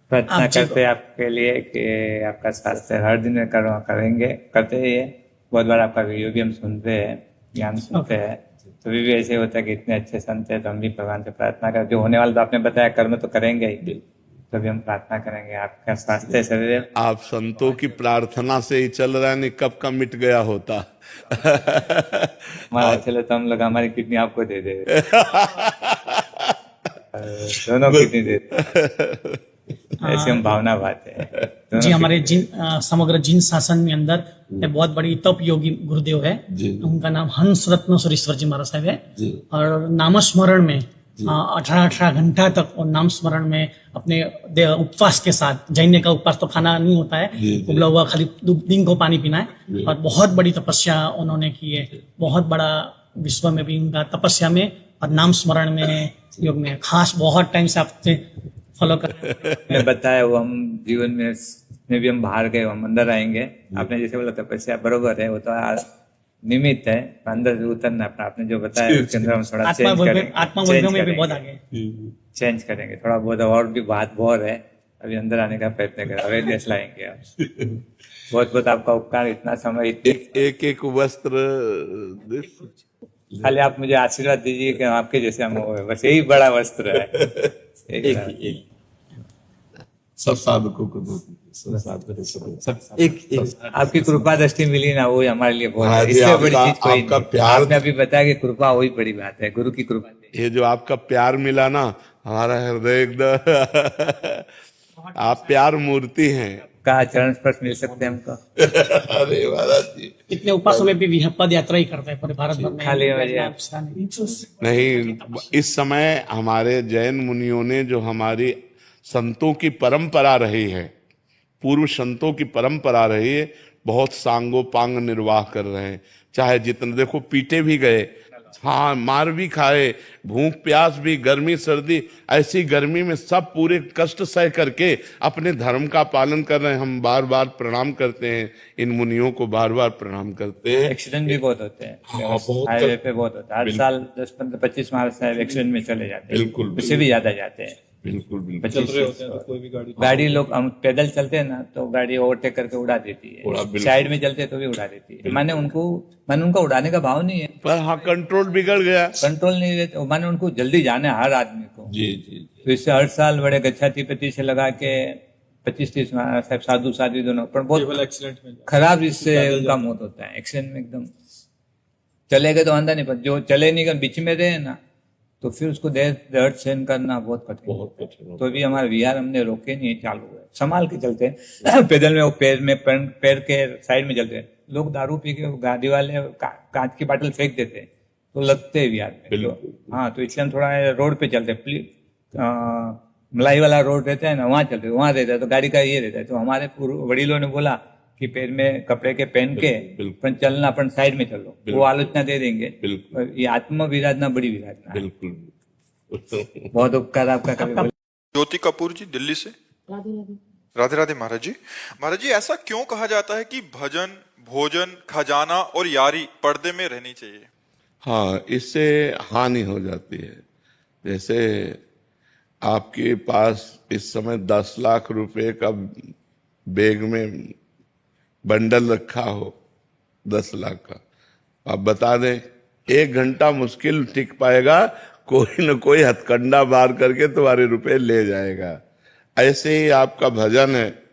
S6: प्रार्थना करते हैं आपके लिए कि आपका स्वास्थ्य हर दिन में करेंगे, करते ही है। बहुत बार आपका वीडियो भी हम सुनते हैं, ज्ञान सुनते हैं, तो भी ऐसे होता है कि इतने अच्छे संत है तो हम भी भगवान से प्रार्थना कर, जो होने वाला तो आपने बताया कर्म तो करेंगे ही, तभी हम प्रार्थना करेंगे आपका स्वास्थ्य शरीर।
S1: आप संतों की प्रार्थना से ही चल रहा है, नहीं कब का मिट गया होता।
S6: हमारा चले तो हम लोग हमारी किडनी आपको दे दे। दोनों किडनी दे दे। ऐसी हम भावना बात है
S13: जी। हमारे समग्र जिन शासन में अंदर एक बहुत बड़ी तप योगी गुरुदेव है, उनका नाम हंस रत्न सुरेश्वर जी महाराज साहब है। और नामस्मरण में 18-18 घंटा तक और नाम स्मरण में अपने उपवास के साथ, जैन का उपवास तो खाना नहीं होता है, उबला हुआ खाली दिन को पानी पीना है, और बहुत बड़ी तपस्या उन्होंने की है, बहुत बड़ा विश्व में भी उनका तपस्या में और नाम स्मरण में, योग में खास बहुत टाइम से आपसे फॉलो कर रहे हैं।
S6: बताया वो हम जीवन में भी हम बाहर गए, हम अंदर आएंगे, आपने जैसे बोला तपस्या बरोबर है, वो तो निमित्त है, अंदर से उतरना अपना, आपने जो बताया उसके अंदर हम थोड़ा चेंज करेंगे,
S13: आत्मा वर्गों में भी बहुत आगे
S6: चेंज करेंगे थोड़ा बहुत, और भी बात बहुत है, अभी अंदर आने का प्रयत्न करें, अवेयरनेस लाएंगे आप। बहुत बहुत आपका उपकार, इतना समय
S1: एक वस्त्र
S6: खाली आप मुझे आशीर्वाद दीजिए कि आपके जैसे हम हो, बस यही बड़ा वस्त्र है। एक
S1: सब साधकों को
S6: एक आपकी कृपा दृष्टि मिली ना, वो हमारे लिए बहुत
S1: हाँ
S6: है,
S1: जी,
S6: इससे बड़ी
S1: आपका-
S6: चीज कोई
S1: आपका
S6: नहीं।
S1: प्यार-
S6: आपने अभी बताया कि कृपा वही बड़ी बात है, गुरु की कृपा।
S1: ये जो आपका प्यार मिला ना, हमारा हृदय एकदम आप प्यार मूर्ति हैं।
S6: का चरण स्पर्श मिल सकते हैं हमको।
S1: अरे महाराज जी,
S13: इतने उपासों में भी पद यात्रा ही करते हैं पूरे भारत भर में।
S6: खाली
S1: नहीं, इस समय हमारे जैन मुनियों ने जो हमारी संतों की परंपरा रही है, पूर्व संतों की परंपरा रही है, बहुत सांगोपांग निर्वाह कर रहे हैं। चाहे जितने देखो, पीटे भी गए, हाँ मार भी खाए, भूख प्यास भी, गर्मी सर्दी, ऐसी गर्मी में सब पूरे कष्ट सह करके अपने धर्म का पालन कर रहे हैं। हम बार बार प्रणाम करते हैं, इन मुनियों को बार बार प्रणाम करते हैं।
S6: एक्सीडेंट भी बहुत होते हैं,
S1: हाँ, बहुत
S6: हाईवे पे बहुत होता है, हर साल 10-15-25 महाराष्ट्र एक्सीडेंट में चले जाते हैं,
S1: बिल्कुल,
S6: उससे भी ज्यादा जाते हैं।
S1: बिल्कुल बिल्कुल।
S6: 25 कोई भी गाड़ी लोग, हम पैदल चलते हैं ना, तो गाड़ी ओवरटेक करके उड़ा देती है, साइड में चलते तो भी उड़ा देती है। मैंने उनका उड़ाने का भाव नहीं है,
S1: पर हाँ कंट्रोल बिगड़ गया,
S6: कंट्रोल नहीं रहता, मैंने उनको जल्दी जाना है हर आदमी को।
S1: जी जी।
S6: तो इससे हर साल बड़े गच्छातिपति से लगा के 25-30 साहब साधु साध्वी दोनों, पर बहुत एक्सीडेंट में खराब इससे उनका मौत होता है, एक्सीडेंट में एकदम। चले गए तो आंदा नहीं, पर जो चले नहीं गए बीच में रहे ना, तो फिर उसको दर्द सहन करना बहुत कठिन। तो भी हमारे विहार हमने रोके नहीं, चालू है, संभाल के चलते हैं। पैदल में वो पैर के साइड में चलते हैं। लोग दारू पी के गाड़ी वाले कांच की बाटल फेंक देते हैं, तो लगते हैं विहार में। तो, हाँ, तो इसलिए हम थोड़ा रोड पे चलते हैं, मलाई वाला रोड रहता है ना, वहाँ चलते, वहाँ रहता है तो गाड़ी का ये रहता है। तो हमारे वडीलों ने बोला कि पैर में कपड़े के पहन के अपन चलना, अपन साइड में चलो, वो आलोचना दे देंगे। ये आत्म विराधना बड़ी विराधना है।
S1: बिल्कुल।
S6: बहुत उपकार आपका। कभी
S4: ज्योति कपूर जी दिल्ली से। राधे राधे महाराज जी। महाराज जी, ऐसा क्यों कहा जाता है कि भजन, भोजन, खजाना और यारी पर्दे में रहनी चाहिए?
S1: हाँ, इससे हानि हो जाती है। जैसे आपके पास इस समय 10 लाख रुपए का बैग में बंडल रखा हो, 10 लाख का, आप बता दें 1 घंटा मुश्किल टिक पाएगा, कोई न कोई हथकंडा मार करके तुम्हारे रुपए ले जाएगा। ऐसे ही आपका भजन है,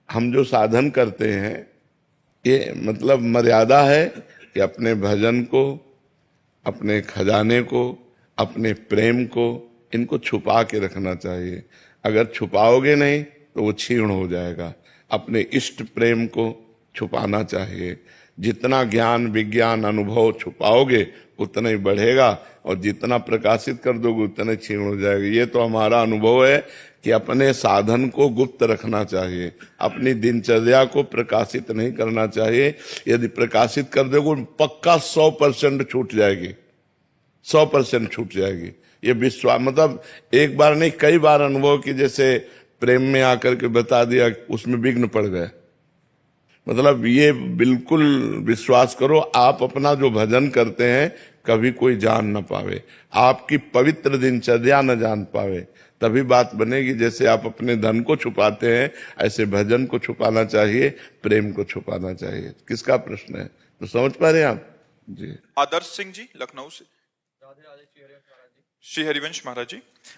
S1: हम जो साधन करते हैं, ये मतलब मर्यादा है कि अपने भजन को, अपने खजाने को, अपने प्रेम को, इनको छुपा के रखना चाहिए। अगर छुपाओगे नहीं तो वो क्षीण हो जाएगा। अपने इष्ट प्रेम को छुपाना चाहिए। जितना ज्ञान, विज्ञान, अनुभव छुपाओगे उतना ही बढ़ेगा, और जितना प्रकाशित कर दोगे उतना क्षीण हो जाएगा। ये तो हमारा अनुभव है कि अपने साधन को गुप्त रखना चाहिए, अपनी दिनचर्या को प्रकाशित नहीं करना चाहिए। यदि प्रकाशित कर दोगे पक्का 100% छूट जाएगी, 100% छूट जाएगी। ये विश्वास, मतलब एक बार नहीं कई बार अनुभव की, जैसे प्रेम में आकर के बता दिया, उसमें विघ्न पड़ गए। मतलब ये बिल्कुल विश्वास करो, आप अपना जो भजन करते हैं कभी कोई जान न पावे, आपकी पवित्र दिनचर्या न जान पावे, तभी बात बनेगी। जैसे आप अपने धन को छुपाते हैं, ऐसे भजन को छुपाना चाहिए, प्रेम को छुपाना चाहिए। किसका प्रश्न है, तो समझ पा रहे हैं आप जी।
S4: आदर्श सिंह जी लखनऊ से। श्री हरिवंश महाराज जी।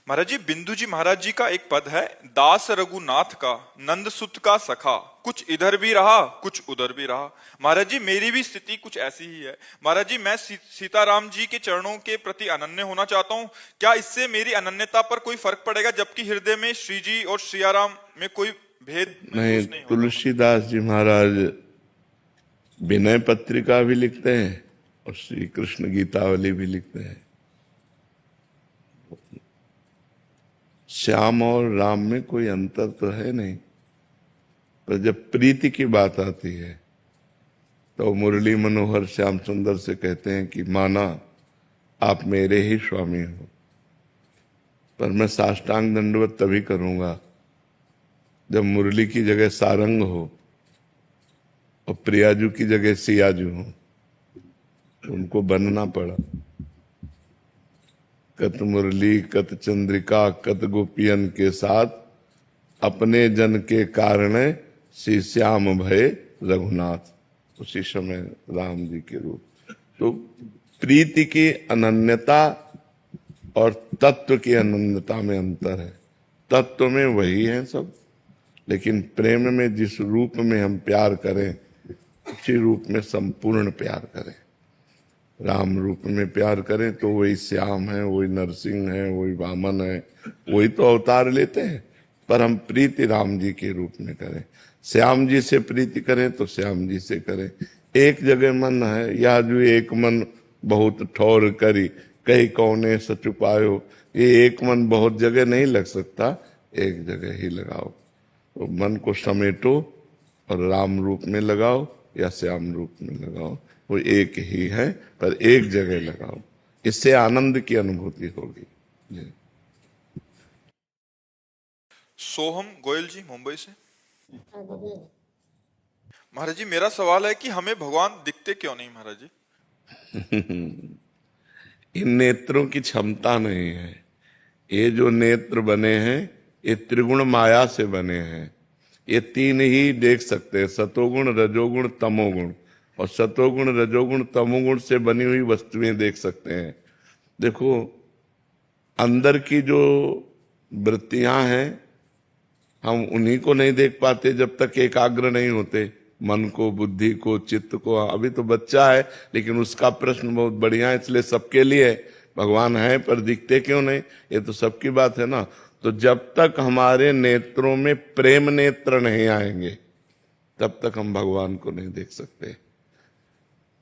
S4: महाराज जी, बिंदु जी महाराज जी का एक पद है, दास रघुनाथ का नंद सुत का सखा, कुछ इधर भी रहा कुछ उधर भी रहा। महाराज जी, मेरी भी स्थिति कुछ ऐसी ही है। महाराज जी, मैं सीताराम जी के चरणों के प्रति अनन्य होना चाहता हूँ। क्या इससे मेरी अनन्यता पर कोई फर्क पड़ेगा, जबकि हृदय में श्री जी और श्रीयाराम में कोई भेद
S1: नहीं? तुलसीदास जी महाराज विनय पत्रिका भी लिखते हैं और श्री कृष्ण गीतावली भी लिखते हैं। श्याम और राम में कोई अंतर तो है नहीं, पर जब प्रीति की बात आती है तो मुरली मनोहर श्याम सुंदर से कहते हैं कि माना आप मेरे ही स्वामी हो, पर मैं साष्टांग दंडवत तभी करूंगा जब मुरली की जगह सारंग हो और प्रियाजू की जगह सियाजू हो। उनको बनना पड़ा। कत मुरली कत चंद्रिका कत गोपियन के साथ, अपने जन के कारण श्री श्याम भय रघुनाथ। उसी समय राम जी के रूप। तो प्रीति की अनन्यता और तत्व की अनन्यता में अंतर है। तत्व में वही है सब, लेकिन प्रेम में जिस रूप में हम प्यार करें उसी रूप में संपूर्ण प्यार करें। राम रूप में प्यार करें तो वही श्याम है, वही नरसिंह है, वही वामन है, वही तो अवतार लेते हैं, पर हम प्रीति राम जी के रूप में करें। श्याम जी से प्रीति करें तो श्याम जी से करें। एक जगह मन है, या जो एक मन बहुत ठौर करी, कहीं कौने सच उपायो। ये एक मन बहुत जगह नहीं लग सकता, एक जगह ही लगाओ। तो मन को समेटो और राम रूप में लगाओ या श्याम रूप में लगाओ, वो एक ही है, पर एक जगह लगाओ। इससे आनंद की अनुभूति होगी। जी।
S4: सोहम गोयल जी मुंबई से। महाराज जी, मेरा सवाल है कि हमें भगवान दिखते क्यों नहीं महाराज जी?
S1: इन नेत्रों की क्षमता नहीं है। ये जो नेत्र बने हैं ये त्रिगुण माया से बने हैं। ये तीन ही देख सकते हैं, सतोगुण रजोगुण तमोगुण। और सतोगुण रजोगुण तमोगुण से बनी हुई वस्तुएं देख सकते हैं। देखो, अंदर की जो वृत्तियां हैं हम उन्हीं को नहीं देख पाते जब तक एकाग्र नहीं होते, मन को, बुद्धि को, चित्त को। अभी तो बच्चा है, लेकिन उसका प्रश्न बहुत बढ़िया है, इसलिए सबके लिए भगवान है पर दिखते क्यों नहीं, ये तो सबकी बात है ना। तो जब तक हमारे नेत्रों में प्रेम नेत्र नहीं आएंगे तब तक हम भगवान को नहीं देख सकते।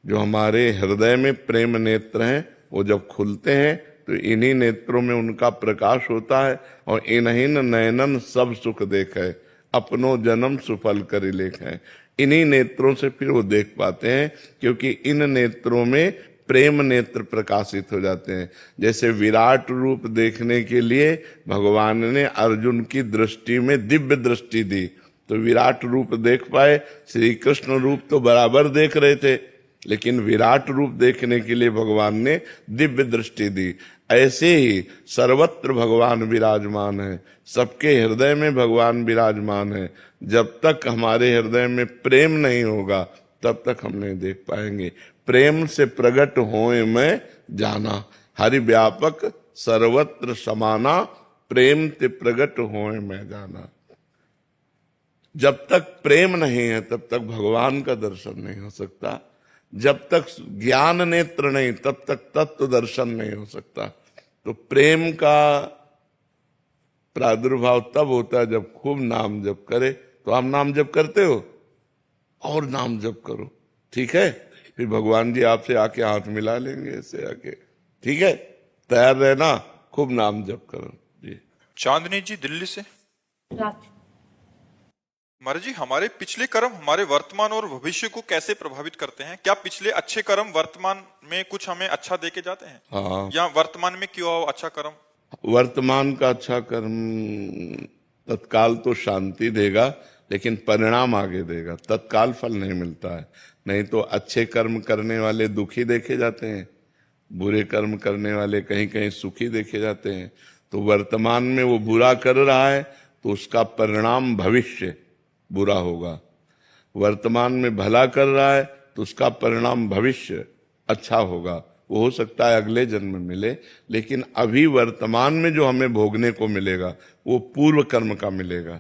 S1: जो हमारे हृदय में प्रेम नेत्र हैं वो जब खुलते हैं तो इन्हीं नेत्रों में उनका प्रकाश होता है। और इन्हीं नयनन सब सुख देखे, अपनो जन्म सुफल करि लेखे। इन्हीं नेत्रों से फिर वो देख पाते हैं, क्योंकि इन नेत्रों में प्रेम नेत्र प्रकाशित हो जाते हैं। जैसे विराट रूप देखने के लिए भगवान ने अर्जुन की दृष्टि में दिव्य दृष्टि दी, तो विराट रूप देख पाए। श्री कृष्ण रूप तो बराबर देख रहे थे, लेकिन विराट रूप देखने के लिए भगवान ने दिव्य दृष्टि दी। ऐसे ही सर्वत्र भगवान विराजमान है, सबके हृदय में भगवान विराजमान है। जब तक हमारे हृदय में प्रेम नहीं होगा तब तक हम नहीं देख पाएंगे। प्रेम से प्रकट होए मैं जाना, हरि व्यापक सर्वत्र समाना, प्रेम ते प्रकट होए मैं जाना। जब तक प्रेम नहीं है तब तक भगवान का दर्शन नहीं हो सकता। जब तक ज्ञान नेत्र नहीं तब तक तत्व दर्शन नहीं हो सकता। तो प्रेम का प्रादुर्भाव तब होता है जब खूब नाम जप करे। तो आप नाम जप करते हो, और नाम जप करो, ठीक है? फिर भगवान जी आपसे आके हाथ मिला लेंगे, ऐसे आके, ठीक है? तैयार रहना, खूब नाम जप करो। जी।
S4: चांदनी जी दिल्ली से। महाराज जी, हमारे पिछले कर्म हमारे वर्तमान और भविष्य को कैसे प्रभावित करते हैं? क्या पिछले अच्छे कर्म वर्तमान में कुछ हमें अच्छा देके जाते हैं?
S1: हाँ।
S4: या वर्तमान में क्यों आओ अच्छा कर्म?
S1: वर्तमान का अच्छा कर्म तत्काल तो शांति देगा, लेकिन परिणाम आगे देगा। तत्काल फल नहीं मिलता है। नहीं तो अच्छे कर्म करने वाले दुखी देखे जाते हैं, बुरे कर्म करने वाले कहीं कहीं सुखी देखे जाते हैं। तो वर्तमान में वो बुरा कर रहा है तो उसका परिणाम भविष्य बुरा होगा। वर्तमान में भला कर रहा है तो उसका परिणाम भविष्य अच्छा होगा। वो हो सकता है अगले जन्म में मिले, लेकिन अभी वर्तमान में जो हमें भोगने को मिलेगा वो पूर्व कर्म का मिलेगा।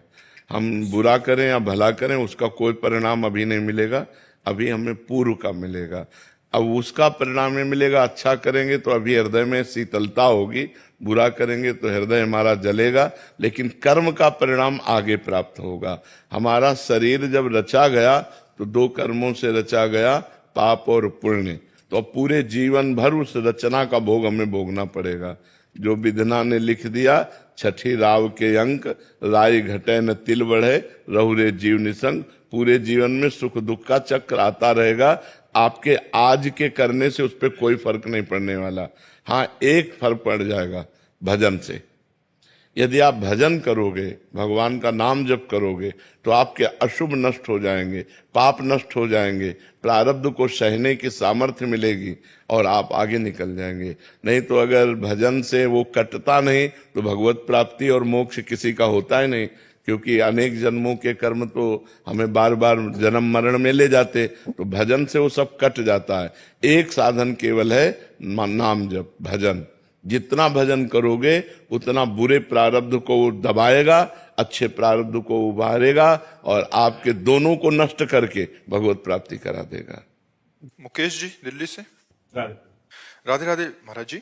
S1: हम बुरा करें या भला करें उसका कोई परिणाम अभी नहीं मिलेगा, अभी हमें पूर्व का मिलेगा। अब उसका परिणाम में मिलेगा, अच्छा करेंगे तो अभी हृदय में शीतलता होगी, बुरा करेंगे तो हृदय हमारा जलेगा, लेकिन कर्म का परिणाम आगे प्राप्त होगा। हमारा शरीर जब रचा गया तो दो कर्मों से रचा गया, पाप और पुण्य। तो पूरे जीवन भर उस रचना का भोग हमें भोगना पड़ेगा। जो विधना ने लिख दिया, छठी राव के अंक, राय घटे न तिल बढ़े, रहुरे जीव निसंग। पूरे जीवन में सुख दुख का चक्र आता रहेगा। आपके आज के करने से उस पर कोई फर्क नहीं पड़ने वाला। हाँ, एक फर्क पड़ जाएगा भजन से। यदि आप भजन करोगे, भगवान का नाम जप करोगे, तो आपके अशुभ नष्ट हो जाएंगे, पाप नष्ट हो जाएंगे, प्रारब्ध को सहने की सामर्थ्य मिलेगी और आप आगे निकल जाएंगे। नहीं तो अगर भजन से वो कटता नहीं तो भगवत प्राप्ति और मोक्ष किसी का होता ही नहीं, क्योंकि अनेक जन्मों के कर्म तो हमें बार बार जन्म मरण में ले जाते। तो भजन से वो सब कट जाता है। एक साधन केवल है नाम जप, भजन। जितना भजन करोगे उतना बुरे प्रारब्ध को दबाएगा, अच्छे प्रारब्ध को उभारेगा और आपके दोनों को नष्ट करके भगवत प्राप्ति करा देगा।
S4: मुकेश जी दिल्ली से। राधे राधे महाराज जी।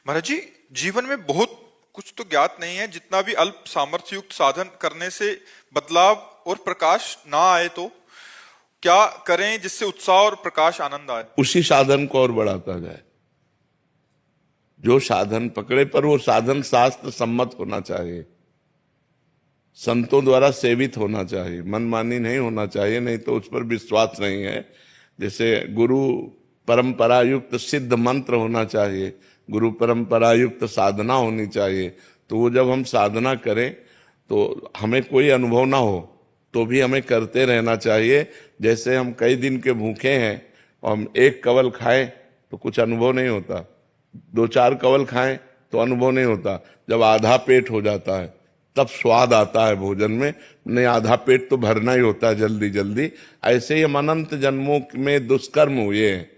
S4: महाराज जी, जीवन में बहुत कुछ तो ज्ञात नहीं है, जितना भी अल्प सामर्थ्य युक्त साधन करने से बदलाव और प्रकाश ना आए तो क्या करें जिससे उत्साह और प्रकाश आनंद आए?
S1: उसी साधन को और बढ़ाता जाए। जो साधन पकड़े, पर वो साधन शास्त्र सम्मत होना चाहिए, संतों द्वारा सेवित होना चाहिए, मनमानी नहीं होना चाहिए, नहीं तो उस पर विश्वास नहीं है। जैसे गुरु परंपरा युक्त सिद्ध मंत्र होना चाहिए, गुरु परंपरा युक्त साधना होनी चाहिए। तो वो जब हम साधना करें तो हमें कोई अनुभव ना हो तो भी हमें करते रहना चाहिए। जैसे हम कई दिन के भूखे हैं और हम एक कवल खाएं तो कुछ अनुभव नहीं होता, 2-4 कवल खाएं तो अनुभव नहीं होता। जब आधा पेट हो जाता है तब स्वाद आता है भोजन में, नहीं आधा पेट तो भरना ही होता है जल्दी जल्दी। ऐसे ही हम अनंत जन्मों में दुष्कर्म हुए हैं,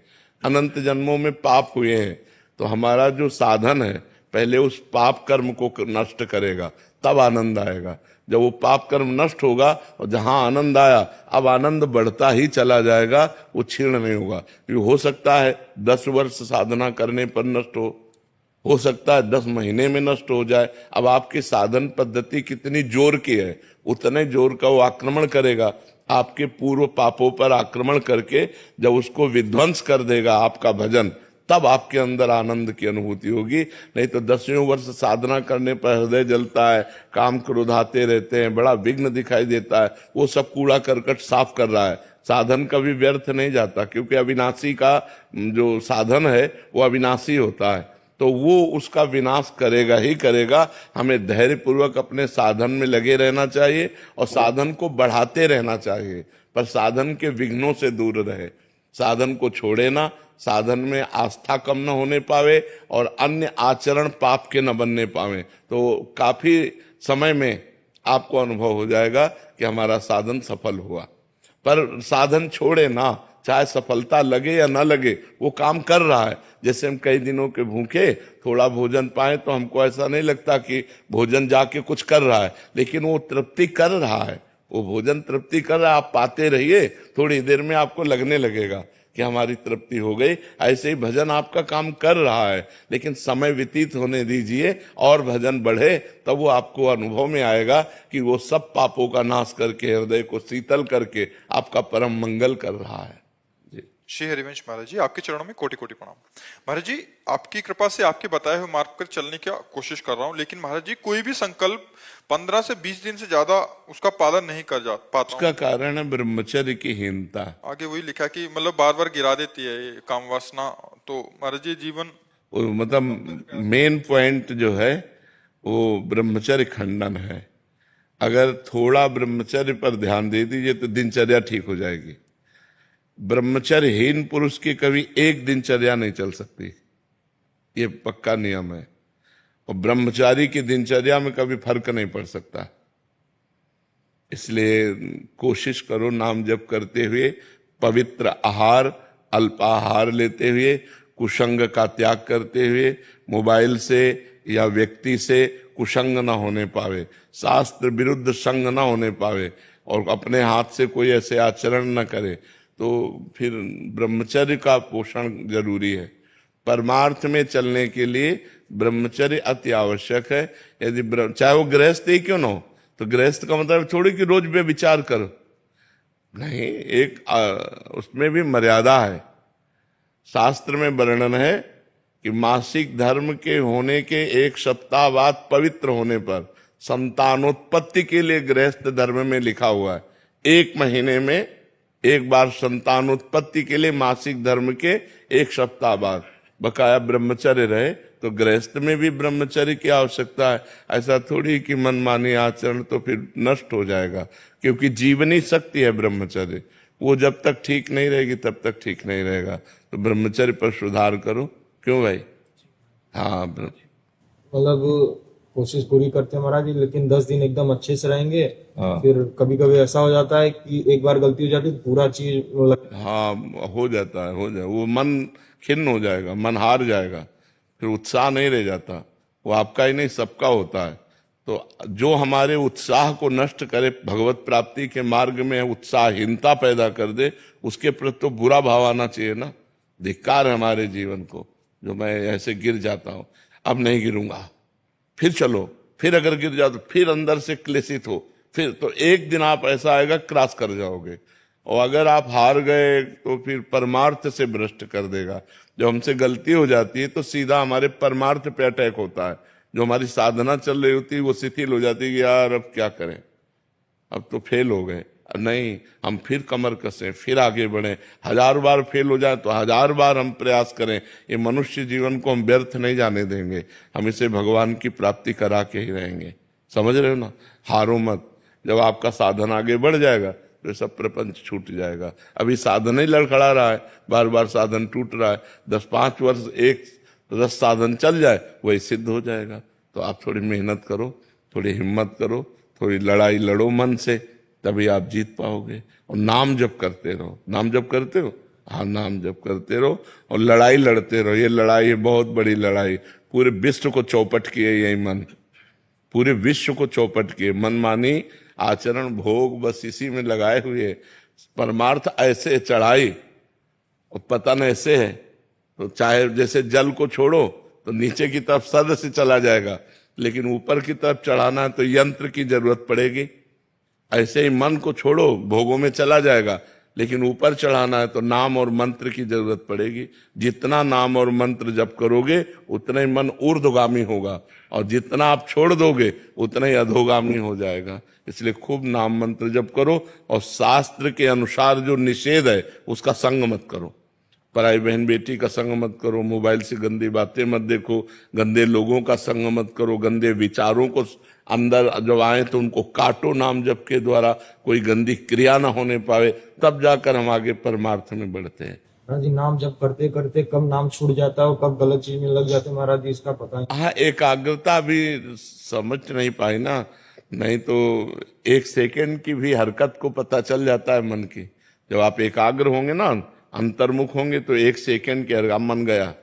S1: अनंत जन्मों में पाप हुए हैं। तो हमारा जो साधन है पहले उस पाप कर्म को नष्ट करेगा, तब आनंद आएगा। जब वो पाप कर्म नष्ट होगा और जहां आनंद आया, अब आनंद बढ़ता ही चला जाएगा, वो क्षीण नहीं होगा। हो सकता है 10 वर्ष साधना करने पर नष्ट हो सकता है 10 महीने में नष्ट हो जाए। अब आपकी साधन पद्धति कितनी जोर की है, उतने जोर का वो आक्रमण करेगा। आपके पूर्व पापों पर आक्रमण करके जब उसको विध्वंस कर देगा आपका भजन, तब आपके अंदर आनंद की अनुभूति होगी। नहीं तो 10वें वर्ष साधना करने पर हृदय जलता है, काम क्रोध आते रहते हैं, बड़ा विघ्न दिखाई देता है, वो सब कूड़ा करकट साफ कर रहा है। साधन कभी व्यर्थ नहीं जाता, क्योंकि अविनाशी का जो साधन है वो अविनाशी होता है, तो वो उसका विनाश करेगा ही करेगा। हमें धैर्य पूर्वक अपने साधन में लगे रहना चाहिए और साधन को बढ़ाते रहना चाहिए, पर साधन के विघ्नों से दूर रहे, साधन को छोड़े ना, साधन में आस्था कम न होने पावे और अन्य आचरण पाप के न बनने पावे। तो काफी समय में आपको अनुभव हो जाएगा कि हमारा साधन सफल हुआ। पर साधन छोड़े ना, चाहे सफलता लगे या ना लगे, वो काम कर रहा है। जैसे हम कई दिनों के भूखे थोड़ा भोजन पाए तो हमको ऐसा नहीं लगता कि भोजन जाके कुछ कर रहा है, लेकिन वो तृप्ति कर रहा है, वो भोजन तृप्ति कर रहा है। आप पाते रहिए, थोड़ी देर में आपको लगने लगेगा कि हमारी तृप्ति हो गई। ऐसे ही भजन आपका काम कर रहा है, लेकिन समय व्यतीत होने दीजिए और भजन बढ़े, तब वो आपको अनुभव में आएगा कि वो सब पापों का नाश करके हृदय को शीतल करके आपका परम मंगल कर रहा है।
S4: श्री हरिवंश महाराज जी, आपके चरणों में कोटि कोटि प्रणाम। महाराज जी, आपकी कृपा से आपके बताए हुए मार्ग पर चलने की कोशिश कर रहा हूँ, लेकिन महाराज जी कोई भी संकल्प 15 से 20 दिन से ज्यादा उसका पालन नहीं कर पाता।
S1: उसका कारण है ब्रह्मचर्य की हीनता।
S4: आगे वही लिखा कि मतलब बार बार गिरा देती है ये काम वासना। तो महाराज जी जीवन
S1: मतलब मेन पॉइंट जो है वो ब्रह्मचर्य खंडन है। अगर थोड़ा ब्रह्मचर्य पर ध्यान दे दीजिए तो दिनचर्या ठीक हो जाएगी। ब्रह्मचर्यहीन पुरुष की कभी एक दिनचर्या नहीं चल सकती, ये पक्का नियम है। और ब्रह्मचारी की दिनचर्या में कभी फर्क नहीं पड़ सकता। इसलिए कोशिश करो नाम जप करते हुए, पवित्र आहार अल्पाहार लेते हुए, कुसंग का त्याग करते हुए, मोबाइल से या व्यक्ति से कुसंग ना होने पावे, शास्त्र विरुद्ध संग ना होने पावे और अपने हाथ से कोई ऐसे आचरण न करे, तो फिर ब्रह्मचर्य का पोषण जरूरी है। परमार्थ में चलने के लिए ब्रह्मचर्य अति आवश्यक है। यदि चाहे वो गृहस्थ ही क्यों ना हो, तो गृहस्थ का मतलब थोड़ी कि रोज बेविचार करो, नहीं, एक उसमें भी मर्यादा है। शास्त्र में वर्णन है कि मासिक धर्म के होने के 1 सप्ताह बाद पवित्र होने पर संतानोत्पत्ति के लिए गृहस्थ धर्म में लिखा हुआ है 1 महीने में एक बार संतानोत्पत्ति के लिए मासिक धर्म के 1 सप्ताह बाद बकाया ब्रह्मचर्य रहे। तो गृहस्थ में भी ब्रह्मचर्य की आवश्यकता है। ऐसा थोड़ी कि मनमानी आचरण तो फिर नष्ट हो जाएगा, क्योंकि जीवनी शक्ति है ब्रह्मचर्य। वो जब तक ठीक नहीं रहेगी तब तक ठीक नहीं रहेगा। तो ब्रह्मचर्य पर सुधार करो। क्यों भाई? हाँ,
S10: मतलब कोशिश पूरी करते हैं महाराज जी, लेकिन 10 दिन एकदम अच्छे से रहेंगे। फिर कभी कभी ऐसा हो जाता है कि एक बार गलती हो जाती है तो पूरा चीज
S1: हाँ हो जाता है, वो मन खिन्न हो जाएगा, मन हार जाएगा, फिर उत्साह नहीं रह जाता। वो आपका ही नहीं सबका होता है। तो जो हमारे उत्साह को नष्ट करे, भगवत प्राप्ति के मार्ग में उत्साहहीनता पैदा कर दे, उसके प्रति तो बुरा भाव आना चाहिए ना। धिक्कार है हमारे जीवन को, जो मैं ऐसे गिर जाता हूं, अब नहीं गिरूंगा, फिर चलो, फिर अगर गिर जाओ तो फिर अंदर से क्लेशित हो, फिर तो एक दिन आप ऐसा आएगा क्रॉस कर जाओगे। और अगर आप हार गए तो फिर परमार्थ से भ्रष्ट कर देगा। जब हमसे गलती हो जाती है तो सीधा हमारे परमार्थ पे अटैक होता है। जो हमारी साधना चल रही होती है वो शिथिल हो जाती है कि यार अब क्या करें, अब तो फेल हो गए। नहीं, हम फिर कमर कसें, फिर आगे बढ़ें। 1000 बार फेल हो जाए तो 1000 बार हम प्रयास करें। ये मनुष्य जीवन को हम व्यर्थ नहीं जाने देंगे, हम इसे भगवान की प्राप्ति करा के ही रहेंगे। समझ रहे हो ना? हारो मत। जब आपका साधन आगे बढ़ जाएगा तो सब प्रपंच छूट जाएगा। अभी साधन ही लड़खड़ा रहा है, बार बार साधन टूट रहा है। 10-5 वर्ष 10 साधन चल जाए वही सिद्ध हो जाएगा। तो आप थोड़ी मेहनत करो, थोड़ी हिम्मत करो, थोड़ी लड़ाई लड़ो मन से, तभी आप जीत पाओगे। और नाम जप करते रहो। नाम जप करते हो? हाँ, नाम जप करते रहो और लड़ाई लड़ते रहो। ये लड़ाई है बहुत बड़ी लड़ाई। पूरे विश्व को चौपट किए यही मन, पूरे विश्व को चौपट किए। मनमानी आचरण भोग बस इसी में लगाए हुए। परमार्थ ऐसे चढ़ाई और पतन ऐसे है। तो चाहे जैसे जल को छोड़ो तो नीचे की तरफ सद से चला जाएगा, लेकिन ऊपर की तरफ चढ़ाना है तो यंत्र की जरूरत पड़ेगी। ऐसे ही मन को छोड़ो, भोगों में चला जाएगा, लेकिन ऊपर चढ़ाना है तो नाम और मंत्र की जरूरत पड़ेगी। जितना नाम और मंत्र जप करोगे उतना ही मन ऊर्ध्वगामी होगा, और जितना आप छोड़ दोगे उतना ही अधोगामी हो जाएगा। इसलिए खूब नाम मंत्र जप करो, और शास्त्र के अनुसार जो निषेध है उसका संग मत करो। पराई बहन बेटी का संग मत करो, मोबाइल से गंदी बातें मत देखो, गंदे लोगों का संग मत करो, गंदे विचारों को अंदर जब आए तो उनको काटो नाम जप के द्वारा, कोई गंदी क्रिया ना होने पावे, तब जाकर हम आगे परमार्थ में बढ़ते हैं।
S10: महाराज जी, नाम जप करते करते कब नाम छूट जाता है और कब गलत चीज में लग जाते हैं महाराज जी, इसका पता है?
S1: हाँ, एकाग्रता भी समझ नहीं पाई ना, नहीं तो 1 सेकेंड की भी हरकत को पता चल जाता है मन की। जब आप एकाग्र होंगे ना, अंतर्मुख होंगे, तो 1 सेकेंड के हरकत मन गया।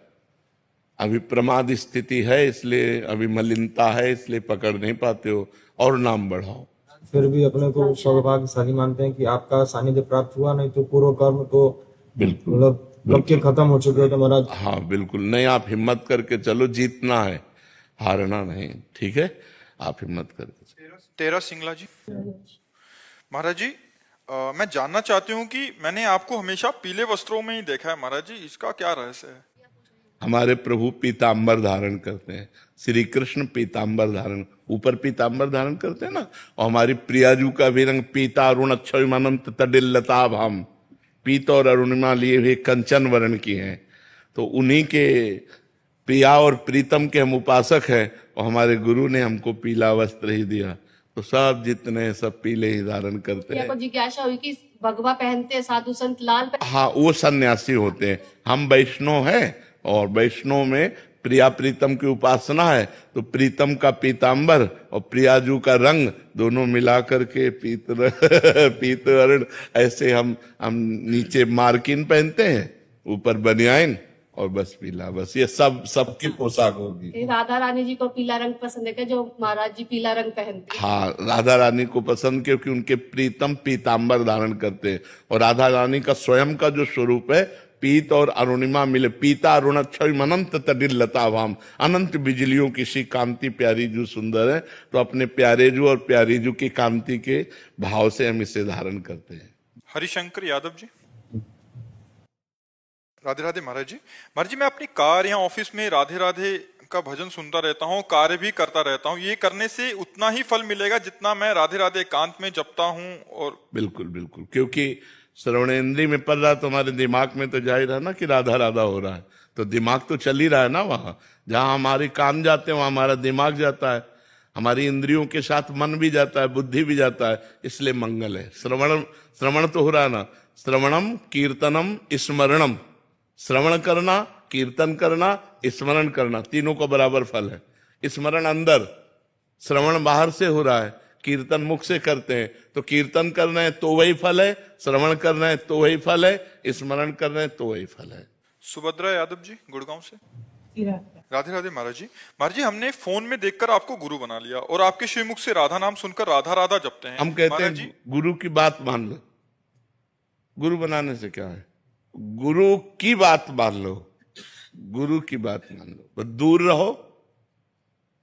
S1: अभी प्रमाद स्थिति है, इसलिए अभी मलिनता है, इसलिए पकड़ नहीं पाते हो, और नाम बढ़ाओ।
S10: फिर भी अपने को सौभाग्यशाली मानते हैं कि आपका सानिध्य प्राप्त हुआ, नहीं तो पूर्व कर्म तो
S1: बिल्कुल
S10: मतलब कब के खत्म हो चुके थे महाराज।
S1: हाँ बिल्कुल नहीं, आप हिम्मत करके चलो, जीतना है, हारना नहीं। ठीक है, आप हिम्मत करके चलो।
S4: तेरा सिंगला जी। महाराज जी, मैं जानना चाहती हूँ कि मैंने आपको हमेशा पीले वस्त्रों में ही देखा है महाराज जी, इसका क्या रहस्य है?
S1: हमारे प्रभु पीतांबर धारण करते हैं। श्री कृष्ण पीतांबर धारण, ऊपर पीतांबर धारण करते हैं ना। और हमारी प्रियाजू का भी रंग पीता अरुण अक्षयमानम तडिल्लताभ, हम पीत और अरुणिमा लिए हुए कंचन वर्ण की हैं। तो उन्हीं के प्रिया और प्रीतम के हम उपासक हैं, और हमारे गुरु ने हमको पीला वस्त्र ही दिया। तो सब जितने सब पीले ही धारण करते हैं।
S11: जिज्ञासा हुई कि भगवा पहनते हैं साधु संत लाल
S1: हाँ, वो सन्यासी होते हैं। हम वैष्णव हैं, और वैष्णव में प्रिया प्रीतम की उपासना है, तो प्रीतम का पीतांबर और प्रियाजू का रंग दोनों मिला करके पीत वर्ण, ऐसे हम नीचे मार्किन पहनते हैं, ऊपर बनियाइन और बस पीला, बस ये सबकी पोशाक होगी।
S11: राधा रानी जी को पीला रंग पसंद है, जो महाराज जी पीला रंग पहनते हैं।
S1: हाँ, राधा रानी को पसंद, क्योंकि उनके प्रीतम पीतांबर धारण करते हैं। और राधा रानी का स्वयं का जो स्वरूप है, पीत और अरुणिमा मिले, पीता अरुण अक्षय अनंत तडिल्लता वाम, अनंत बिजलियों की सी कांति प्यारी जू सुंदर है। तो अपने प्यारे जू और प्यारी जू की कांति के भाव से हम इसे धारण करते हैं।
S4: हरिशंकर यादव जी। राधे राधे महाराज जी। महाराज जी, मैं अपनी कार या ऑफिस में राधे राधे का भजन सुनता रहता हूँ, कार्य भी करता रहता हूँ। ये करने से उतना ही फल मिलेगा जितना मैं राधे राधे एकांत में जपता हूँ? और
S1: बिल्कुल बिल्कुल, क्योंकि श्रवणेंद्रिय में पड़ रहा, तुम्हारे दिमाग में तो जाहिर है ना कि राधा राधा हो रहा है, तो दिमाग तो चल ही रहा है ना। वहां जहां हमारे कान जाते हैं वहां हमारा दिमाग जाता है, हमारी इंद्रियों के साथ मन भी जाता है, बुद्धि भी जाता है, इसलिए मंगल है। श्रवण तो हो रहा ना, श्रवणम कीर्तनम स्मरणम, श्रवण करना, कीर्तन करना, स्मरण करना, तीनों का बराबर फल है। स्मरण अंदर, श्रवण बाहर से हो रहा है, कीर्तन मुख से करते हैं, तो कीर्तन करना है तो वही फल है, श्रवण करना है तो वही फल है, स्मरण करना है तो वही फल है।
S4: सुभद्रा यादव जी, गुड़गांव से। राधे राधे महाराज जी। महाराज जी, हमने फोन में देखकर आपको गुरु बना लिया और आपके श्रीमुख से राधा नाम सुनकर राधा राधा जपते हैं।
S1: हम कहते हैं गुरु की बात मान लो। गुरु बनाने से क्या है? गुरु की बात मान लो, गुरु की बात मान लो, बस दूर रहो,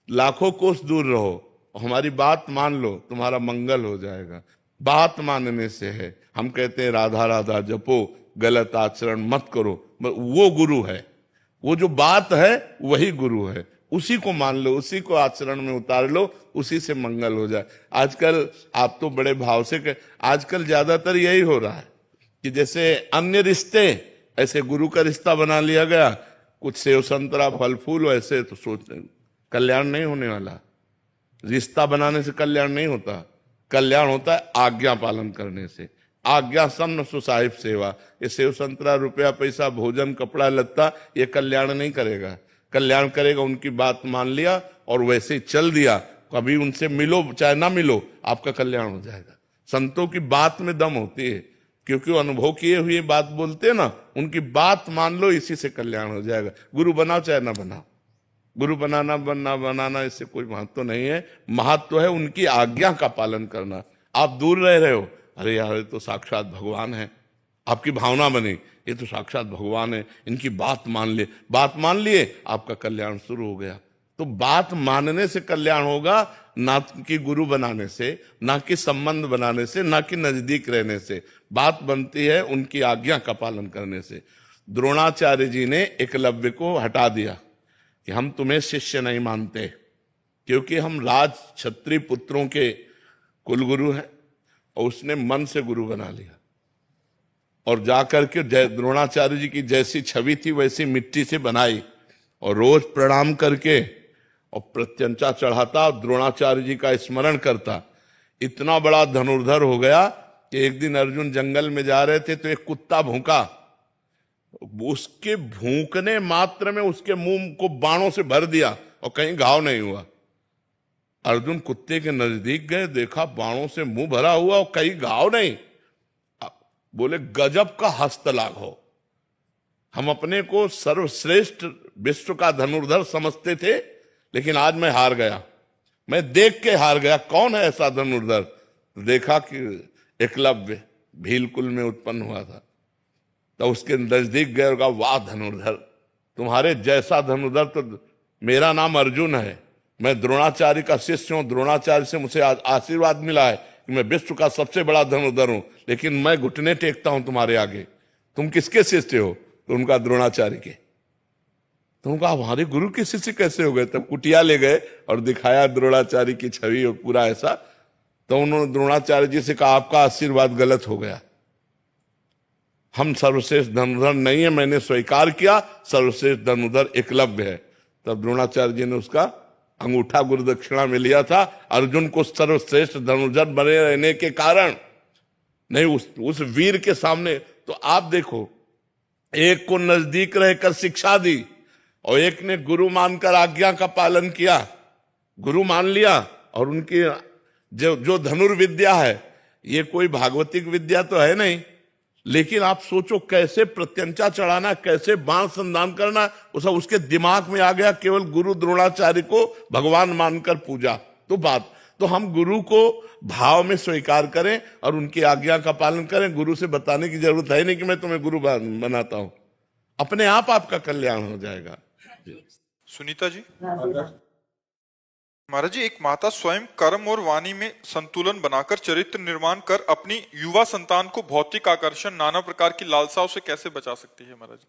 S1: लाखों कोस दूर रहो, हमारी बात मान लो, तुम्हारा मंगल हो जाएगा। बात मानने से है। हम कहते हैं राधा राधा जपो, गलत आचरण मत करो, वो गुरु है। वो जो बात है वही गुरु है, उसी को मान लो, उसी को आचरण में उतार लो, उसी से मंगल हो जाए। आजकल आप तो बड़े भाव से आजकल ज्यादातर यही हो रहा है कि जैसे अन्य रिश्ते ऐसे गुरु का रिश्ता बना लिया गया, कुछ सेव संतरा फल फूल, ऐसे तो सोचते कल्याण नहीं होने वाला। रिश्ता बनाने से कल्याण नहीं होता, कल्याण होता है आज्ञा पालन करने से। आज्ञा सम सुसाहिब सेवा, ये सेव संतरा रुपया पैसा भोजन कपड़ा लत्ता ये कल्याण नहीं करेगा। कल्याण करेगा उनकी बात मान लिया और वैसे चल दिया, कभी उनसे मिलो चाहे ना मिलो, आपका कल्याण हो जाएगा। संतों की बात में दम होती है, क्योंकि वो अनुभव किए हुए बात बोलते हैं ना, उनकी बात मान लो, इसी से कल्याण हो जाएगा। गुरु बनाओ चाहे ना बनाओ, गुरु बनाना बनाना इससे कोई महत्व नहीं है। महत्व है उनकी आज्ञा का पालन करना। आप दूर रह रहे हो, अरे यार ये तो साक्षात भगवान है, आपकी भावना बनी, ये तो साक्षात भगवान है, इनकी बात मान लिए, बात मान लिए, आपका कल्याण शुरू हो गया। तो बात मानने से कल्याण होगा, ना कि गुरु बनाने से, ना कि संबंध बनाने से, ना कि नजदीक रहने से। बात बनती है उनकी आज्ञा का पालन करने से। द्रोणाचार्य जी ने एकलव्य को हटा दिया कि हम तुम्हें शिष्य नहीं मानते, क्योंकि हम राज क्षत्रिय पुत्रों के कुलगुरु हैं, और उसने मन से गुरु बना लिया। और जाकर के द्रोणाचार्य जी की जैसी छवि थी वैसी मिट्टी से बनाई, और रोज प्रणाम करके और प्रत्यंचा चढ़ाता, द्रोणाचार्य जी का स्मरण करता। इतना बड़ा धनुर्धर हो गया कि एक दिन अर्जुन जंगल में जा रहे थे तो एक कुत्ता भौंका, उसके भूखने मात्र में उसके मुंह को बाणों से भर दिया और कहीं घाव नहीं हुआ। अर्जुन कुत्ते के नजदीक गए, देखा बाणों से मुंह भरा हुआ और कहीं घाव नहीं। बोले गजब का हस्तलाघव हो। हम अपने को सर्वश्रेष्ठ विश्व का धनुर्धर समझते थे, लेकिन आज मैं हार गया, मैं देख के हार गया। कौन है ऐसा धनुर्धर? देखा कि एकलव्य भीलकुल में उत्पन्न हुआ था, तो उसके नजदीक गए और कहा वाह धनुर्धर, तुम्हारे जैसा धनुर्धर तो मेरा नाम अर्जुन है, मैं द्रोणाचार्य का शिष्य हूं, द्रोणाचार्य से मुझे आशीर्वाद मिला है कि मैं विश्व का सबसे बड़ा धनुर्धर हूं, लेकिन मैं घुटने टेकता हूं तुम्हारे आगे। तुम किसके शिष्य हो? तो उनका द्रोणाचार्य के। तो उनका हमारे गुरु के शिष्य कैसे हो गए? तब कुटिया ले गए और दिखाया द्रोणाचार्य की छवि और पूरा ऐसा। तो उन्होंने द्रोणाचार्य जी से कहा आपका आशीर्वाद गलत हो गया, हम सर्वश्रेष्ठ धनुर्धर नहीं है, मैंने स्वीकार किया, सर्वश्रेष्ठ धनुर्धर एकलव्य है। तब द्रोणाचार्य जी ने उसका अंगूठा गुरु दक्षिणा में लिया था। अर्जुन को सर्वश्रेष्ठ धनुर्धर बने रहने के कारण नहीं, उस वीर के सामने। तो आप देखो, एक को नजदीक रहकर शिक्षा दी और एक ने गुरु मानकर आज्ञा का पालन किया, गुरु मान लिया। और उनकी जो धनुर्विद्या है, ये कोई भागवतिक विद्या तो है नहीं, लेकिन आप सोचो कैसे प्रत्यंचा चढ़ाना, कैसे बाण संधान करना, वो सब उसके दिमाग में आ गया। केवल गुरु द्रोणाचार्य को भगवान मानकर पूजा। तो हम गुरु को भाव में स्वीकार करें और उनकी आज्ञा का पालन करें। गुरु से बताने की जरूरत है नहीं कि मैं तुम्हें गुरु बनाता हूं, अपने आप आपका कल्याण हो जाएगा।
S4: सुनीता जी। महाराज जी, एक माता स्वयं कर्म और वाणी में संतुलन बनाकर चरित्र निर्माण कर अपनी युवा संतान को भौतिक आकर्षण, नाना प्रकार की लालसाओं से कैसे बचा सकती है महाराज?